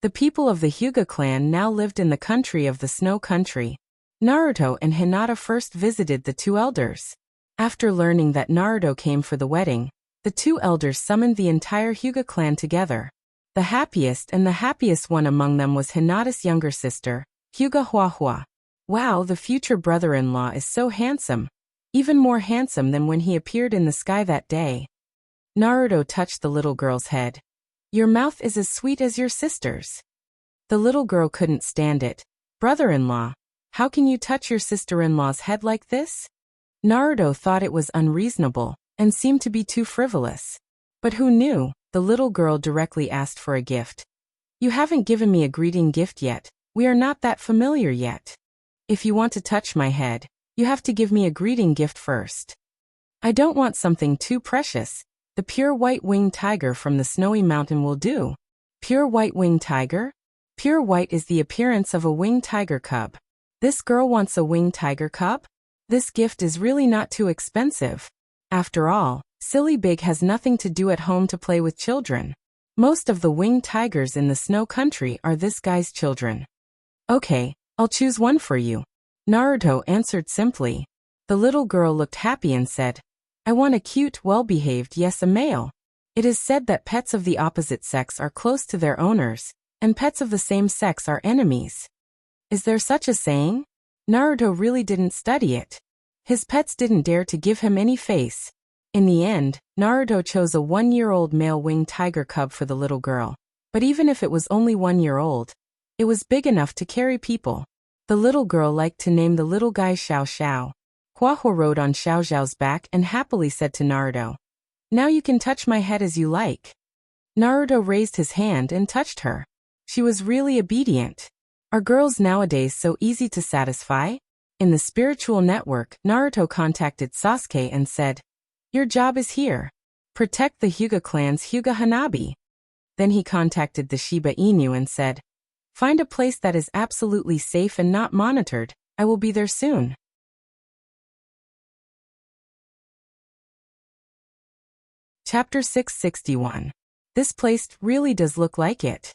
The people of the Hyuga clan now lived in the country of the Snow Country. Naruto and Hinata first visited the two elders. After learning that Naruto came for the wedding, the two elders summoned the entire Hyuga clan together. The happiest one among them was Hinata's younger sister, Hyuga Huahua. Wow, the future brother-in-law is so handsome. Even more handsome than when he appeared in the sky that day. Naruto touched the little girl's head. Your mouth is as sweet as your sister's. The little girl couldn't stand it. Brother-in-law, how can you touch your sister-in-law's head like this? Naruto thought it was unreasonable, and seemed to be too frivolous. But who knew, the little girl directly asked for a gift. You haven't given me a greeting gift yet, we are not that familiar yet. If you want to touch my head, you have to give me a greeting gift first. I don't want something too precious, the pure white-winged tiger from the snowy mountain will do. Pure white-winged tiger? Pure white is the appearance of a winged tiger cub. This girl wants a winged tiger cub? This gift is really not too expensive. After all, Silly Big has nothing to do at home to play with children. Most of the winged tigers in the snow country are this guy's children. Okay, I'll choose one for you. Naruto answered simply. The little girl looked happy and said, I want a cute, well-behaved, yes, a male. It is said that pets of the opposite sex are close to their owners, and pets of the same sex are enemies. Is there such a saying? Naruto really didn't study it. His pets didn't dare to give him any face. In the end, Naruto chose a 1-year-old male winged tiger cub for the little girl. But even if it was only 1 year old, it was big enough to carry people. The little girl liked to name the little guy Xiao Xiao. Huahua rode on Xiao Xiao's back and happily said to Naruto, Now you can touch my head as you like. Naruto raised his hand and touched her. She was really obedient. Are girls nowadays so easy to satisfy? In the spiritual network, Naruto contacted Sasuke and said, Your job is here. Protect the Hyuga clan's Hyuga Hanabi. Then he contacted the Shiba Inu and said, Find a place that is absolutely safe and not monitored. I will be there soon. Chapter 661. This place really does look like it.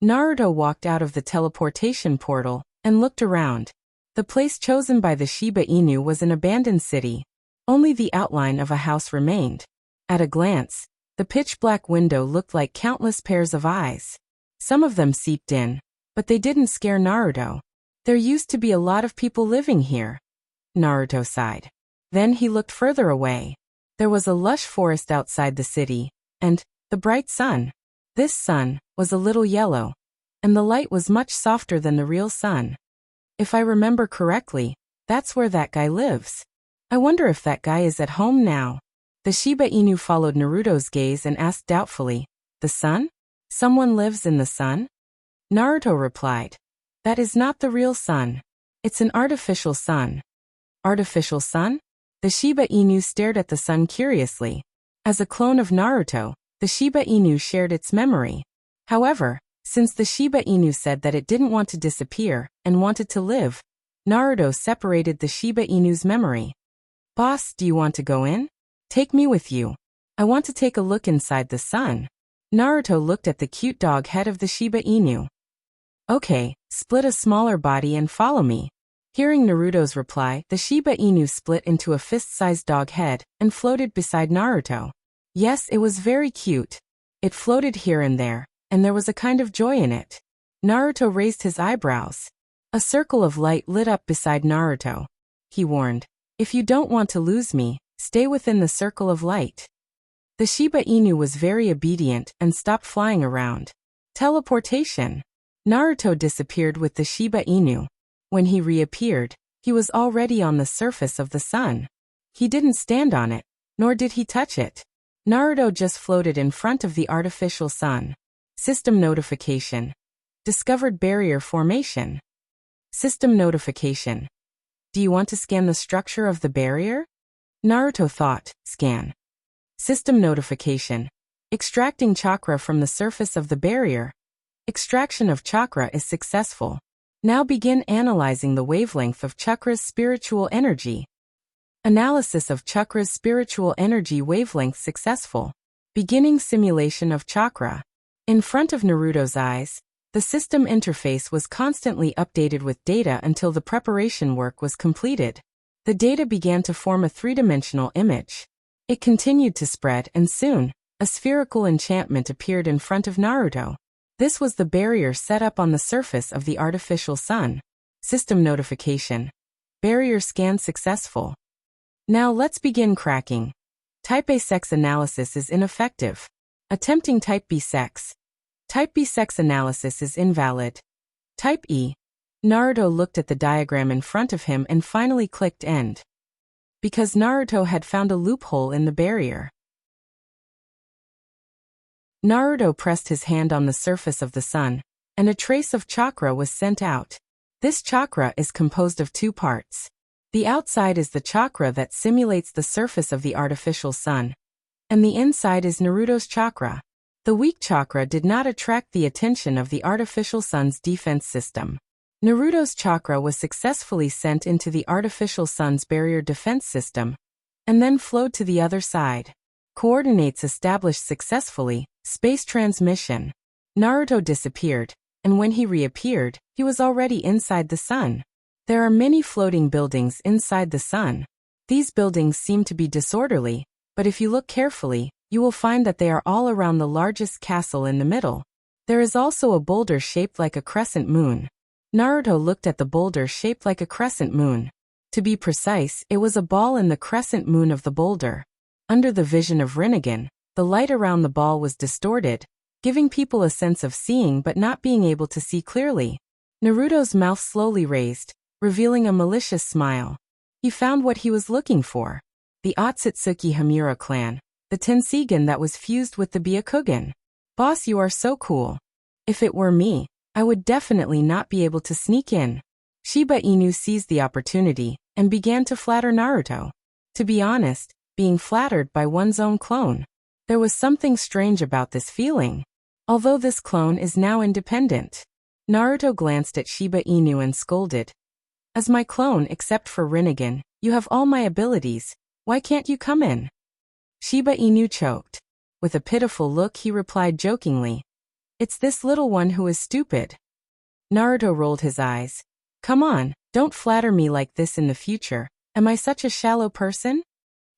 Naruto walked out of the teleportation portal and looked around. The place chosen by the Shiba Inu was an abandoned city. Only the outline of a house remained. At a glance, the pitch-black window looked like countless pairs of eyes. Some of them seeped in, but they didn't scare Naruto. There used to be a lot of people living here. Naruto sighed. Then he looked further away. There was a lush forest outside the city, and the bright sun. This sun was a little yellow, and the light was much softer than the real sun. If I remember correctly, that's where that guy lives. I wonder if that guy is at home now. The Shiba Inu followed Naruto's gaze and asked doubtfully, The sun? Someone lives in the sun? Naruto replied, That is not the real sun. It's an artificial sun. Artificial sun? The Shiba Inu stared at the sun curiously. As a clone of Naruto, the Shiba Inu shared its memory. However, since the Shiba Inu said that it didn't want to disappear and wanted to live, Naruto separated the Shiba Inu's memory. Boss, do you want to go in? Take me with you. I want to take a look inside the sun. Naruto looked at the cute dog head of the Shiba Inu. Okay, split a smaller body and follow me. Hearing Naruto's reply, the Shiba Inu split into a fist-sized dog head and floated beside Naruto. Yes, it was very cute. It floated here and there, and there was a kind of joy in it. Naruto raised his eyebrows. A circle of light lit up beside Naruto. He warned, If you don't want to lose me, stay within the circle of light. The Shiba Inu was very obedient and stopped flying around. Teleportation. Naruto disappeared with the Shiba Inu. When he reappeared, he was already on the surface of the sun. He didn't stand on it, nor did he touch it. Naruto just floated in front of the artificial sun. System notification. Discovered barrier formation. System notification. Do you want to scan the structure of the barrier? Naruto thought, scan. System notification. Extracting chakra from the surface of the barrier. Extraction of chakra is successful. Now begin analyzing the wavelength of chakra's spiritual energy. Analysis of chakra's spiritual energy wavelength successful. Beginning simulation of chakra. In front of Naruto's eyes, the system interface was constantly updated with data until the preparation work was completed. The data began to form a three-dimensional image. It continued to spread, and soon, a spherical enchantment appeared in front of Naruto. This was the barrier set up on the surface of the artificial sun. System notification. Barrier scan successful. Now let's begin cracking. Type A sex analysis is ineffective. Attempting Type B sex. Type B sex analysis is invalid. Type E. Naruto looked at the diagram in front of him and finally clicked End. Because Naruto had found a loophole in the barrier. Naruto pressed his hand on the surface of the sun, and a trace of chakra was sent out. This chakra is composed of two parts. The outside is the chakra that simulates the surface of the artificial sun, and the inside is Naruto's chakra. The weak chakra did not attract the attention of the artificial sun's defense system. Naruto's chakra was successfully sent into the artificial sun's barrier defense system, and then flowed to the other side. Coordinates established successfully. Space transmission. Naruto disappeared, and when he reappeared, he was already inside the sun. There are many floating buildings inside the sun. These buildings seem to be disorderly, but if you look carefully, you will find that they are all around the largest castle in the middle. There is also a boulder shaped like a crescent moon. Naruto looked at the boulder shaped like a crescent moon. To be precise, it was a ball in the crescent moon of the boulder. Under the vision of Rinnegan, the light around the ball was distorted, giving people a sense of seeing but not being able to see clearly. Naruto's mouth slowly raised, revealing a malicious smile. He found what he was looking for. The Otsutsuki Hamura clan, the Tensegan that was fused with the Byakugan. Boss, you are so cool. If it were me, I would definitely not be able to sneak in. Shiba Inu seized the opportunity and began to flatter Naruto. To be honest, being flattered by one's own clone. There was something strange about this feeling. Although this clone is now independent. Naruto glanced at Shiba Inu and scolded. As my clone except for Rinnegan, you have all my abilities, why can't you come in? Shiba Inu choked. With a pitiful look he replied jokingly. It's this little one who is stupid. Naruto rolled his eyes. Come on, don't flatter me like this in the future, am I such a shallow person?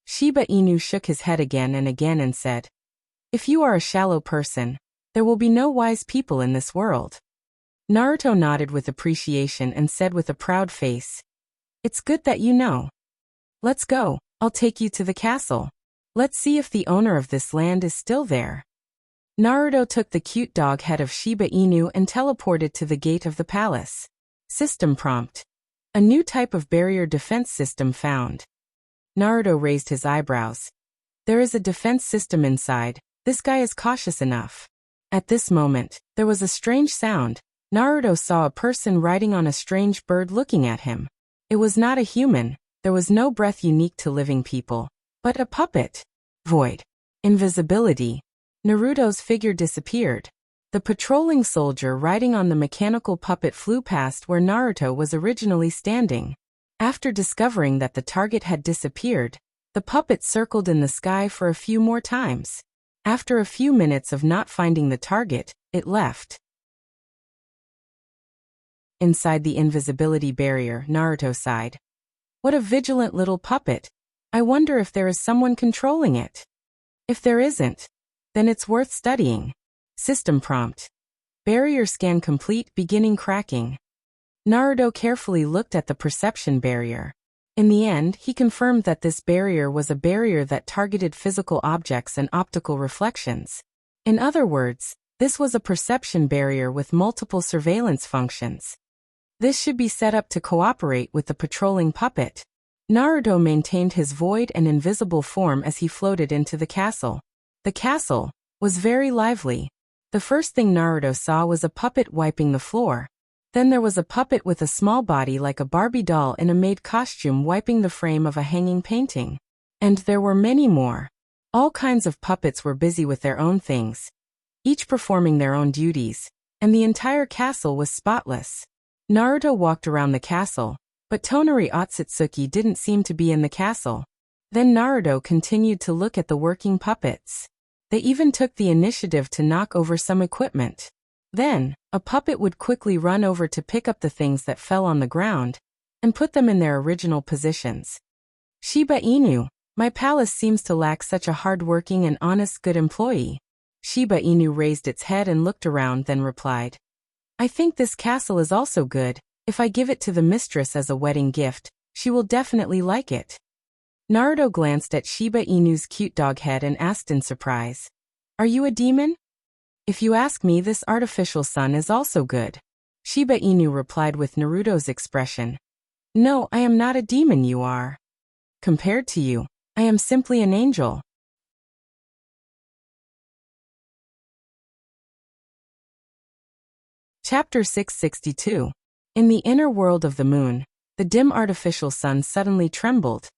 Shiba Inu shook his head again and said, if you are a shallow person, there will be no wise people in this world. Naruto nodded with appreciation and said with a proud face, it's good that you know. Let's go, I'll take you to the castle. Let's see if the owner of this land is still there. Naruto took the cute dog head of Shiba Inu and teleported to the gate of the palace. System prompt. A new type of barrier defense system found. Naruto raised his eyebrows. There is a defense system inside, this guy is cautious enough. At this moment, there was a strange sound. Naruto saw a person riding on a strange bird looking at him. It was not a human, there was no breath unique to living people, but a puppet. Void. Invisibility. Naruto's figure disappeared. The patrolling soldier riding on the mechanical puppet flew past where Naruto was originally standing. After discovering that the target had disappeared, the puppet circled in the sky for a few more times. After a few minutes of not finding the target, it left. Inside the invisibility barrier, Naruto sighed. What a vigilant little puppet. I wonder if there is someone controlling it. If there isn't, then it's worth studying. System prompt. Barrier scan complete, beginning cracking. Naruto carefully looked at the perception barrier. In the end, he confirmed that this barrier was a barrier that targeted physical objects and optical reflections. In other words, this was a perception barrier with multiple surveillance functions. This should be set up to cooperate with the patrolling puppet. Naruto maintained his void and invisible form as he floated into the castle. The castle was very lively. The first thing Naruto saw was a puppet wiping the floor. Then there was a puppet with a small body like a Barbie doll in a maid costume wiping the frame of a hanging painting. And there were many more. All kinds of puppets were busy with their own things, each performing their own duties, and the entire castle was spotless. Naruto walked around the castle, But Tonari Otsutsuki didn't seem to be in the castle. Then Naruto continued to look at the working puppets. They even took the initiative to knock over some equipment. Then, a puppet would quickly run over to pick up the things that fell on the ground and put them in their original positions. Shiba Inu, my palace seems to lack such a hard-working and honest good employee. Shiba Inu raised its head and looked around, then replied, I think this castle is also good. If I give it to the mistress as a wedding gift, she will definitely like it. Naruto glanced at Shiba Inu's cute dog head and asked in surprise, Are you a demon? If you ask me, this artificial sun is also good. Shiba Inu replied with Naruto's expression. No, I am not a demon, you are. Compared to you, I am simply an angel. Chapter 662. In the inner world of the moon, the dim artificial sun suddenly trembled,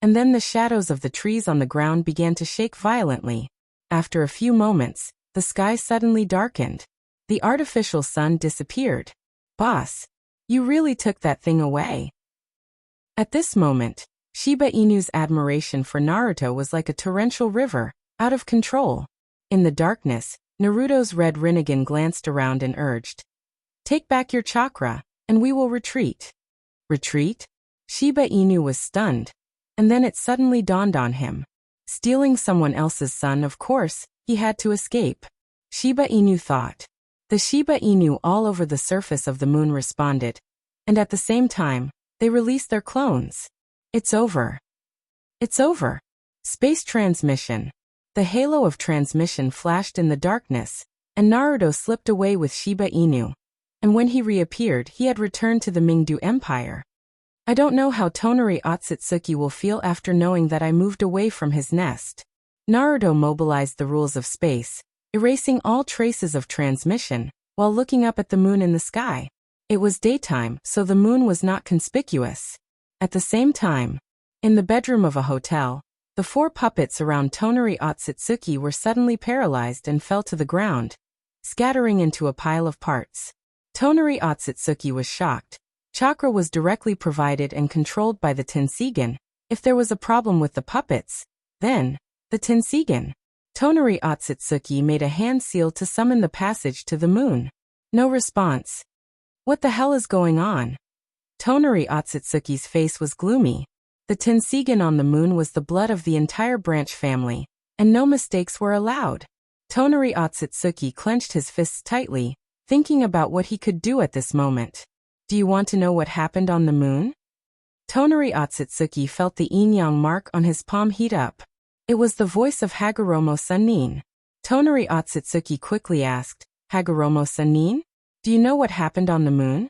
and then the shadows of the trees on the ground began to shake violently. After a few moments, the sky suddenly darkened. The artificial sun disappeared. Boss, you really took that thing away. At this moment, Shiba Inu's admiration for Naruto was like a torrential river, out of control. In the darkness, Naruto's red Rinnegan glanced around and urged, Take back your chakra, and we will retreat. Retreat? Shiba Inu was stunned, and then it suddenly dawned on him. Stealing someone else's sun, of course, he had to escape. Shiba Inu thought. The Shiba Inu all over the surface of the moon responded, and at the same time, they released their clones. It's over. It's over. Space transmission. The halo of transmission flashed in the darkness, and Naruto slipped away with Shiba Inu. And when he reappeared, he had returned to the Mingdu Empire. I don't know how Tonari Otsutsuki will feel after knowing that I moved away from his nest. Naruto mobilized the rules of space, erasing all traces of transmission, while looking up at the moon in the sky. It was daytime, so the moon was not conspicuous. At the same time, in the bedroom of a hotel, the 4 puppets around Tonari Otsutsuki were suddenly paralyzed and fell to the ground, scattering into a pile of parts. Tonari Otsutsuki was shocked. Chakra was directly provided and controlled by the Tensigen. If there was a problem with the puppets, then, the Tensigen. Tonari Otsutsuki made a hand seal to summon the passage to the moon. No response. What the hell is going on? Tonari Otsutsuki's face was gloomy. The Tensigen on the moon was the blood of the entire branch family, and no mistakes were allowed. Tonari Otsutsuki clenched his fists tightly, thinking about what he could do at this moment. Do you want to know what happened on the moon? Tonari Otsutsuki felt the yin-yang mark on his palm heat up. It was the voice of Hagoromo Sannin. Tonari Otsutsuki quickly asked, Hagoromo Sannin? Do you know what happened on the moon?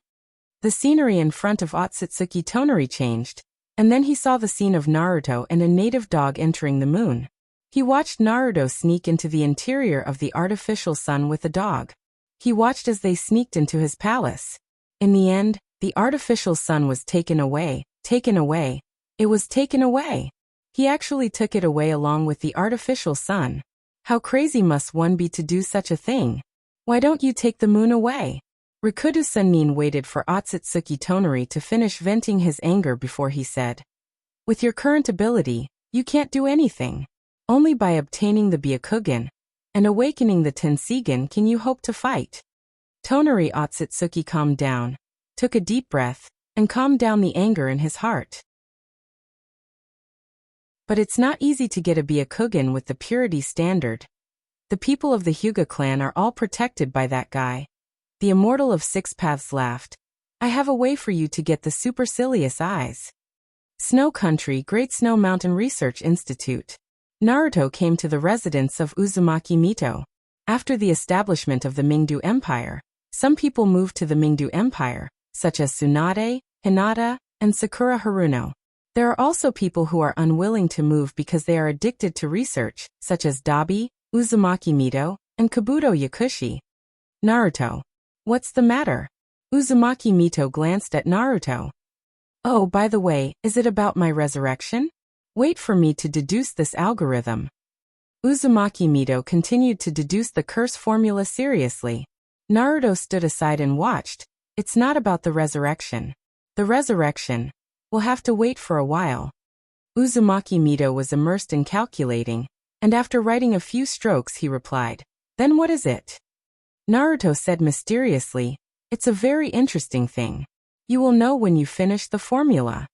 The scenery in front of Otsutsuki Tonari changed, and then he saw the scene of Naruto and a native dog entering the moon. He watched Naruto sneak into the interior of the artificial sun with a dog. He watched as they sneaked into his palace. In the end, the artificial sun was taken away. It was taken away. He actually took it away along with the artificial sun. How crazy must one be to do such a thing? Why don't you take the moon away? Rikudo Sannin waited for Otsutsuki Tonari to finish venting his anger before he said, With your current ability, you can't do anything. Only by obtaining the Byakugan and awakening the Tensigen can you hope to fight. Tonari Otsutsuki calmed down, took a deep breath, and calmed down the anger in his heart. But it's not easy to get a Byakugan with the purity standard. The people of the Hyuga clan are all protected by that guy. The immortal of 6 paths laughed. I have a way for you to get the supercilious eyes. Snow Country Great Snow Mountain Research Institute. Naruto came to the residence of Uzumaki Mito. After the establishment of the Mingdu Empire, some people moved to the Mingdu Empire, such as Tsunade, Hinata, and Sakura Haruno. There are also people who are unwilling to move because they are addicted to research, such as Dabi, Uzumaki Mito, and Kabuto Yakushi. Naruto. What's the matter? Uzumaki Mito glanced at Naruto. Oh, by the way, is it about my resurrection? Wait for me to deduce this algorithm. Uzumaki Mito continued to deduce the curse formula seriously. Naruto stood aside and watched. It's not about the resurrection. The resurrection. We'll have to wait for a while. Uzumaki Mito was immersed in calculating, and after writing a few strokes he replied, "Then what is it?" Naruto said mysteriously, "It's a very interesting thing. You will know when you finish the formula."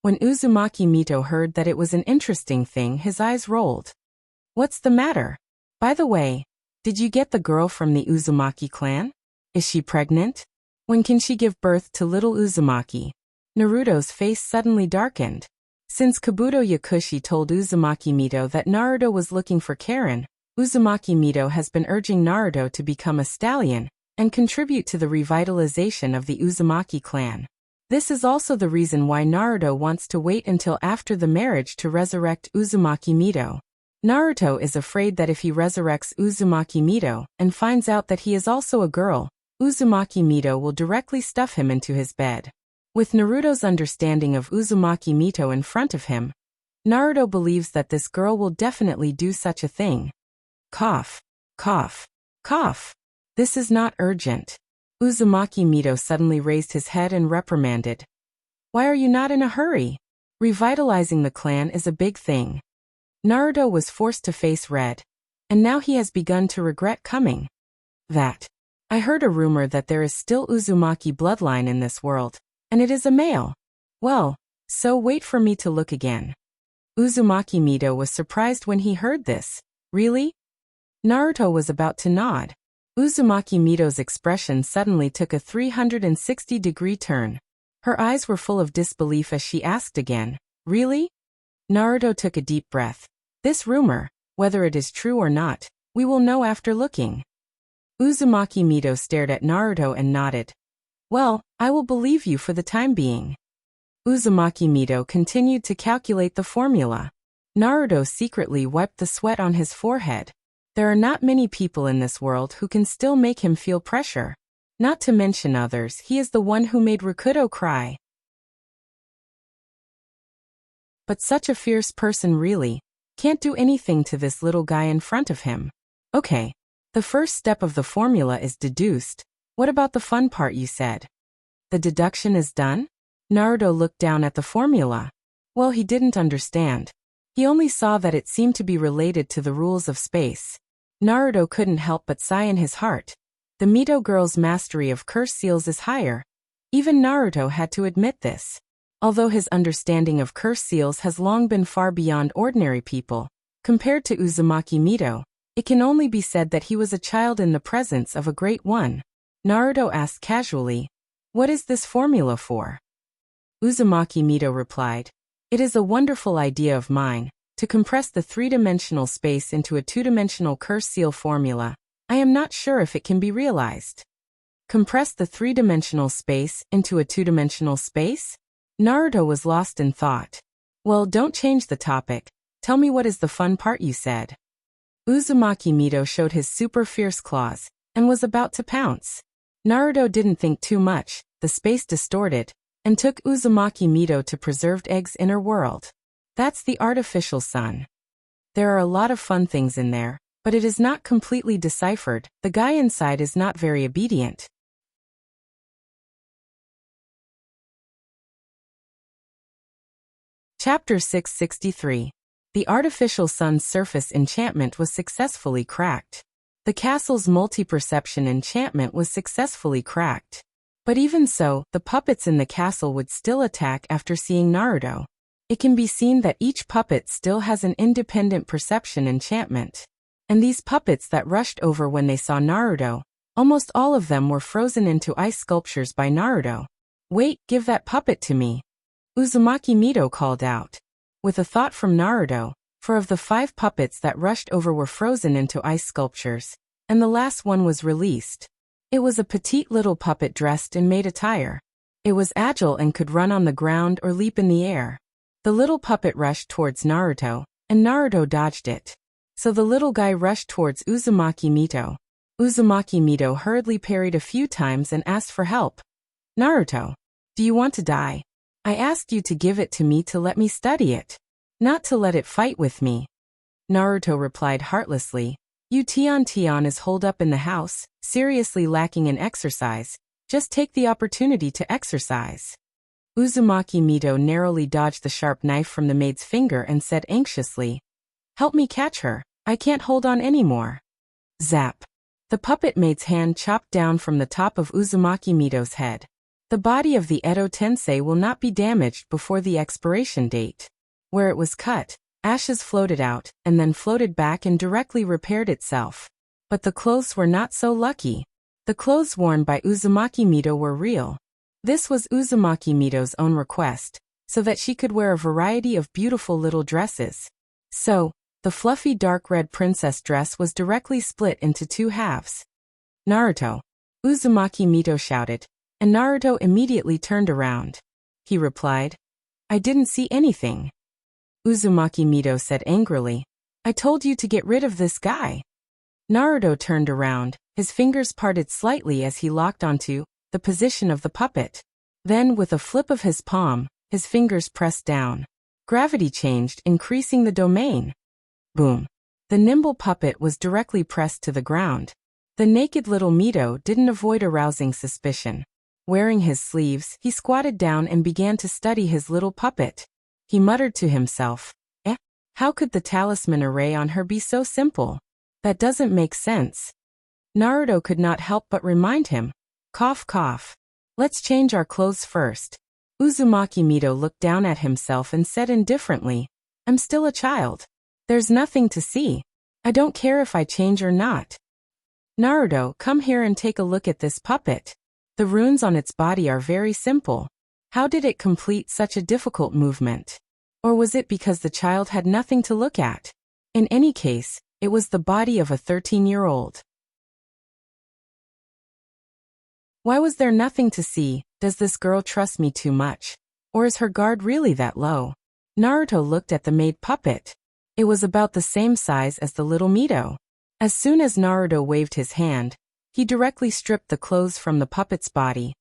When Uzumaki Mito heard that it was an interesting thing, his eyes rolled. "What's the matter? By the way, did you get the girl from the Uzumaki clan? Is she pregnant? When can she give birth to little Uzumaki?" Naruto's face suddenly darkened. Since Kabuto Yakushi told Uzumaki Mito that Naruto was looking for Karen, Uzumaki Mito has been urging Naruto to become a stallion and contribute to the revitalization of the Uzumaki clan. This is also the reason why Naruto wants to wait until after the marriage to resurrect Uzumaki Mito. Naruto is afraid that if he resurrects Uzumaki Mito and finds out that he is also a girl, Uzumaki Mito will directly stuff him into his bed. With Naruto's understanding of Uzumaki Mito in front of him, Naruto believes that this girl will definitely do such a thing. Cough, cough, cough. This is not urgent. Uzumaki Mito suddenly raised his head and reprimanded. "Why are you not in a hurry? Revitalizing the clan is a big thing." Naruto was forced to face red, and now he has begun to regret coming. I heard a rumor that there is still Uzumaki bloodline in this world, and it is a male. Well, so wait for me to look again. Uzumaki Mito was surprised when he heard this. Really? Naruto was about to nod. Uzumaki Mito's expression suddenly took a 360-degree turn. Her eyes were full of disbelief as she asked again, "Really?" Naruto took a deep breath. "This rumor, whether it is true or not, we will know after looking." Uzumaki Mito stared at Naruto and nodded. "Well, I will believe you for the time being." Uzumaki Mito continued to calculate the formula. Naruto secretly wiped the sweat on his forehead. There are not many people in this world who can still make him feel pressure. Not to mention others, he is the one who made Rakuto cry. But such a fierce person really can't do anything to this little guy in front of him. Okay. The first step of the formula is deduced. What about the fun part you said? The deduction is done? Naruto looked down at the formula. Well, he didn't understand. He only saw that it seemed to be related to the rules of space. Naruto couldn't help but sigh in his heart. The Mito girl's mastery of curse seals is higher. Even Naruto had to admit this. Although his understanding of curse seals has long been far beyond ordinary people, compared to Uzumaki Mito, it can only be said that he was a child in the presence of a great one. Naruto asked casually, "What is this formula for?" Uzumaki Mito replied, "It is a wonderful idea of mine, to compress the three-dimensional space into a two-dimensional curse seal formula. I am not sure if it can be realized." Compress the three-dimensional space into a two-dimensional space? Naruto was lost in thought. Well, don't change the topic. Tell me what is the fun part you said. Uzumaki Mito showed his super fierce claws, and was about to pounce. Naruto didn't think too much, the space distorted, and took Uzumaki Mito to Preserved Egg's inner world. That's the artificial sun. There are a lot of fun things in there, but it is not completely deciphered. The guy inside is not very obedient. Chapter 663. The artificial sun's surface enchantment was successfully cracked. The castle's multi-perception enchantment was successfully cracked. But even so, the puppets in the castle would still attack after seeing Naruto. It can be seen that each puppet still has an independent perception enchantment. And these puppets that rushed over when they saw Naruto, almost all of them were frozen into ice sculptures by Naruto. "Wait, give that puppet to me," Uzumaki Mito called out. With a thought from Naruto, 4 of the 5 puppets that rushed over were frozen into ice sculptures, and the last one was released. It was a petite little puppet dressed in maid attire. It was agile and could run on the ground or leap in the air. The little puppet rushed towards Naruto, and Naruto dodged it. So the little guy rushed towards Uzumaki Mito. Uzumaki Mito hurriedly parried a few times and asked for help. "Naruto, do you want to die? I asked you to give it to me to let me study it, not to let it fight with me." Naruto replied heartlessly, "You Tion is holed up in the house, seriously lacking in exercise. Just take the opportunity to exercise." Uzumaki Mito narrowly dodged the sharp knife from the maid's finger and said anxiously, "Help me catch her. I can't hold on anymore." Zap. The puppet maid's hand chopped down from the top of Uzumaki Mito's head. The body of the Edo Tensei will not be damaged before the expiration date. Where it was cut, ashes floated out, and then floated back and directly repaired itself. But the clothes were not so lucky. The clothes worn by Uzumaki Mito were real. This was Uzumaki Mito's own request, so that she could wear a variety of beautiful little dresses. So, the fluffy dark red princess dress was directly split into two halves. "Naruto!" Uzumaki Mito shouted, and Naruto immediately turned around. He replied, "I didn't see anything." Uzumaki Mito said angrily, "I told you to get rid of this guy." Naruto turned around, his fingers parted slightly as he locked onto the position of the puppet. Then, with a flip of his palm, his fingers pressed down. Gravity changed, increasing the domain. Boom. The nimble puppet was directly pressed to the ground. The naked little Mito didn't avoid arousing suspicion. Wearing his sleeves, he squatted down and began to study his little puppet. He muttered to himself, how could the talisman array on her be so simple? That doesn't make sense." Naruto could not help but remind him, "Cough cough. Let's change our clothes first." Uzumaki Mito looked down at himself and said indifferently, "I'm still a child. There's nothing to see. I don't care if I change or not." "Naruto, come here and take a look at this puppet. The runes on its body are very simple. How did it complete such a difficult movement? Or was it because the child had nothing to look at? In any case, it was the body of a 13-year-old. Why was there nothing to see? Does this girl trust me too much? Or is her guard really that low?" Naruto looked at the maid puppet. It was about the same size as the little Mito. As soon as Naruto waved his hand, he directly stripped the clothes from the puppet's body,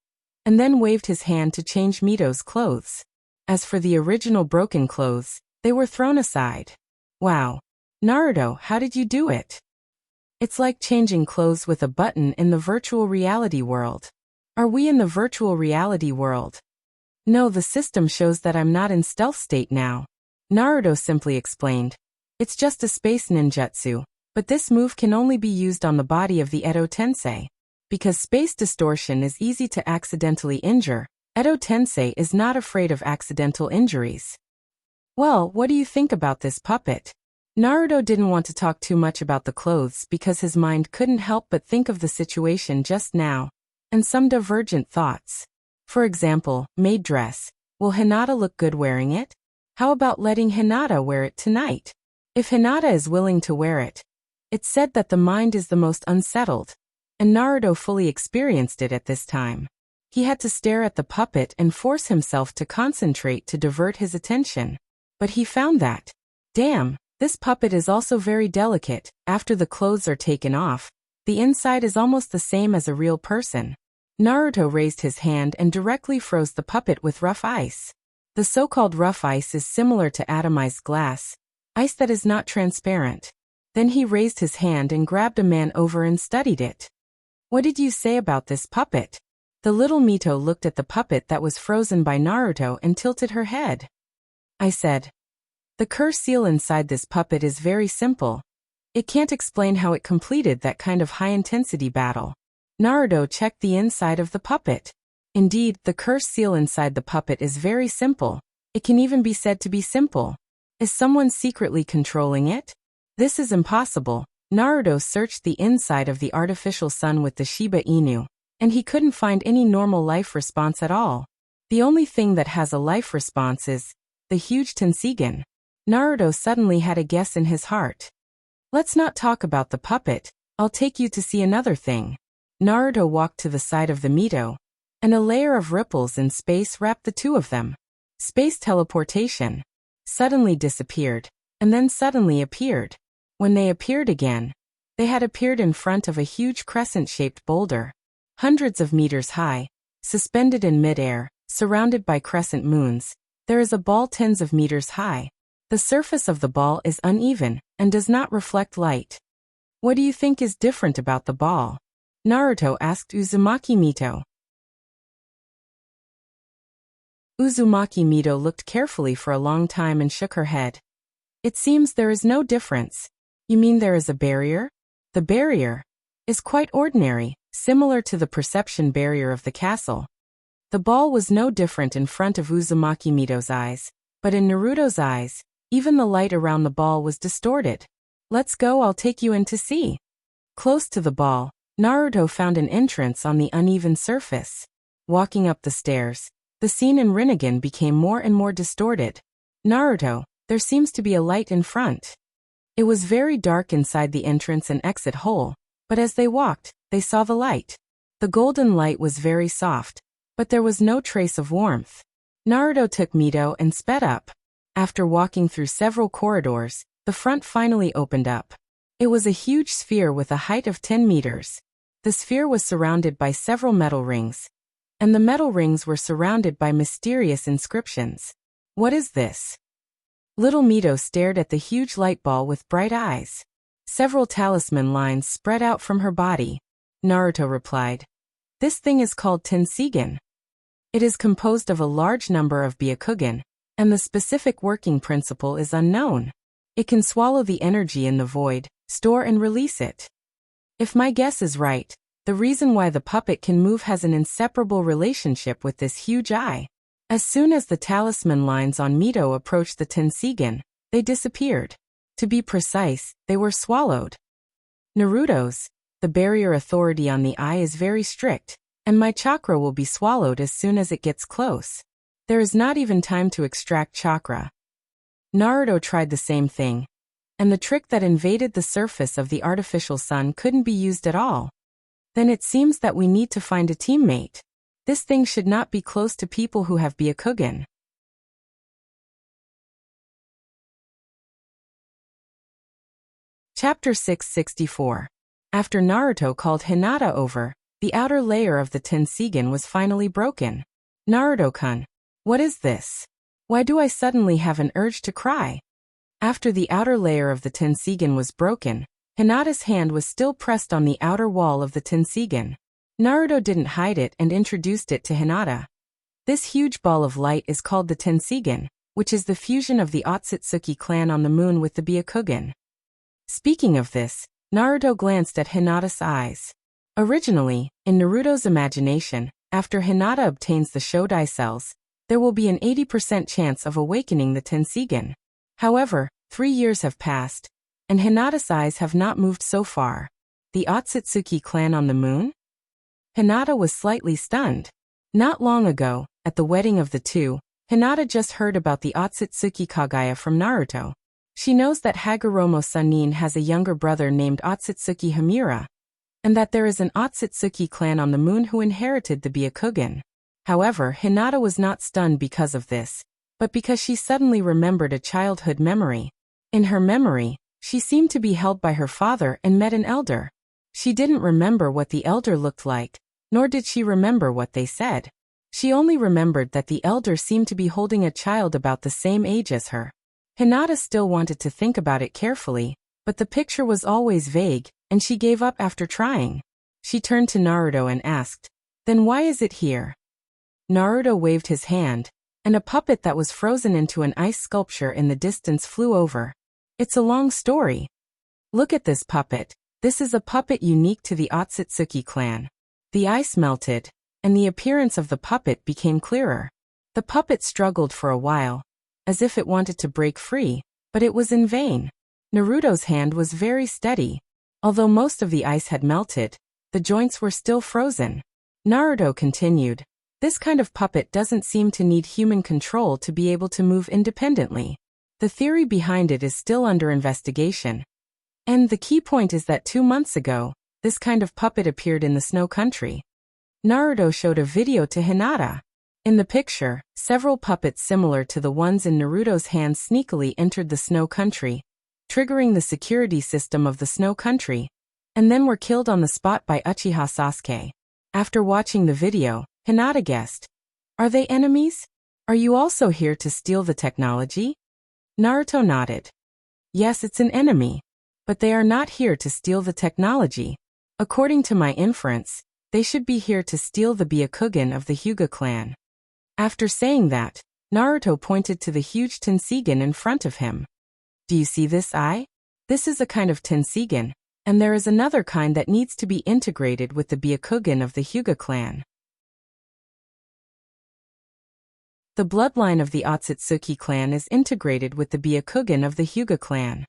and then waved his hand to change Mito's clothes. As for the original broken clothes, they were thrown aside. "Wow. Naruto, how did you do it?" "It's like changing clothes with a button in the virtual reality world." "Are we in the virtual reality world?" "No, the system shows that I'm not in stealth state now." Naruto simply explained, "It's just a space ninjutsu, but this move can only be used on the body of the Edo Tensei. Because space distortion is easy to accidentally injure, Edo Tensei is not afraid of accidental injuries." "Well, what do you think about this puppet?" Naruto didn't want to talk too much about the clothes because his mind couldn't help but think of the situation just now, and some divergent thoughts. For example, maid dress. Will Hinata look good wearing it? How about letting Hinata wear it tonight? If Hinata is willing to wear it. It's said that the mind is the most unsettled, and Naruto fully experienced it at this time. He had to stare at the puppet and force himself to concentrate to divert his attention. But he found that, damn, this puppet is also very delicate. After the clothes are taken off, the inside is almost the same as a real person. Naruto raised his hand and directly froze the puppet with rough ice. The so-called rough ice is similar to atomized glass, ice that is not transparent. Then he raised his hand and grabbed a man over and studied it. "What did you say about this puppet?" The little Mito looked at the puppet that was frozen by Naruto and tilted her head. "I said, the curse seal inside this puppet is very simple. It can't explain how it completed that kind of high-intensity battle." Naruto checked the inside of the puppet. Indeed, the curse seal inside the puppet is very simple. It can even be said to be simple. Is someone secretly controlling it? This is impossible. Naruto searched the inside of the artificial sun with the Shiba Inu, and he couldn't find any normal life response at all. The only thing that has a life response is the huge Tensigen. Naruto suddenly had a guess in his heart. "Let's not talk about the puppet. I'll take you to see another thing." Naruto walked to the side of the Mito, and a layer of ripples in space wrapped the two of them. Space teleportation. Suddenly disappeared, and then suddenly appeared. When they appeared again, they had appeared in front of a huge crescent-shaped boulder, hundreds of meters high, suspended in midair, surrounded by crescent moons. There is a ball tens of meters high. The surface of the ball is uneven and does not reflect light. "What do you think is different about the ball?" Naruto asked Uzumaki Mito. Uzumaki Mito looked carefully for a long time and shook her head. It seems there is no difference. You mean there is a barrier? The barrier is quite ordinary, similar to the perception barrier of the castle. The ball was no different in front of Uzumaki Mito's eyes, but in Naruto's eyes, even the light around the ball was distorted. Let's go, I'll take you in to see. Close to the ball, Naruto found an entrance on the uneven surface. Walking up the stairs, the scene in Rinnegan became more and more distorted. Naruto, there seems to be a light in front. It was very dark inside the entrance and exit hole, but as they walked, they saw the light. The golden light was very soft, but there was no trace of warmth. Naruto took Mito and sped up. After walking through several corridors, the front finally opened up. It was a huge sphere with a height of 10 meters. The sphere was surrounded by several metal rings, and the metal rings were surrounded by mysterious inscriptions. What is this? Little Mito stared at the huge light ball with bright eyes. Several talisman lines spread out from her body. Naruto replied, "This thing is called Tensigen. It is composed of a large number of Byakugan, and the specific working principle is unknown. It can swallow the energy in the void, store and release it. If my guess is right, the reason why the puppet can move has an inseparable relationship with this huge eye." As soon as the talisman lines on Mito approached the Tensigen, they disappeared. To be precise, they were swallowed. Naruto's, the barrier authority on the eye is very strict, and my chakra will be swallowed as soon as it gets close. There is not even time to extract chakra. Naruto tried the same thing, and the trick that invaded the surface of the artificial sun couldn't be used at all. Then it seems that we need to find a teammate. This thing should not be close to people who have Byakugan. Chapter 664. After Naruto called Hinata over, the outer layer of the Tensigen was finally broken. Naruto-kun, what is this? Why do I suddenly have an urge to cry? After the outer layer of the Tensigen was broken, Hinata's hand was still pressed on the outer wall of the Tensigen. Naruto didn't hide it and introduced it to Hinata. This huge ball of light is called the Tensigen, which is the fusion of the Otsutsuki clan on the moon with the Byakugan. Speaking of this, Naruto glanced at Hinata's eyes. Originally, in Naruto's imagination, after Hinata obtains the Shodai cells, there will be an 80% chance of awakening the Tensigen. However, 3 years have passed, and Hinata's eyes have not moved so far. The Otsutsuki clan on the moon? Hinata was slightly stunned. Not long ago, at the wedding of the two, Hinata just heard about the Otsutsuki Kagaya from Naruto. She knows that Hagoromo Sanin has a younger brother named Otsutsuki Hamura, and that there is an Otsutsuki clan on the moon who inherited the Byakugan. However, Hinata was not stunned because of this, but because she suddenly remembered a childhood memory. In her memory, she seemed to be held by her father and met an elder. She didn't remember what the elder looked like, nor did she remember what they said. She only remembered that the elder seemed to be holding a child about the same age as her. Hinata still wanted to think about it carefully, but the picture was always vague, and she gave up after trying. She turned to Naruto and asked, "Then why is it here?" Naruto waved his hand, and a puppet that was frozen into an ice sculpture in the distance flew over. "It's a long story. Look at this puppet. This is a puppet unique to the Otsutsuki clan." The ice melted, and the appearance of the puppet became clearer. The puppet struggled for a while, as if it wanted to break free, but it was in vain. Naruto's hand was very steady. Although most of the ice had melted, the joints were still frozen. Naruto continued, "This kind of puppet doesn't seem to need human control to be able to move independently. The theory behind it is still under investigation. And the key point is that 2 months ago, this kind of puppet appeared in the Snow Country." Naruto showed a video to Hinata. In the picture, several puppets similar to the ones in Naruto's hands sneakily entered the Snow Country, triggering the security system of the Snow Country, and then were killed on the spot by Uchiha Sasuke. After watching the video, Hinata guessed, "Are they enemies? Are you also here to steal the technology?" Naruto nodded. "Yes, it's an enemy. But they are not here to steal the technology. According to my inference, they should be here to steal the Byakugan of the Hyuga clan." After saying that, Naruto pointed to the huge Tensigen in front of him. Do you see this eye? This is a kind of Tensigen, and there is another kind that needs to be integrated with the Byakugan of the Hyuga clan. The bloodline of the Otsutsuki clan is integrated with the Byakugan of the Hyuga clan.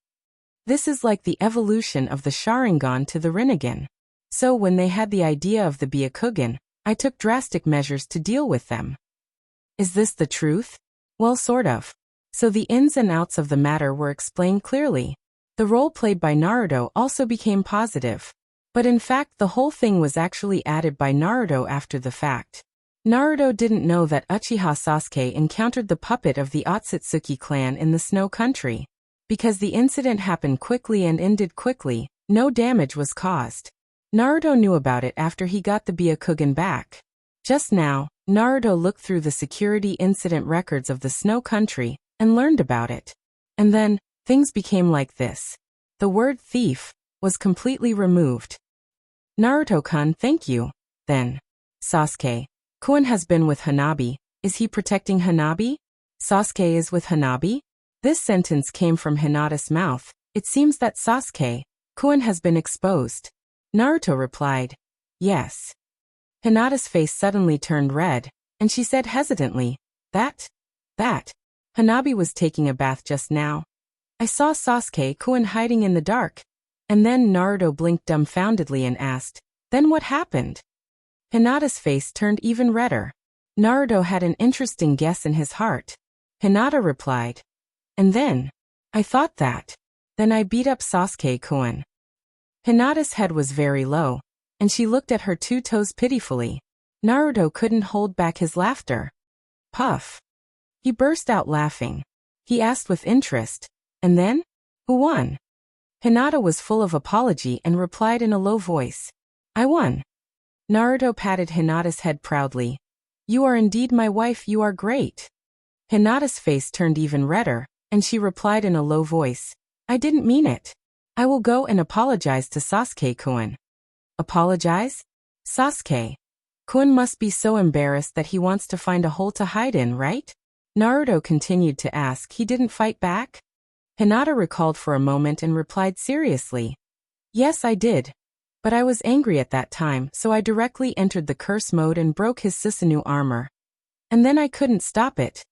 This is like the evolution of the Sharingan to the Rinnegan. So when they had the idea of the Byakugan, I took drastic measures to deal with them. Is this the truth? Well, sort of. So the ins and outs of the matter were explained clearly. The role played by Naruto also became positive. But in fact the whole thing was actually added by Naruto after the fact. Naruto didn't know that Uchiha Sasuke encountered the puppet of the Otsutsuki clan in the Snow Country. Because the incident happened quickly and ended quickly, no damage was caused. Naruto knew about it after he got the Byakugan back. Just now, Naruto looked through the security incident records of the Snow Country and learned about it. And then, things became like this. The word thief was completely removed. Naruto-kun, thank you. Then, Sasuke. Kun has been with Hanabi. Is he protecting Hanabi? Sasuke is with Hanabi? This sentence came from Hinata's mouth. It seems that Sasuke, Kun has been exposed. Naruto replied, yes. Hinata's face suddenly turned red, and she said hesitantly, that. Hanabi was taking a bath just now. I saw Sasuke Kun hiding in the dark. And then Naruto blinked dumbfoundedly and asked, then what happened? Hinata's face turned even redder. Naruto had an interesting guess in his heart. Hinata replied, and then, I thought that. Then I beat up Sasuke Kun. Hinata's head was very low, and she looked at her two toes pitifully. Naruto couldn't hold back his laughter. Puff. He burst out laughing. He asked with interest, and then? Who won? Hinata was full of apology and replied in a low voice, I won. Naruto patted Hinata's head proudly. You are indeed my wife, you are great. Hinata's face turned even redder, and she replied in a low voice, I didn't mean it. I will go and apologize to Sasuke Kun. Apologize? Sasuke. Kun must be so embarrassed that he wants to find a hole to hide in, right? Naruto continued to ask. He didn't fight back? Hinata recalled for a moment and replied seriously. Yes, I did. But I was angry at that time, so I directly entered the curse mode and broke his Susanoo armor. And then I couldn't stop it.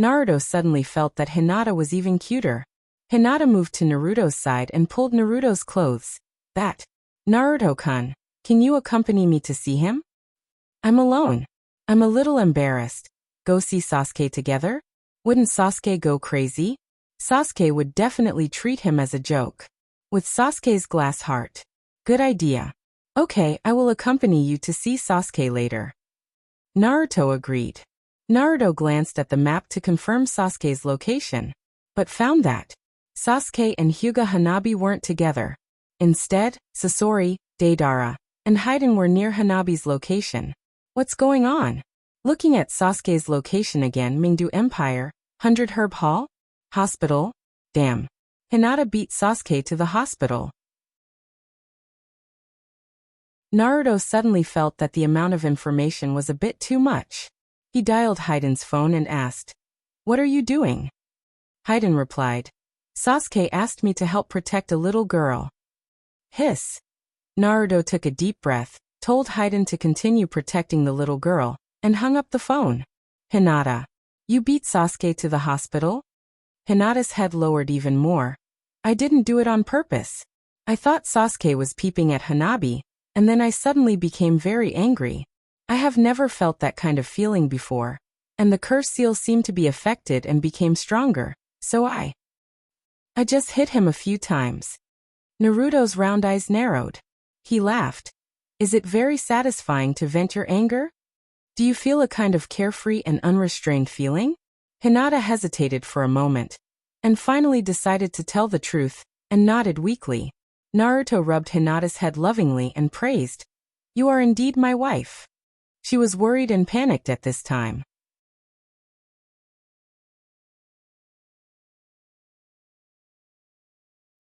Naruto suddenly felt that Hinata was even cuter. Hinata moved to Naruto's side and pulled Naruto's clothes. Naruto-kun, can you accompany me to see him? I'm alone. I'm a little embarrassed. Go see Sasuke together? Wouldn't Sasuke go crazy? Sasuke would definitely treat him as a joke. With Sasuke's glass heart. Good idea. Okay, I will accompany you to see Sasuke later. Naruto agreed. Naruto glanced at the map to confirm Sasuke's location, but found that Sasuke and Hyuga Hanabi weren't together. Instead, Sasori, Deidara, and Haiden were near Hanabi's location. What's going on? Looking at Sasuke's location again, Mingdu Empire, 100 Herb Hall? Hospital? Damn. Hinata beat Sasuke to the hospital. Naruto suddenly felt that the amount of information was a bit too much. He dialed Haiden's phone and asked, What are you doing? Haiden replied, Sasuke asked me to help protect a little girl. Hiss. Naruto took a deep breath, told Haiden to continue protecting the little girl, and hung up the phone. Hinata. You beat Sasuke to the hospital? Hinata's head lowered even more. I didn't do it on purpose. I thought Sasuke was peeping at Hanabi, and then I suddenly became very angry. I have never felt that kind of feeling before. And the curse seal seemed to be affected and became stronger, so I just hit him a few times. Naruto's round eyes narrowed. He laughed. Is it very satisfying to vent your anger? Do you feel a kind of carefree and unrestrained feeling? Hinata hesitated for a moment, and finally decided to tell the truth, and nodded weakly. Naruto rubbed Hinata's head lovingly and praised, You are indeed my wife. She was worried and panicked at this time.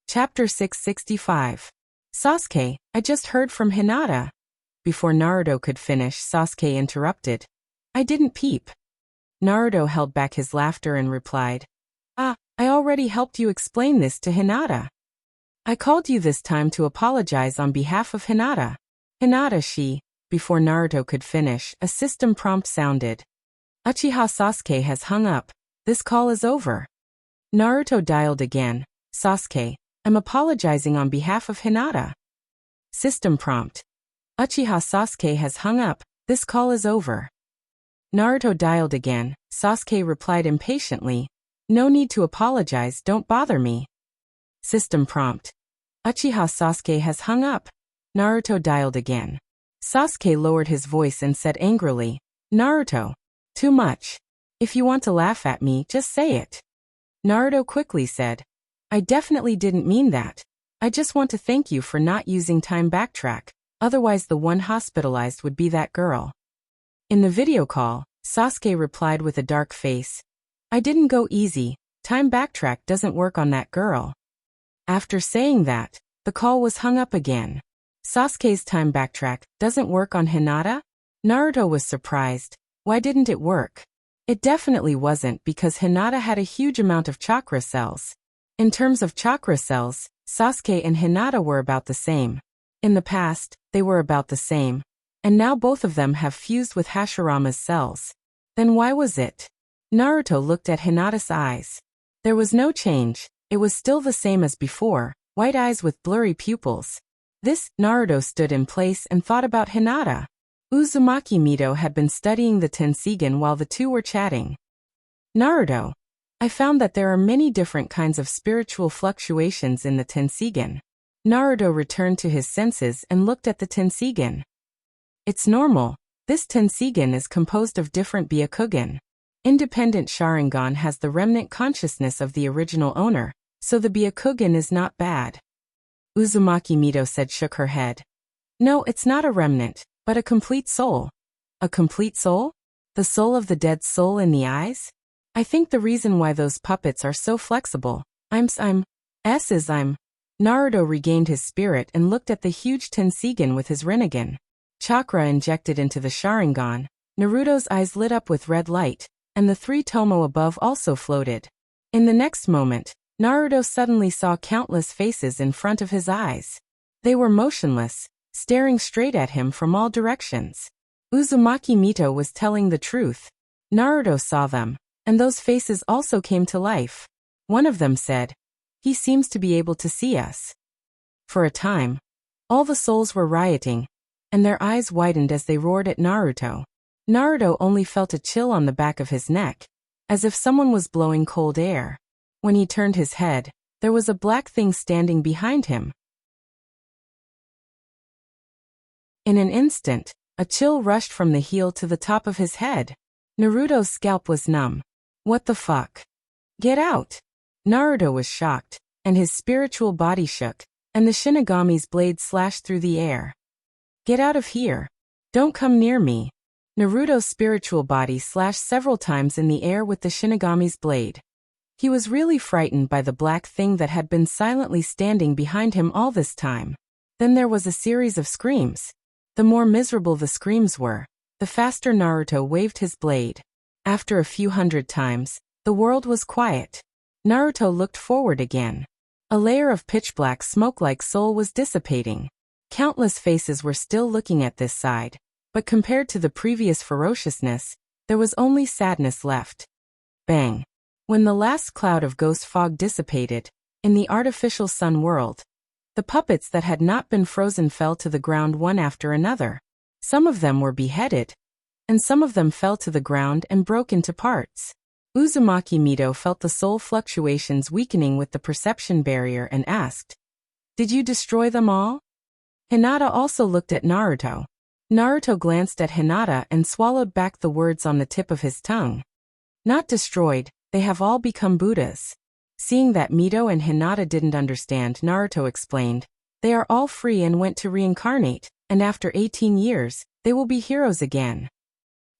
Chapter 665. Sasuke, I just heard from Hinata. Before Naruto could finish, Sasuke interrupted. I didn't peep. Naruto held back his laughter and replied, "Ah, I already helped you explain this to Hinata. I called you this time to apologize on behalf of Hinata." Hinata. Before Naruto could finish, a system prompt sounded. "Uchiha Sasuke has hung up. This call is over." Naruto dialed again. "Sasuke, I'm apologizing on behalf of Hinata." System prompt. "Uchiha Sasuke has hung up. This call is over." Naruto dialed again. Sasuke replied impatiently, "No need to apologize, don't bother me." System prompt. "Uchiha Sasuke has hung up." Naruto dialed again. Sasuke lowered his voice and said angrily, "Naruto, too much. If you want to laugh at me, just say it." Naruto quickly said, "I definitely didn't mean that. I just want to thank you for not using time backtrack, otherwise the one hospitalized would be that girl." In the video call, Sasuke replied with a dark face, "I didn't go easy, time backtrack doesn't work on that girl." After saying that, the call was hung up again. Sasuke's time backtrack doesn't work on Hinata? Naruto was surprised. Why didn't it work? It definitely wasn't because Hinata had a huge amount of chakra cells. In terms of chakra cells, Sasuke and Hinata were about the same. In the past, they were about the same. And now both of them have fused with Hashirama's cells. Then why was it? Naruto looked at Hinata's eyes. There was no change. It was still the same as before, white eyes with blurry pupils. Naruto stood in place and thought about Hinata. Uzumaki Mito had been studying the Tensigen while the two were chatting. "Naruto, I found that there are many different kinds of spiritual fluctuations in the Tensigen." Naruto returned to his senses and looked at the Tensigen. "It's normal. This Tensigen is composed of different Byakugan. Independent Sharingan has the remnant consciousness of the original owner, so the Byakugan is not bad." Uzumaki Mito said, shook her head. "No, it's not a remnant, but a complete soul." "A complete soul? The soul of the dead soul in the eyes? I think the reason why those puppets are so flexible. Naruto regained his spirit and looked at the huge Tensigen with his Rinnegan. Chakra injected into the Sharingan. Naruto's eyes lit up with red light, and the three Tomo above also floated. In the next moment, Naruto suddenly saw countless faces in front of his eyes. They were motionless, staring straight at him from all directions. Uzumaki Mito was telling the truth. Naruto saw them, and those faces also came to life. One of them said, "He seems to be able to see us." For a time, all the souls were rioting, and their eyes widened as they roared at Naruto. Naruto only felt a chill on the back of his neck, as if someone was blowing cold air. When he turned his head, there was a black thing standing behind him. In an instant, a chill rushed from the heel to the top of his head. Naruto's scalp was numb. "What the fuck? Get out!" Naruto was shocked, and his spiritual body shook, and the Shinigami's blade slashed through the air. "Get out of here! Don't come near me!" Naruto's spiritual body slashed several times in the air with the Shinigami's blade. He was really frightened by the black thing that had been silently standing behind him all this time. Then there was a series of screams. The more miserable the screams were, the faster Naruto waved his blade. After a few hundred times, the world was quiet. Naruto looked forward again. A layer of pitch-black smoke like soul was dissipating. Countless faces were still looking at this side, but compared to the previous ferociousness, there was only sadness left. Bang! When the last cloud of ghost fog dissipated, in the artificial sun world, the puppets that had not been frozen fell to the ground one after another. Some of them were beheaded, and some of them fell to the ground and broke into parts. Uzumaki Mito felt the soul fluctuations weakening with the perception barrier and asked, "Did you destroy them all?" Hinata also looked at Naruto. Naruto glanced at Hinata and swallowed back the words on the tip of his tongue. "Not destroyed, they have all become Buddhas." Seeing that Mito and Hinata didn't understand, Naruto explained, "They are all free and went to reincarnate, and after 18 years, they will be heroes again."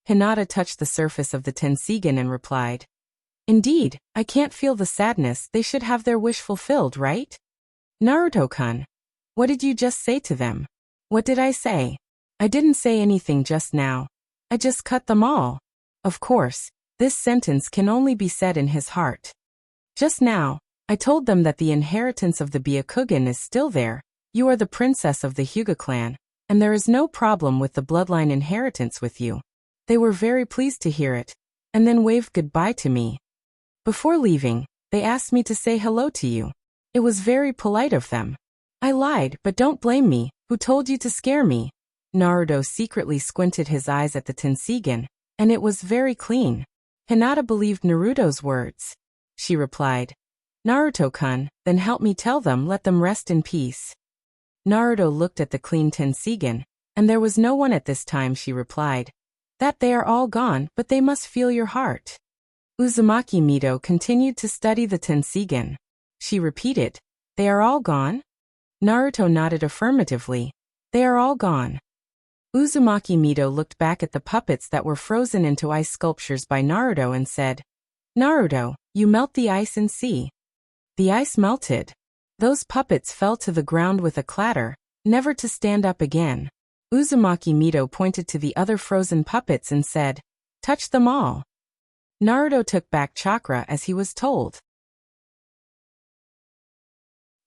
Hinata touched the surface of the Tensigen and replied, "Indeed, I can't feel the sadness, they should have their wish fulfilled, right?" "Naruto-kun, what did you just say to them?" "What did I say? I didn't say anything just now. I just cut them all." "Of course, This sentence can only be said in his heart. Just now, I told them that the inheritance of the Byakugan is still there. You are the princess of the Hyuga clan, and there is no problem with the bloodline inheritance with you. They were very pleased to hear it, and then waved goodbye to me. Before leaving, they asked me to say hello to you. It was very polite of them. I lied, but don't blame me. Who told you to scare me? Naruto secretly squinted his eyes at the Tensigen, and it was very clean. Hinata believed Naruto's words. She replied, Naruto-kun, then help me tell them, let them rest in peace. Naruto looked at the clean Tensigen, and there was no one at this time. She replied, that they are all gone, but they must feel your heart. Uzumaki Mito continued to study the Tensigen. She repeated, they are all gone? Naruto nodded affirmatively. They are all gone. Uzumaki Mito looked back at the puppets that were frozen into ice sculptures by Naruto and said, Naruto, you melt the ice and see. The ice melted. Those puppets fell to the ground with a clatter, never to stand up again. Uzumaki Mito pointed to the other frozen puppets and said, touch them all. Naruto took back chakra as he was told.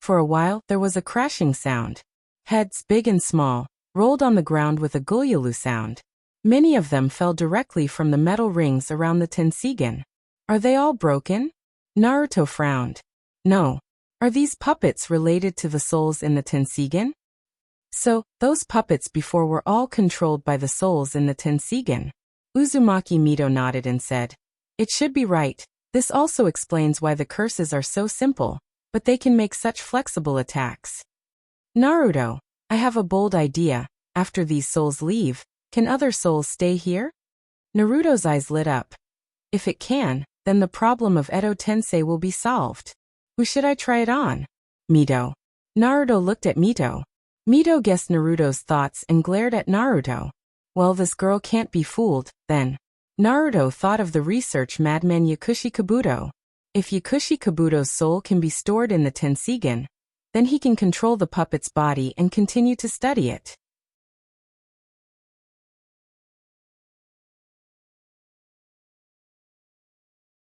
For a while, there was a crashing sound. Heads, big and small, rolled on the ground with a gulyalu sound. Many of them fell directly from the metal rings around the Tensigen. Are they all broken? Naruto frowned. No. Are these puppets related to the souls in the Tensigen? So, those puppets before were all controlled by the souls in the Tensigen. Uzumaki Mito nodded and said, it should be right. This also explains why the curses are so simple, but they can make such flexible attacks. Naruto, I have a bold idea. After these souls leave, can other souls stay here? Naruto's eyes lit up. If it can, then the problem of Edo Tensei will be solved. Who should I try it on? Mito. Naruto looked at Mito. Mito guessed Naruto's thoughts and glared at Naruto. Well, this girl can't be fooled, then. Naruto thought of the research madman Yakushi Kabuto. If Yakushi Kabuto's soul can be stored in the Tensigen, then he can control the puppet's body and continue to study it.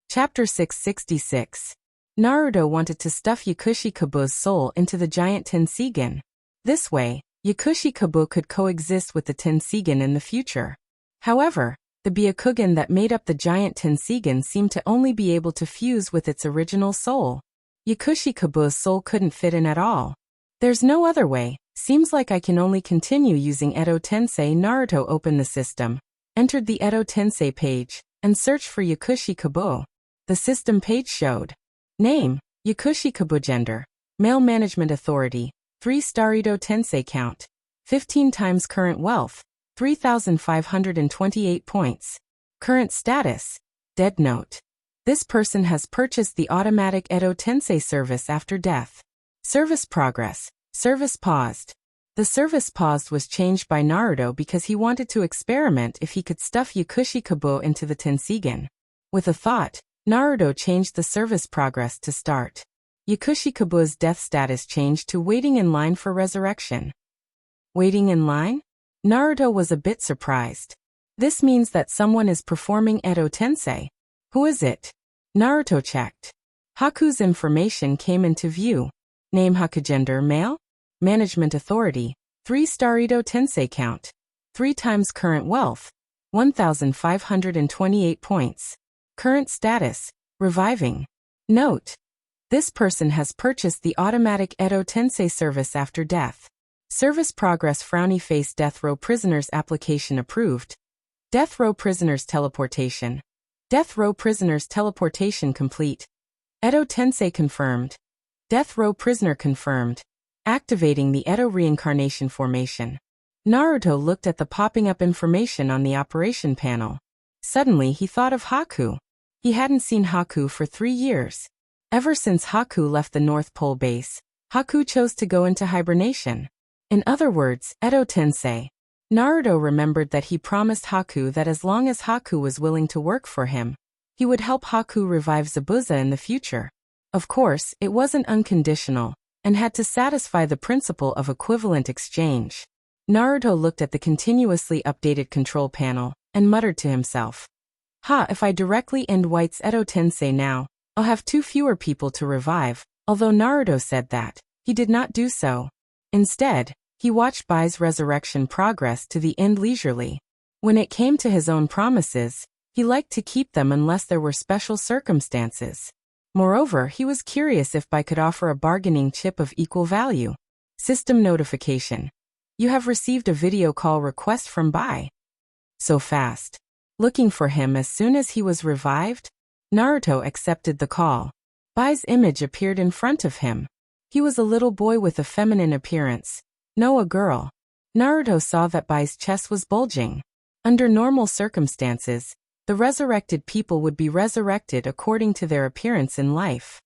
Chapter 666. Naruto wanted to stuff Yakushi Kabu's soul into the giant Tensigen. This way, Yakushi Kabu could coexist with the Tensigen in the future. However, the Byakugan that made up the giant Tensigen seemed to only be able to fuse with its original soul. Yakushi Kabu's soul couldn't fit in at all. There's no other way. Seems like I can only continue using Edo Tensei. Naruto opened the system, entered the Edo Tensei page, and searched for Yakushi Kabu. The system page showed name, Yakushi Kabu. Gender, male. Management authority, 3-star. Edo Tensei count, 15 times. Current wealth, 3,528 points. Current status, dead note. This person has purchased the automatic Edo Tensei service after death. Service progress, service paused. The service paused was changed by Naruto because he wanted to experiment if he could stuff Yakushi Kabu into the Tensigen. With a thought, Naruto changed the service progress to start. Yakushi Kabu's death status changed to waiting in line for resurrection. Waiting in line? Naruto was a bit surprised. This means that someone is performing Edo Tensei. Who is it? Naruto checked. Haku's information came into view. Name Haku. Gender male. Management authority, 3-star. Edo Tensei count, 3 times. Current wealth, 1,528 points. Current status, reviving. Note: this person has purchased the automatic Edo Tensei service after death. Service progress. Frowny face. Death row prisoners application approved. Death row prisoners teleportation. Death row prisoners teleportation complete. Edo Tensei confirmed. Death row prisoner confirmed. Activating the Edo reincarnation formation. Naruto looked at the popping up information on the operation panel. Suddenly he thought of Haku. He hadn't seen Haku for 3 years. Ever since Haku left the North Pole base, Haku chose to go into hibernation. In other words, Edo Tensei. Naruto remembered that he promised Haku that as long as Haku was willing to work for him, he would help Haku revive Zabuza in the future. Of course, it wasn't unconditional, and had to satisfy the principle of equivalent exchange. Naruto looked at the continuously updated control panel, and muttered to himself. If I directly end White's Edo Tensei now, I'll have 2 fewer people to revive. Although Naruto said that, he did not do so. Instead, he watched Bai's resurrection progress to the end leisurely. When it came to his own promises, he liked to keep them unless there were special circumstances. Moreover, he was curious if Bai could offer a bargaining chip of equal value. System notification. You have received a video call request from Bai. So fast. Looking for him as soon as he was revived? Naruto accepted the call. Bai's image appeared in front of him. He was a little boy with a feminine appearance. No, a girl. Naruto saw that Bai's chest was bulging. Under normal circumstances, the resurrected people would be resurrected according to their appearance in life.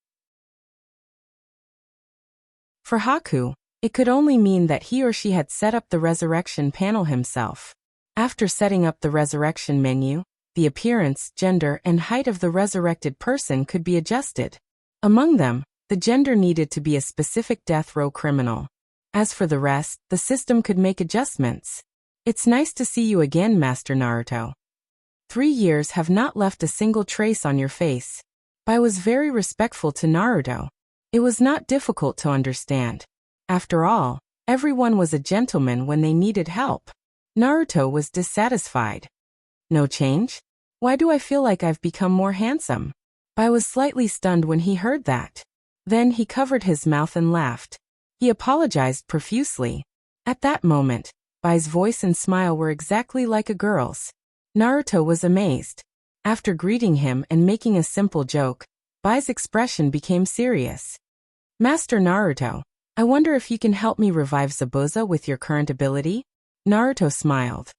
For Haku, it could only mean that he or she had set up the resurrection panel himself. After setting up the resurrection menu, the appearance, gender, and height of the resurrected person could be adjusted. Among them, the gender needed to be a specific death row criminal. As for the rest, the system could make adjustments. It's nice to see you again, Master Naruto. 3 years have not left a single trace on your face. Bai was very respectful to Naruto. It was not difficult to understand. After all, everyone was a gentleman when they needed help. Naruto was dissatisfied. No change? Why do I feel like I've become more handsome? Bai was slightly stunned when he heard that. Then he covered his mouth and laughed. He apologized profusely. At that moment, Bai's voice and smile were exactly like a girl's. Naruto was amazed. After greeting him and making a simple joke, Bai's expression became serious. Master Naruto, I wonder if you can help me revive Zabuza with your current ability? Naruto smiled.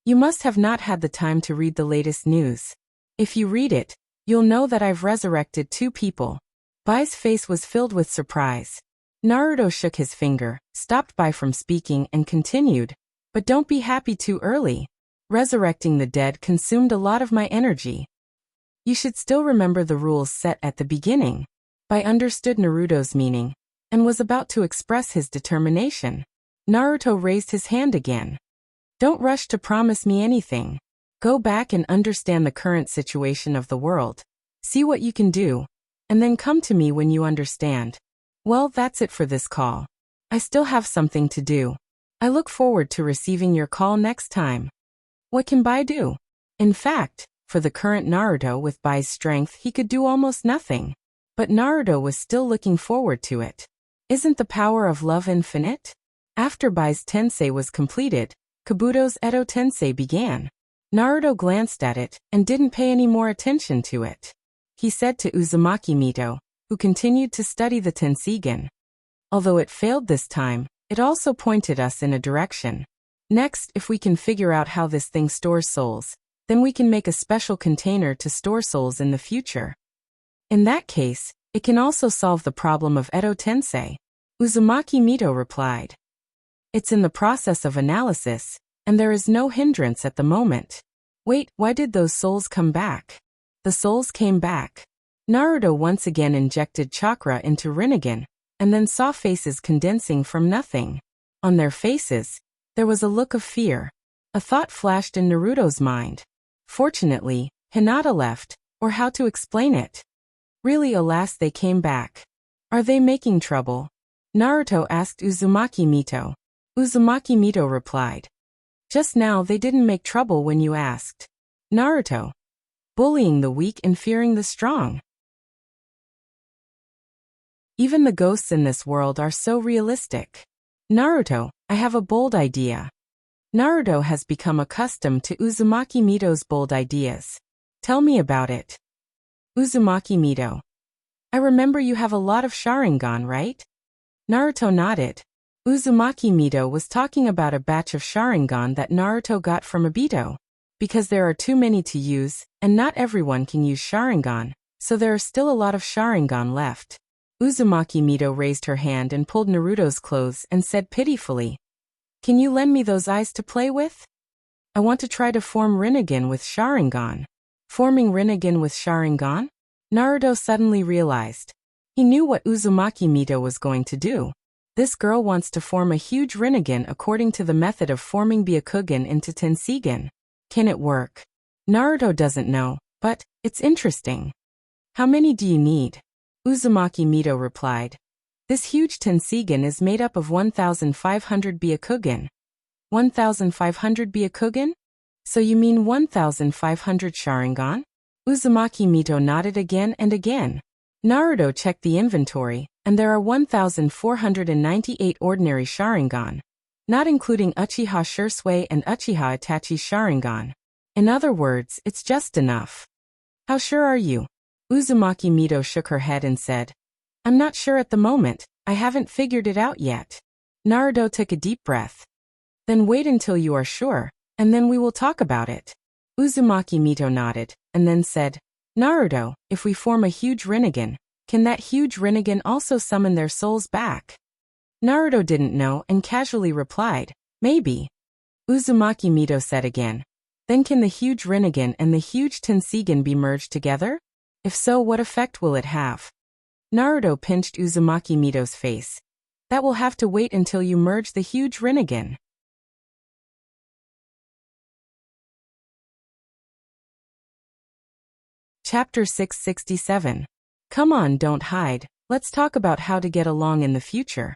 You must have not had the time to read the latest news. If you read it, you'll know that I've resurrected 2 people. Bai's face was filled with surprise. Naruto shook his finger, stopped Bai from speaking and continued, but don't be happy too early. Resurrecting the dead consumed a lot of my energy. You should still remember the rules set at the beginning. Bai understood Naruto's meaning, and was about to express his determination. Naruto raised his hand again. Don't rush to promise me anything. Go back and understand the current situation of the world. See what you can do, and then come to me when you understand. Well, that's it for this call. I still have something to do. I look forward to receiving your call next time. What can Bai do? In fact, for the current Naruto with Bai's strength, he could do almost nothing. But Naruto was still looking forward to it. Isn't the power of love infinite? After Bai's tensei was completed, Kabuto's Edo Tensei began. Naruto glanced at it and didn't pay any more attention to it. He said to Uzumaki Mito, who continued to study the Tensigen. Although it failed this time, it also pointed us in a direction. Next, if we can figure out how this thing stores souls, then we can make a special container to store souls in the future. In that case, it can also solve the problem of Edo Tensei. Uzumaki Mito replied. It's in the process of analysis, and there is no hindrance at the moment. Wait, why did those souls come back? The souls came back. Naruto once again injected chakra into Rinnegan, and then saw faces condensing from nothing. On their faces, there was a look of fear. A thought flashed in Naruto's mind. Fortunately, Hinata left, or how to explain it. Really, alas, they came back. Are they making trouble? Naruto asked Uzumaki Mito. Uzumaki Mito replied. Just now they didn't make trouble when you asked. Naruto. Bullying the weak and fearing the strong. Even the ghosts in this world are so realistic. Naruto, I have a bold idea. Naruto has become accustomed to Uzumaki Mito's bold ideas. Tell me about it. Uzumaki Mito. I remember you have a lot of Sharingan, right? Naruto nodded. Uzumaki Mito was talking about a batch of Sharingan that Naruto got from Obito. Because there are too many to use, and not everyone can use Sharingan, so there are still a lot of Sharingan left. Uzumaki Mito raised her hand and pulled Naruto's clothes and said pitifully, Can you lend me those eyes to play with? I want to try to form Rinnegan with Sharingan. Forming Rinnegan with Sharingan? Naruto suddenly realized. He knew what Uzumaki Mito was going to do. This girl wants to form a huge Rinnegan according to the method of forming Byakugan into Tensigen. Can it work? Naruto doesn't know, but it's interesting. How many do you need? Uzumaki Mito replied. This huge Tensigen is made up of 1,500 Byakugan. 1,500 Byakugan? So you mean 1,500 Sharingan? Uzumaki Mito nodded again and again. Naruto checked the inventory, and there are 1,498 ordinary Sharingan, not including Uchiha Shursui and Uchiha Itachi Sharingan. In other words, it's just enough. How sure are you? Uzumaki Mito shook her head and said, I'm not sure at the moment, I haven't figured it out yet. Naruto took a deep breath. Then wait until you are sure, and then we will talk about it. Uzumaki Mito nodded, and then said, Naruto, if we form a huge Rinnegan, can that huge Rinnegan also summon their souls back? Naruto didn't know and casually replied, maybe. Uzumaki Mito said again, then can the huge Rinnegan and the huge Tensigen be merged together? If so, what effect will it have? Naruto pinched Uzumaki Mito's face. That will have to wait until you merge the huge Rinnegan. Chapter 667. Come on, don't hide, let's talk about how to get along in the future.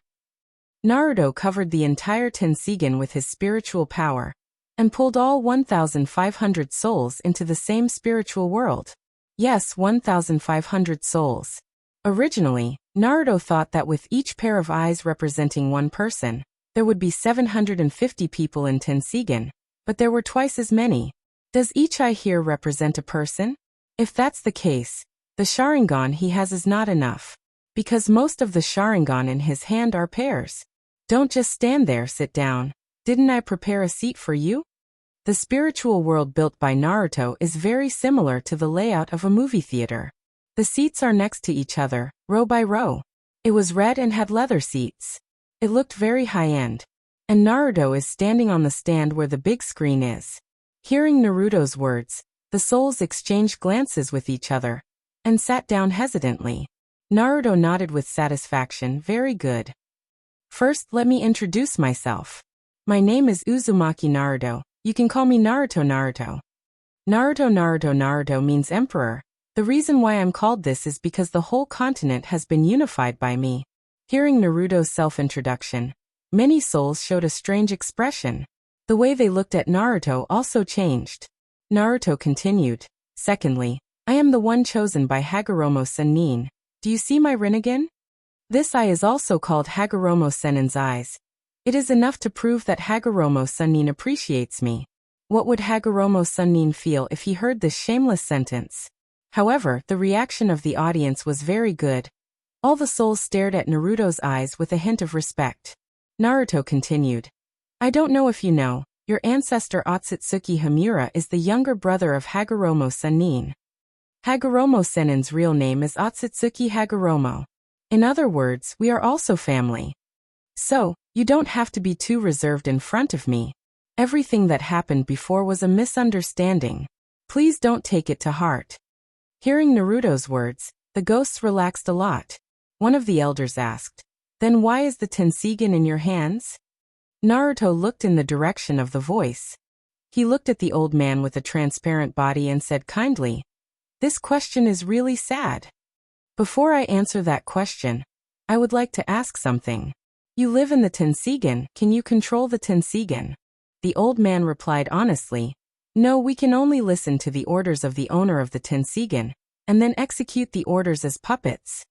Naruto covered the entire Tensigen with his spiritual power, and pulled all 1,500 souls into the same spiritual world. Yes, 1,500 souls. Originally, Naruto thought that with each pair of eyes representing one person, there would be 750 people in Tensigen, but there were twice as many. Does each eye here represent a person? If that's the case, the Sharingan he has is not enough, because most of the Sharingan in his hand are pairs. Don't just stand there, sit down. Didn't I prepare a seat for you? The spiritual world built by Naruto is very similar to the layout of a movie theater. The seats are next to each other, row by row. It was red and had leather seats. It looked very high-end. And Naruto is standing on the stand where the big screen is. Hearing Naruto's words, the souls exchanged glances with each other, and sat down hesitantly. Naruto nodded with satisfaction, very good. First, let me introduce myself. My name is Uzumaki Naruto. You can call me Naruto. Naruto means emperor. The reason why I'm called this is because the whole continent has been unified by me. Hearing Naruto's self-introduction, many souls showed a strange expression. The way they looked at Naruto also changed. Naruto continued, secondly, I am the one chosen by Hagoromo Sennin. Do you see my Rinnegan? This eye is also called Hagoromo Sennin's eyes. It is enough to prove that Hagoromo Sennin appreciates me. What would Hagoromo Sennin feel if he heard this shameless sentence? However, the reaction of the audience was very good. All the souls stared at Naruto's eyes with a hint of respect. Naruto continued. I don't know if you know, your ancestor Otsutsuki Himura is the younger brother of Hagoromo Sennin. Hagoromo Sennin's real name is Otsutsuki Hagoromo. In other words, we are also family. So, you don't have to be too reserved in front of me. Everything that happened before was a misunderstanding. Please don't take it to heart. Hearing Naruto's words, the ghosts relaxed a lot. One of the elders asked, then why is the Tensigen in your hands? Naruto looked in the direction of the voice. He looked at the old man with a transparent body and said kindly, this question is really sad. Before I answer that question, I would like to ask something. You live in the Tensigen, can you control the Tensigen? The old man replied honestly, no, we can only listen to the orders of the owner of the Tensigen, and then execute the orders as puppets.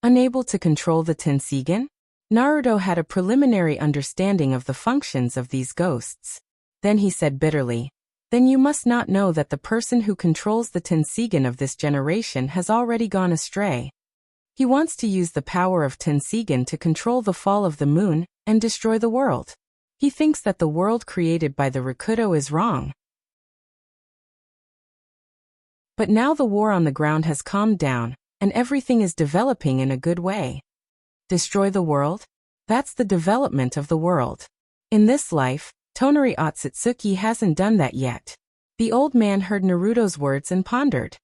Unable to control the Tensigen? Naruto had a preliminary understanding of the functions of these ghosts. Then he said bitterly, then you must not know that the person who controls the Tensigen of this generation has already gone astray. He wants to use the power of Tensigen to control the fall of the moon and destroy the world. He thinks that the world created by the Rakuto is wrong. But now the war on the ground has calmed down, and everything is developing in a good way. Destroy the world? That's the development of the world. In this life, Tonari Otsutsuki hasn't done that yet. The old man heard Naruto's words and pondered.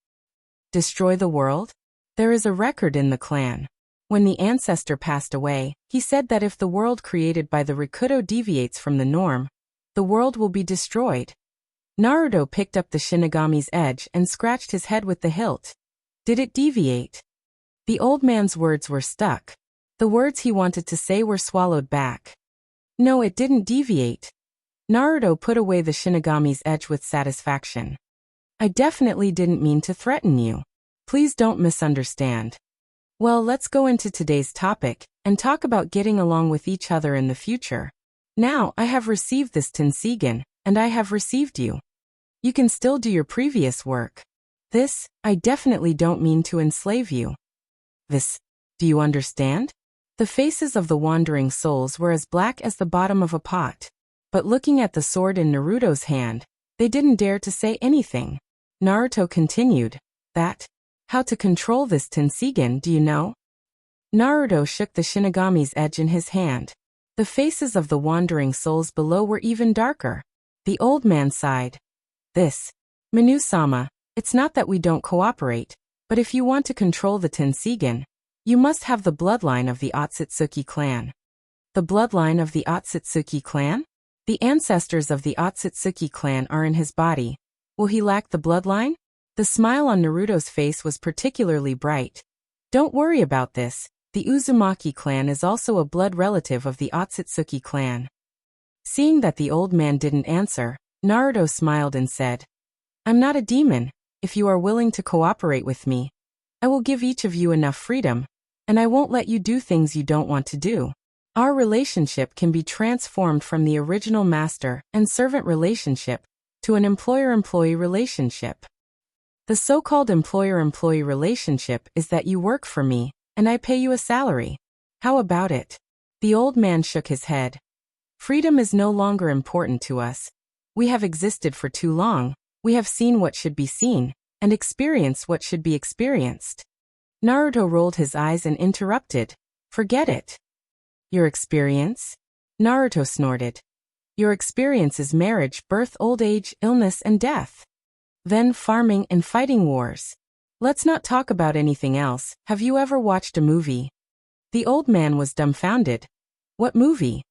Destroy the world? There is a record in the clan. When the ancestor passed away, he said that if the world created by the Rakuto deviates from the norm, the world will be destroyed. Naruto picked up the Shinigami's edge and scratched his head with the hilt. Did it deviate? The old man's words were stuck. The words he wanted to say were swallowed back. No, it didn't deviate. Naruto put away the Shinigami's edge with satisfaction. I definitely didn't mean to threaten you. Please don't misunderstand. Well, let's go into today's topic and talk about getting along with each other in the future. Now, I have received this Tensigen, and I have received you. You can still do your previous work. This, I definitely don't mean to enslave you. This, do you understand? The faces of the wandering souls were as black as the bottom of a pot. But looking at the sword in Naruto's hand, they didn't dare to say anything. Naruto continued, how to control this Tensigen, do you know? Naruto shook the Shinigami's edge in his hand. The faces of the wandering souls below were even darker. The old man sighed. Minu-sama, it's not that we don't cooperate, but if you want to control the Tensigen, you must have the bloodline of the Otsutsuki clan. The bloodline of the Otsutsuki clan? The ancestors of the Otsutsuki clan are in his body. Will he lack the bloodline? The smile on Naruto's face was particularly bright. Don't worry about this. The Uzumaki clan is also a blood relative of the Otsutsuki clan. Seeing that the old man didn't answer, Naruto smiled and said, I'm not a demon. If you are willing to cooperate with me, I will give each of you enough freedom, and I won't let you do things you don't want to do. Our relationship can be transformed from the original master and servant relationship to an employer-employee relationship. The so-called employer-employee relationship is that you work for me, and I pay you a salary. How about it? The old man shook his head. Freedom is no longer important to us. We have existed for too long, we have seen what should be seen, and experienced what should be experienced. Naruto rolled his eyes and interrupted. Forget it. Your experience? Naruto snorted. Your experience is marriage, birth, old age, illness, and death. Then farming and fighting wars. Let's not talk about anything else. Have you ever watched a movie? The old man was dumbfounded. What movie?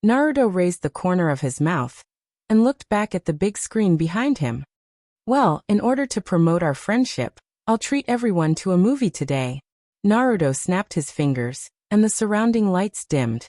Naruto raised the corner of his mouth and looked back at the big screen behind him. Well, in order to promote our friendship, I'll treat everyone to a movie today. Naruto snapped his fingers, and the surrounding lights dimmed.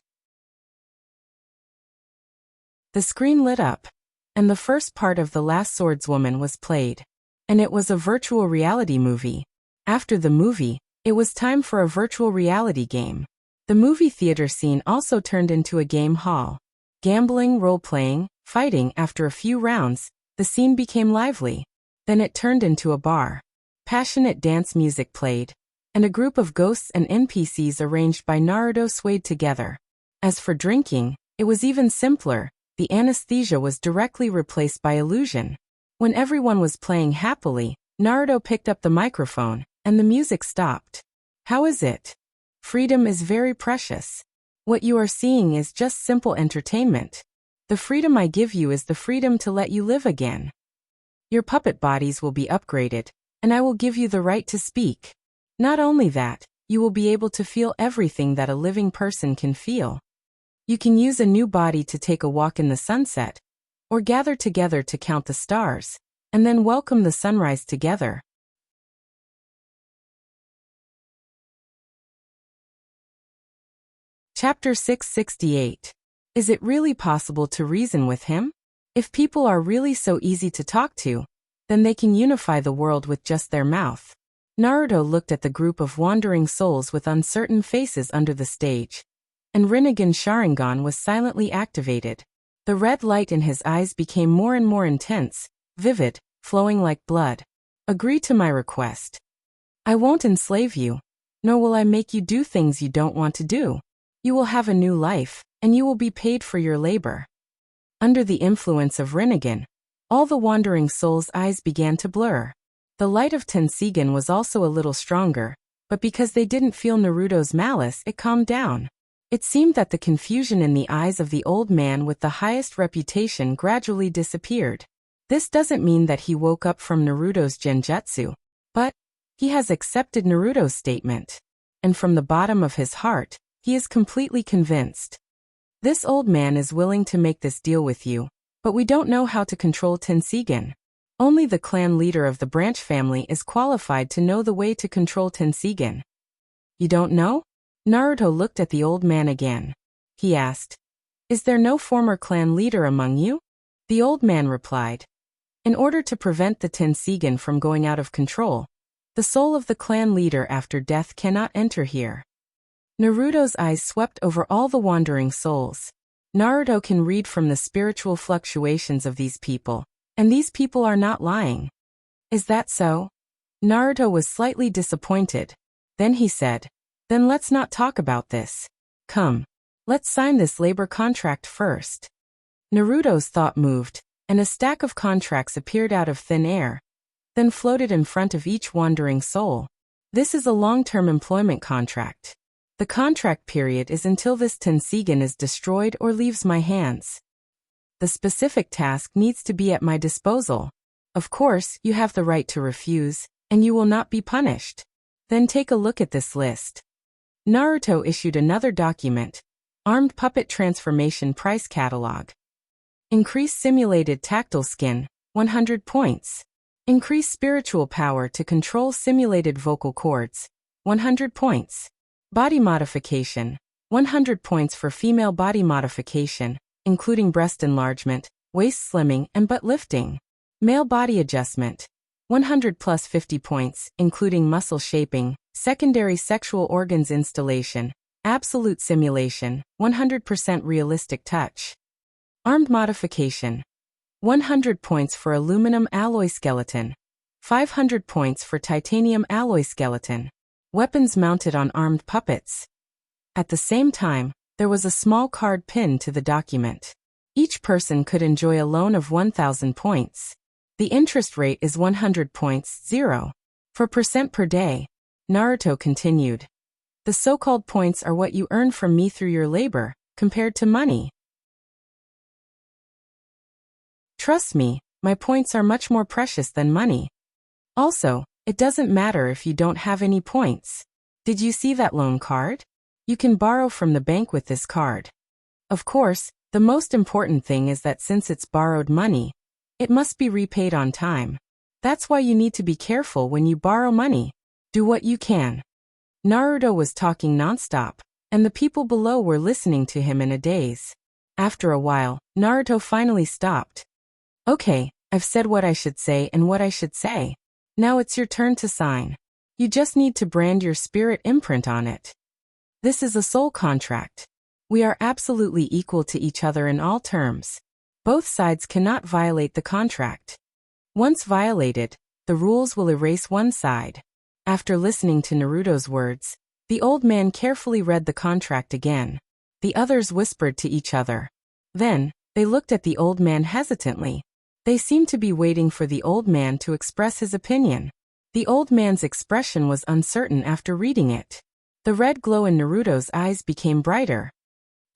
The screen lit up, and the first part of The Last Swordswoman was played. And it was a virtual reality movie. After the movie, it was time for a virtual reality game. The movie theater scene also turned into a game hall. Gambling, role-playing, fighting. After a few rounds, the scene became lively. Then it turned into a bar. Passionate dance music played, and a group of ghosts and NPCs arranged by Naruto swayed together. As for drinking, it was even simpler. The anesthesia was directly replaced by illusion. When everyone was playing happily, Naruto picked up the microphone, and the music stopped. How is it? Freedom is very precious. What you are seeing is just simple entertainment. The freedom I give you is the freedom to let you live again. Your puppet bodies will be upgraded, and I will give you the right to speak. Not only that, you will be able to feel everything that a living person can feel. You can use a new body to take a walk in the sunset, or gather together to count the stars, and then welcome the sunrise together. Chapter 668. Is it really possible to reason with him? If people are really so easy to talk to, then they can unify the world with just their mouth. Naruto looked at the group of wandering souls with uncertain faces under the stage, and Rinnegan Sharingan was silently activated. The red light in his eyes became more and more intense, vivid, flowing like blood. Agree to my request. I won't enslave you, nor will I make you do things you don't want to do. You will have a new life, and you will be paid for your labor. Under the influence of Rinnegan, all the wandering souls' eyes began to blur. The light of Tensigen was also a little stronger, but because they didn't feel Naruto's malice, it calmed down. It seemed that the confusion in the eyes of the old man with the highest reputation gradually disappeared. This doesn't mean that he woke up from Naruto's genjutsu, but he has accepted Naruto's statement. And from the bottom of his heart, he is completely convinced. This old man is willing to make this deal with you, But we don't know how to control Tensigen. Only the clan leader of the branch family is qualified to know the way to control Tensigen. You don't know? Naruto looked at the old man again. He asked, "Is there no former clan leader among you?" The old man replied, "In order to prevent the Tensigen from going out of control, the soul of the clan leader after death cannot enter here." Naruto's eyes swept over all the wandering souls. Naruto can read from the spiritual fluctuations of these people, and these people are not lying. Is that so? Naruto was slightly disappointed. Then he said, "Then let's not talk about this. Come, let's sign this labor contract first." Naruto's thought moved, and a stack of contracts appeared out of thin air, then floated in front of each wandering soul. This is a long-term employment contract. The contract period is until this Tensigen is destroyed or leaves my hands. The specific task needs to be at my disposal. Of course, you have the right to refuse, and you will not be punished. Then take a look at this list. Naruto issued another document, Armed Puppet Transformation Price Catalog. Increase Simulated Tactile Skin, 100 points. Increase Spiritual Power to Control Simulated Vocal Cords, 100 points. Body Modification, 100 points for female body modification, including breast enlargement, waist slimming, and butt lifting. Male Body Adjustment, 100 plus 50 points, including muscle shaping, secondary sexual organs installation, absolute simulation, 100% realistic touch. Armed Modification, 100 points for aluminum alloy skeleton, 500 points for titanium alloy skeleton. Weapons mounted on armed puppets. At the same time, there was a small card pinned to the document. Each person could enjoy a loan of 1,000 points. The interest rate is 100 points, 0. For percent per day. Naruto continued. The so-called points are what you earn from me through your labor, compared to money. Trust me, my points are much more precious than money. Also, it doesn't matter if you don't have any points. Did you see that loan card? You can borrow from the bank with this card. Of course, the most important thing is that since it's borrowed money, it must be repaid on time. That's why you need to be careful when you borrow money. Do what you can. Naruto was talking nonstop, and the people below were listening to him in a daze. After a while, Naruto finally stopped. Okay, I've said what I should say and what I should say. Now it's your turn to sign. You just need to brand your spirit imprint on it. This is a soul contract. We are absolutely equal to each other in all terms. Both sides cannot violate the contract. Once violated, the rules will erase one side. After listening to Naruto's words, the old man carefully read the contract again. The others whispered to each other. Then, they looked at the old man hesitantly. They seemed to be waiting for the old man to express his opinion. The old man's expression was uncertain after reading it. The red glow in Naruto's eyes became brighter.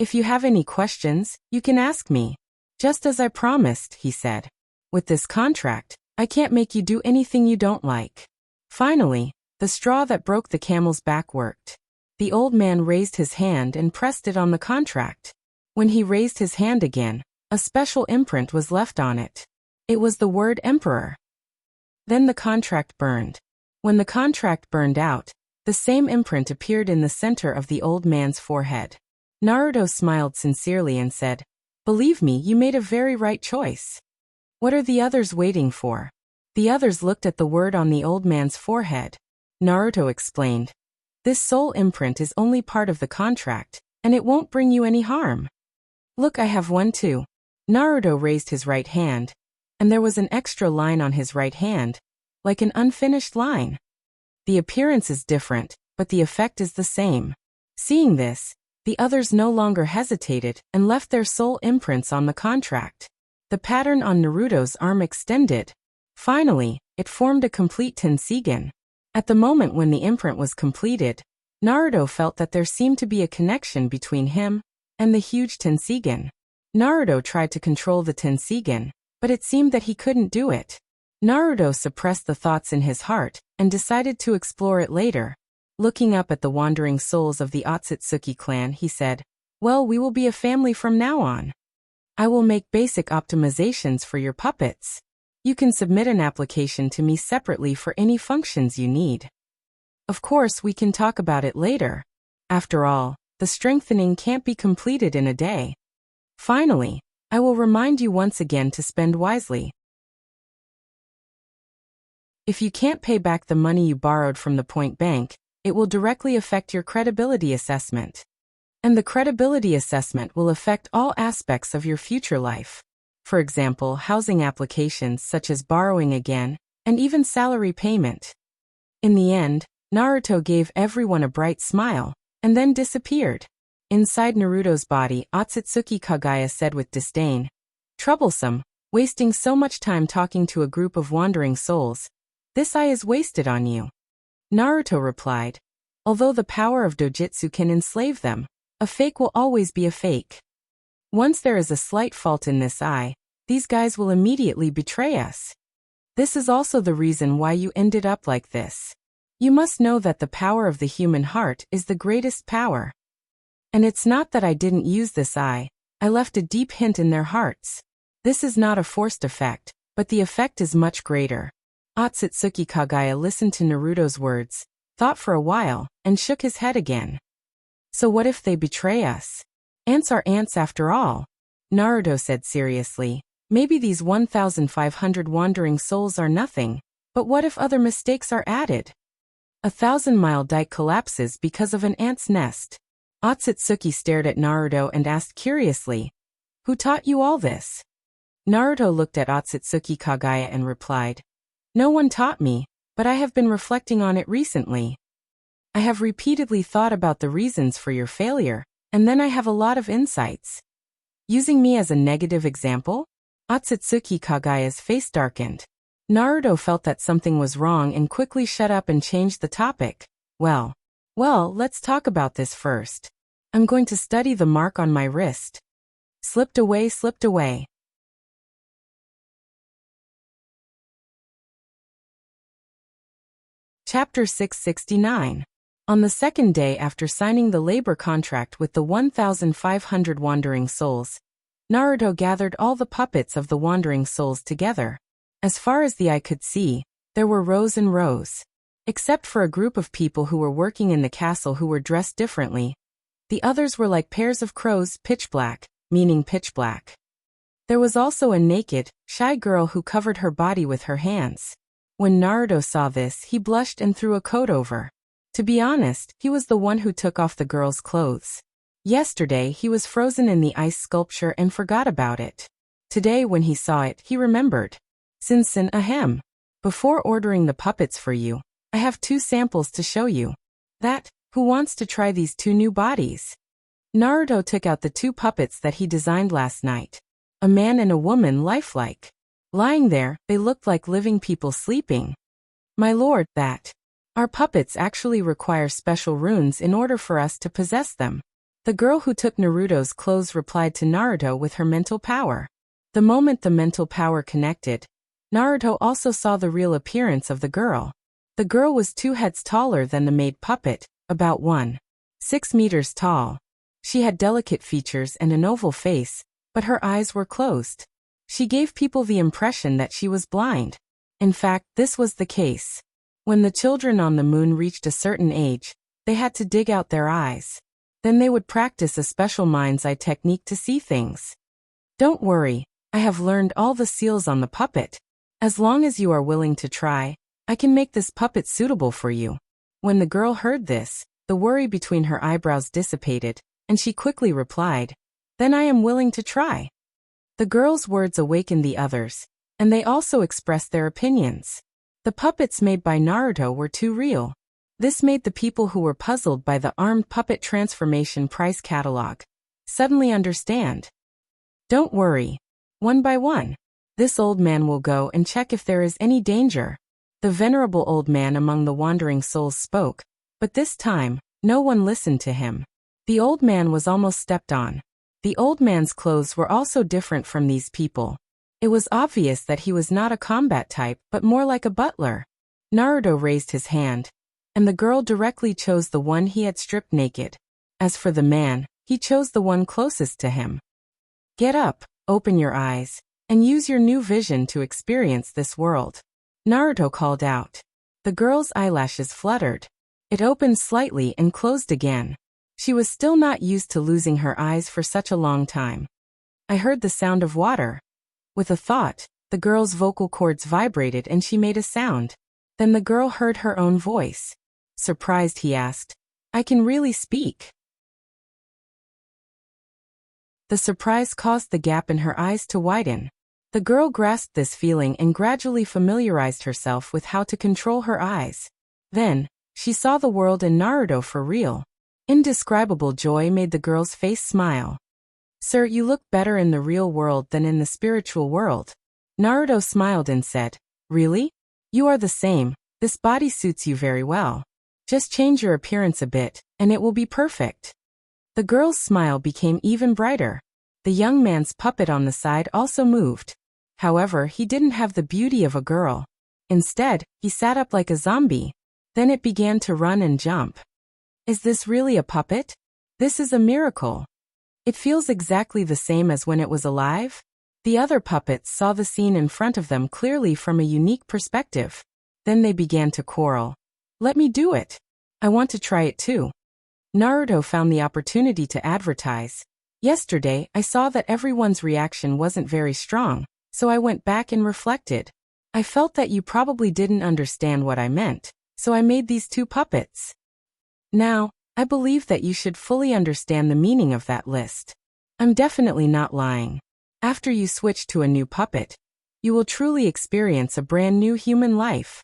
If you have any questions, you can ask me. Just as I promised, he said. With this contract, I can't make you do anything you don't like. Finally, the straw that broke the camel's back worked. The old man raised his hand and pressed it on the contract. When he raised his hand again, a special imprint was left on it. It was the word Emperor. Then the contract burned. When the contract burned out, the same imprint appeared in the center of the old man's forehead. Naruto smiled sincerely and said, "Believe me, you made a very right choice. What are the others waiting for?" The others looked at the word on the old man's forehead. Naruto explained, "This soul imprint is only part of the contract, and it won't bring you any harm. Look, I have one too." Naruto raised his right hand, and there was an extra line on his right hand, like an unfinished line. The appearance is different, but the effect is the same. Seeing this, the others no longer hesitated and left their soul imprints on the contract. The pattern on Naruto's arm extended. Finally, it formed a complete Tensigen. At the moment when the imprint was completed, Naruto felt that there seemed to be a connection between him and the huge Tensigen. Naruto tried to control the Tensigen, but it seemed that he couldn't do it. Naruto suppressed the thoughts in his heart and decided to explore it later. Looking up at the wandering souls of the Otsutsuki clan, he said, "Well, we will be a family from now on." I will make basic optimizations for your puppets. You can submit an application to me separately for any functions you need. Of course, we can talk about it later. After all, the strengthening can't be completed in a day. Finally, I will remind you once again to spend wisely. If you can't pay back the money you borrowed from the Point Bank, it will directly affect your credibility assessment. And the credibility assessment will affect all aspects of your future life. For example, housing applications such as borrowing again, and even salary payment. In the end, Naruto gave everyone a bright smile, and then disappeared. Inside Naruto's body, Otsutsuki Kagaya said with disdain, "Troublesome, wasting so much time talking to a group of wandering souls. This eye is wasted on you." Naruto replied, "Although the power of dojutsu can enslave them, a fake will always be a fake. Once there is a slight fault in this eye, these guys will immediately betray us. This is also the reason why you ended up like this. You must know that the power of the human heart is the greatest power. And it's not that I didn't use this eye, I left a deep hint in their hearts. This is not a forced effect, but the effect is much greater." Otsutsuki Kagaya listened to Naruto's words, thought for a while, and shook his head again. "So what if they betray us? Ants are ants after all," Naruto said seriously. "Maybe these 1,500 wandering souls are nothing, but what if other mistakes are added? 1,000-mile dike collapses because of an ant's nest." Otsutsuki stared at Naruto and asked curiously, "Who taught you all this?" Naruto looked at Otsutsuki Kagaya and replied, "No one taught me, but I have been reflecting on it recently. I have repeatedly thought about the reasons for your failure, and then I have a lot of insights." Using me as a negative example? Otsutsuki Kagaya's face darkened. Naruto felt that something was wrong and quickly shut up and changed the topic. Well, let's talk about this first. I'm going to study the mark on my wrist. Slipped away. Chapter 669. On the second day after signing the labor contract with the 1,500 wandering souls, Naruto gathered all the puppets of the wandering souls together. As far as the eye could see, there were rows and rows. Except for a group of people who were working in the castle who were dressed differently. The others were like pairs of crows, pitch black, meaning pitch black. There was also a naked, shy girl who covered her body with her hands. When Naruto saw this, he blushed and threw a coat over. To be honest, he was the one who took off the girl's clothes. Yesterday, he was frozen in the ice sculpture and forgot about it. Today, when he saw it, he remembered. Sinsen ahem. Before ordering the puppets for you, I have 2 samples to show you. Who wants to try these 2 new bodies? Naruto took out the 2 puppets that he designed last night. A man and a woman lifelike. Lying there, they looked like living people sleeping. My lord, our puppets actually require special runes in order for us to possess them. The girl who took Naruto's clothes replied to Naruto with her mental power. The moment the mental power connected, Naruto also saw the real appearance of the girl. The girl was 2 heads taller than the made puppet, about 1.6 meters tall. She had delicate features and an oval face, but her eyes were closed. She gave people the impression that she was blind. In fact, this was the case. When the children on the moon reached a certain age, they had to dig out their eyes. Then they would practice a special mind's eye technique to see things. Don't worry, I have learned all the seals on the puppet. As long as you are willing to try, I can make this puppet suitable for you. When the girl heard this, the worry between her eyebrows dissipated, and she quickly replied, "Then I am willing to try." The girl's words awakened the others, and they also expressed their opinions. The puppets made by Naruto were too real. This made the people who were puzzled by the armed puppet transformation price catalog suddenly understand. Don't worry. One by one, this old man will go and check if there is any danger. The venerable old man among the wandering souls spoke, but this time, no one listened to him. The old man was almost stepped on. The old man's clothes were also different from these people. It was obvious that he was not a combat type, but more like a butler. Naruto raised his hand, and the girl directly chose the one he had stripped naked. As for the man, he chose the one closest to him. Get up, open your eyes, and use your new vision to experience this world. Naruto called out. The girl's eyelashes fluttered. It opened slightly and closed again. She was still not used to losing her eyes for such a long time. I heard the sound of water. With a thought, the girl's vocal cords vibrated and she made a sound. Then the girl heard her own voice. Surprised, he asked, "I can really speak?" The surprise caused the gap in her eyes to widen. The girl grasped this feeling and gradually familiarized herself with how to control her eyes. Then, she saw the world and Naruto for real. Indescribable joy made the girl's face smile. "Sir, you look better in the real world than in the spiritual world." Naruto smiled and said, "Really? You are the same. This body suits you very well. Just change your appearance a bit, and it will be perfect." The girl's smile became even brighter. The young man's puppet on the side also moved. However, he didn't have the beauty of a girl. Instead, he sat up like a zombie. Then it began to run and jump. Is this really a puppet? This is a miracle. It feels exactly the same as when it was alive. The other puppets saw the scene in front of them clearly from a unique perspective. Then they began to quarrel. "Let me do it. I want to try it too." Naruto found the opportunity to advertise. "Yesterday, I saw that everyone's reaction wasn't very strong, so I went back and reflected. I felt that you probably didn't understand what I meant, so I made these two puppets. Now, I believe that you should fully understand the meaning of that list. I'm definitely not lying. After you switch to a new puppet, you will truly experience a brand new human life."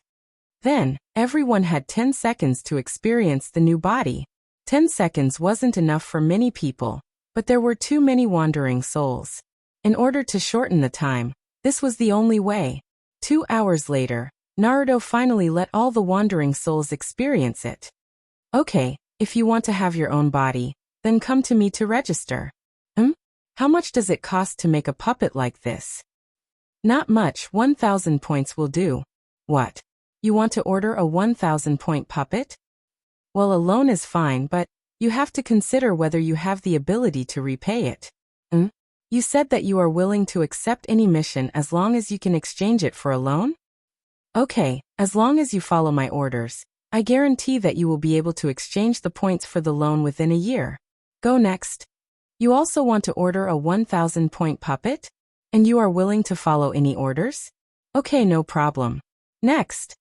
Then, everyone had 10 seconds to experience the new body. 10 seconds wasn't enough for many people, but there were too many wandering souls. In order to shorten the time, this was the only way. 2 hours later, Naruto finally let all the wandering souls experience it. "Okay, if you want to have your own body, then come to me to register." How much does it cost to make a puppet like this?" "Not much, 1,000 points will do." "What? You want to order a 1,000-point puppet?" "Well, a loan is fine, but you have to consider whether you have the ability to repay it." You said that you are willing to accept any mission as long as you can exchange it for a loan?" "Okay, as long as you follow my orders, I guarantee that you will be able to exchange the points for the loan within a year. Go next." "You also want to order a 1,000-point puppet? And you are willing to follow any orders? Okay, no problem. Next."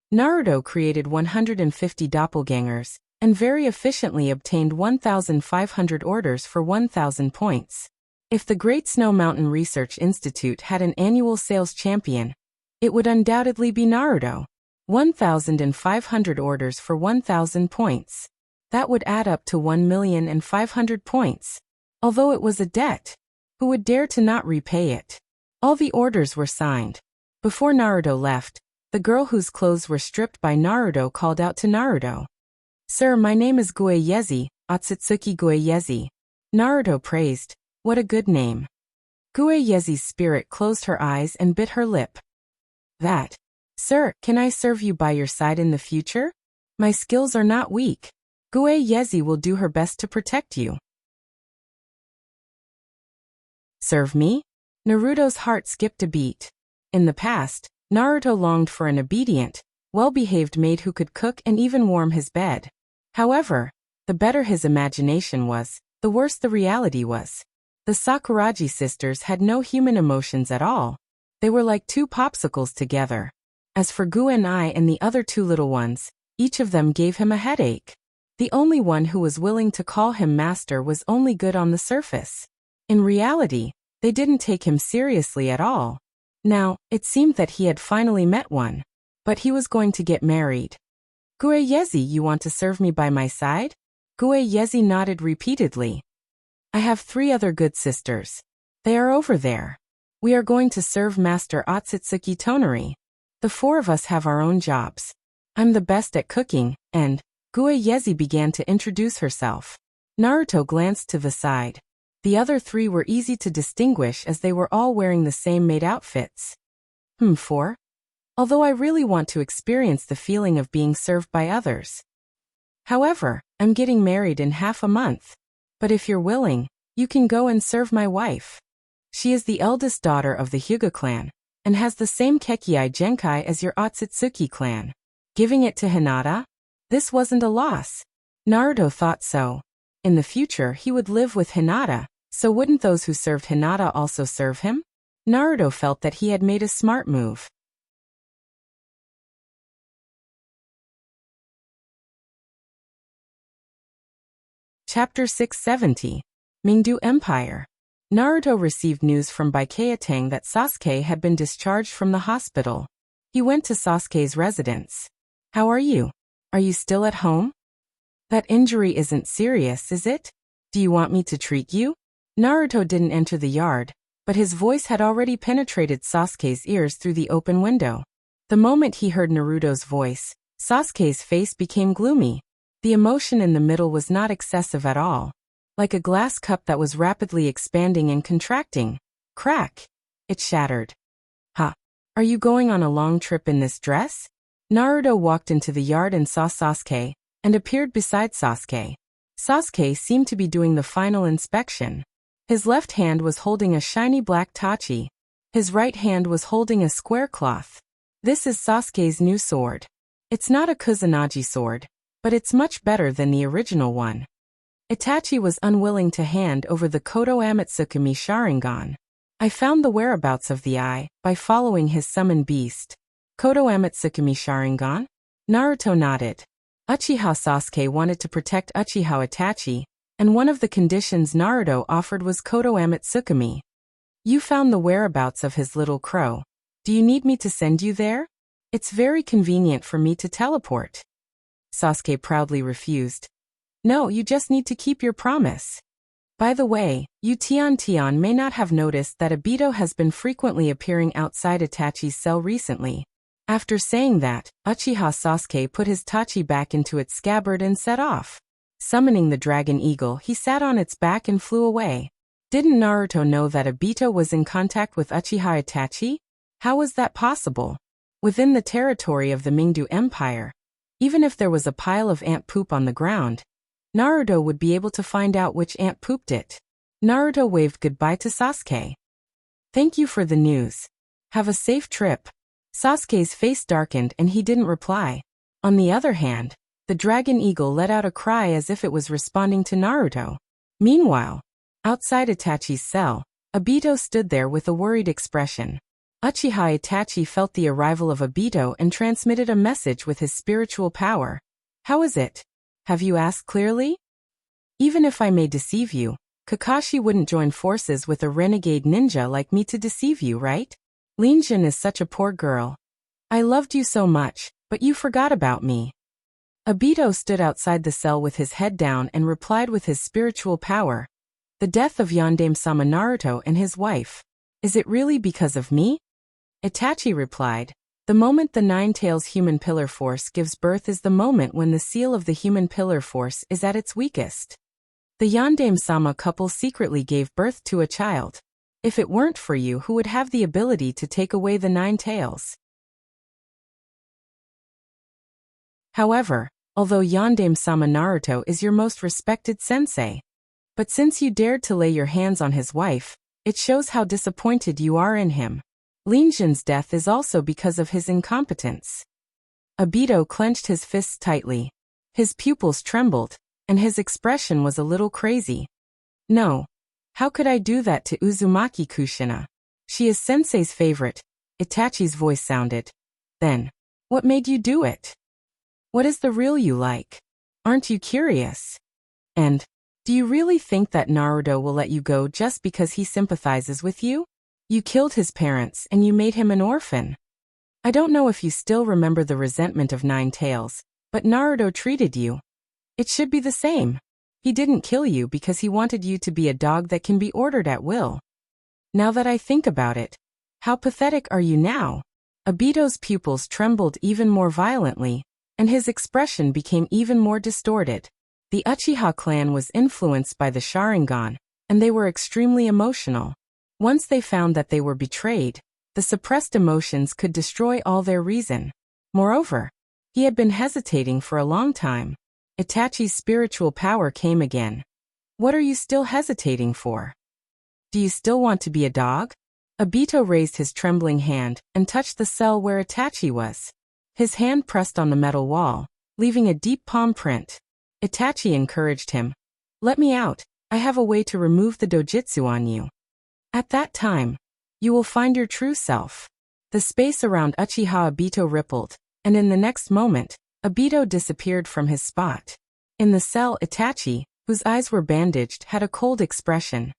Naruto created 150 doppelgangers, and very efficiently obtained 1,500 orders for 1,000 points. If the Great Snow Mountain Research Institute had an annual sales champion, it would undoubtedly be Naruto. 1,500 orders for 1,000 points. That would add up to 1,500,000 points. Although it was a debt, who would dare to not repay it? All the orders were signed. Before Naruto left, the girl whose clothes were stripped by Naruto called out to Naruto. "Sir, my name is Gueyezi, Otsutsuki Gueyezi." Naruto praised. "What a good name." Gueyezi's spirit closed her eyes and bit her lip. "That. Sir, can I serve you by your side in the future? My skills are not weak. Gueyezi will do her best to protect you." Serve me? Naruto's heart skipped a beat. In the past, Naruto longed for an obedient, well-behaved maid who could cook and even warm his bed. However, the better his imagination was, the worse the reality was. The Sakuragi sisters had no human emotions at all. They were like two popsicles together. As for Guenai and the other two little ones, each of them gave him a headache. The only one who was willing to call him master was only good on the surface. In reality, they didn't take him seriously at all. Now, it seemed that he had finally met one. But he was going to get married. "Gueyezi, you want to serve me by my side?" Gueyezi nodded repeatedly. "I have 3 other good sisters. They are over there. We are going to serve Master Otsutsuki Tonari. The 4 of us have our own jobs. I'm the best at cooking, and..." Gueyezi began to introduce herself. Naruto glanced to the side. The other 3 were easy to distinguish as they were all wearing the same maid outfits. 4? Although I really want to experience the feeling of being served by others. However, I'm getting married in half a month. But if you're willing, you can go and serve my wife. She is the eldest daughter of the Hyuga clan, and has the same Kekkei Genkai as your Otsutsuki clan. Giving it to Hinata? This wasn't a loss. Naruto thought so. In the future he would live with Hinata, so wouldn't those who served Hinata also serve him? Naruto felt that he had made a smart move. Chapter 670. Mingdu Empire. Naruto received news from Baikei that Sasuke had been discharged from the hospital. He went to Sasuke's residence. How are you? Are you still at home? That injury isn't serious, is it? Do you want me to treat you? Naruto didn't enter the yard, but his voice had already penetrated Sasuke's ears through the open window. The moment he heard Naruto's voice, Sasuke's face became gloomy. The emotion in the middle was not excessive at all. Like a glass cup that was rapidly expanding and contracting. Crack! It shattered. Ha! Are you going on a long trip in this dress? Naruto walked into the yard and saw Sasuke, and appeared beside Sasuke. Sasuke seemed to be doing the final inspection. His left hand was holding a shiny black tachi. His right hand was holding a square cloth. This is Sasuke's new sword. It's not a Kusanagi sword, but it's much better than the original one. Itachi was unwilling to hand over the Kodo Amatsukami Sharingan. I found the whereabouts of the eye by following his summoned beast. Kodo Amatsukami Sharingan? Naruto nodded. Uchiha Sasuke wanted to protect Uchiha Itachi, and one of the conditions Naruto offered was Kodo Amatsukami. You found the whereabouts of his little crow. Do you need me to send you there? It's very convenient for me to teleport. Sasuke proudly refused. No, you just need to keep your promise. By the way, you Tian may not have noticed that Obito has been frequently appearing outside Itachi's cell recently. After saying that, Uchiha Sasuke put his tachi back into its scabbard and set off. Summoning the dragon eagle, he sat on its back and flew away. Didn't Naruto know that Obito was in contact with Uchiha Itachi? How was that possible? Within the territory of the Mingdu Empire, even if there was a pile of ant poop on the ground, Naruto would be able to find out which ant pooped it. Naruto waved goodbye to Sasuke. Thank you for the news. Have a safe trip. Sasuke's face darkened and he didn't reply. On the other hand, the dragon eagle let out a cry as if it was responding to Naruto. Meanwhile, outside Itachi's cell, Obito stood there with a worried expression. Uchiha Itachi felt the arrival of Obito and transmitted a message with his spiritual power. How is it? Have you asked clearly? Even if I may deceive you, Kakashi wouldn't join forces with a renegade ninja like me to deceive you, right? Linjin is such a poor girl. I loved you so much, but you forgot about me. Obito stood outside the cell with his head down and replied with his spiritual power. The death of Yondaime-sama Naruto and his wife. Is it really because of me? Itachi replied. The moment the Nine-Tails human pillar force gives birth is the moment when the seal of the human pillar force is at its weakest. The Yondaime-sama couple secretly gave birth to a child. If it weren't for you, who would have the ability to take away the Nine-Tails? However, although Yondaime-sama Naruto is your most respected sensei, but since you dared to lay your hands on his wife, it shows how disappointed you are in him. Linjin's death is also because of his incompetence. Obito clenched his fists tightly. His pupils trembled, and his expression was a little crazy. No. How could I do that to Uzumaki Kushina? She is Sensei's favorite. Itachi's voice sounded. Then, what made you do it? What is the real you like? Aren't you curious? And, do you really think that Naruto will let you go just because he sympathizes with you? You killed his parents and you made him an orphan. I don't know if you still remember the resentment of Nine-Tails, but Naruto treated you. It should be the same. He didn't kill you because he wanted you to be a dog that can be ordered at will. Now that I think about it, how pathetic are you now? Obito's pupils trembled even more violently, and his expression became even more distorted. The Uchiha clan was influenced by the Sharingan, and they were extremely emotional. Once they found that they were betrayed, the suppressed emotions could destroy all their reason. Moreover, he had been hesitating for a long time. Itachi's spiritual power came again. What are you still hesitating for? Do you still want to be a dog? Obito raised his trembling hand and touched the cell where Itachi was. His hand pressed on the metal wall, leaving a deep palm print. Itachi encouraged him. Let me out, I have a way to remove the dojutsu on you. At that time, you will find your true self. The space around Uchiha Obito rippled, and in the next moment, Obito disappeared from his spot. In the cell, Itachi, whose eyes were bandaged, had a cold expression.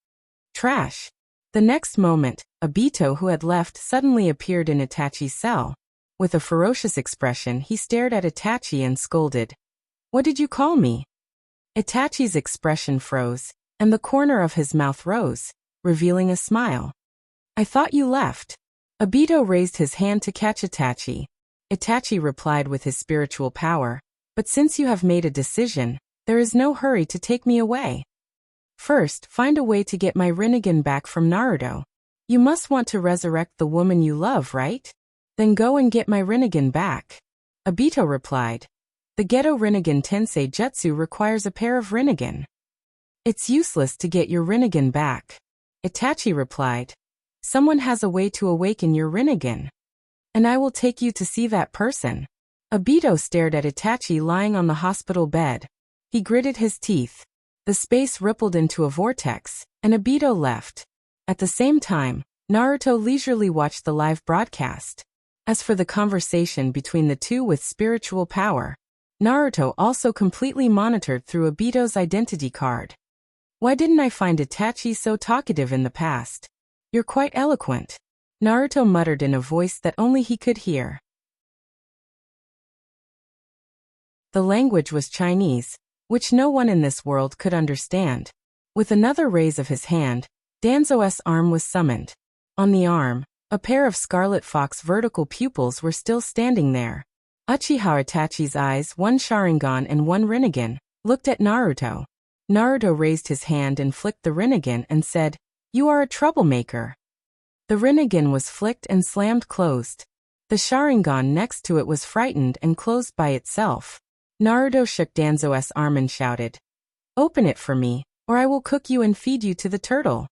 Trash. The next moment, Obito, who had left, suddenly appeared in Itachi's cell. With a ferocious expression, he stared at Itachi and scolded. What did you call me? Itachi's expression froze, and the corner of his mouth rose, revealing a smile. I thought you left. Obito raised his hand to catch Itachi. Itachi replied with his spiritual power, but since you have made a decision, there is no hurry to take me away. First, find a way to get my Rinnegan back from Naruto. You must want to resurrect the woman you love, right? Then go and get my Rinnegan back. Obito replied. The Geto Rinnegan Tensei Jutsu requires a pair of Rinnegan. It's useless to get your Rinnegan back. Itachi replied. Someone has a way to awaken your Rinnegan. And I will take you to see that person. Obito stared at Itachi lying on the hospital bed. He gritted his teeth. The space rippled into a vortex, and Obito left. At the same time, Naruto leisurely watched the live broadcast. As for the conversation between the two with spiritual power, Naruto also completely monitored through Obito's identity card. Why didn't I find Itachi so talkative in the past? You're quite eloquent. Naruto muttered in a voice that only he could hear. The language was Chinese, which no one in this world could understand. With another raise of his hand, Danzo's arm was summoned. On the arm, a pair of scarlet fox vertical pupils were still standing there. Uchiha Itachi's eyes, one Sharingan and one Rinnegan, looked at Naruto. Naruto raised his hand and flicked the Rinnegan and said, You are a troublemaker. The Rinnegan was flicked and slammed closed. The Sharingan next to it was frightened and closed by itself. Naruto shook Danzo's arm and shouted, Open it for me, or I will cook you and feed you to the turtle.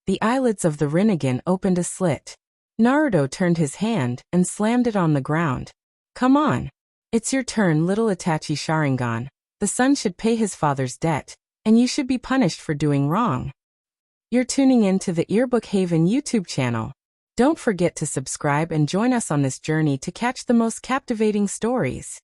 The eyelids of the Rinnegan opened a slit. Naruto turned his hand and slammed it on the ground. Come on. It's your turn, little Itachi Sharingan. The son should pay his father's debt, and you should be punished for doing wrong. You're tuning in to the Earbook Haven YouTube channel. Don't forget to subscribe and join us on this journey to catch the most captivating stories.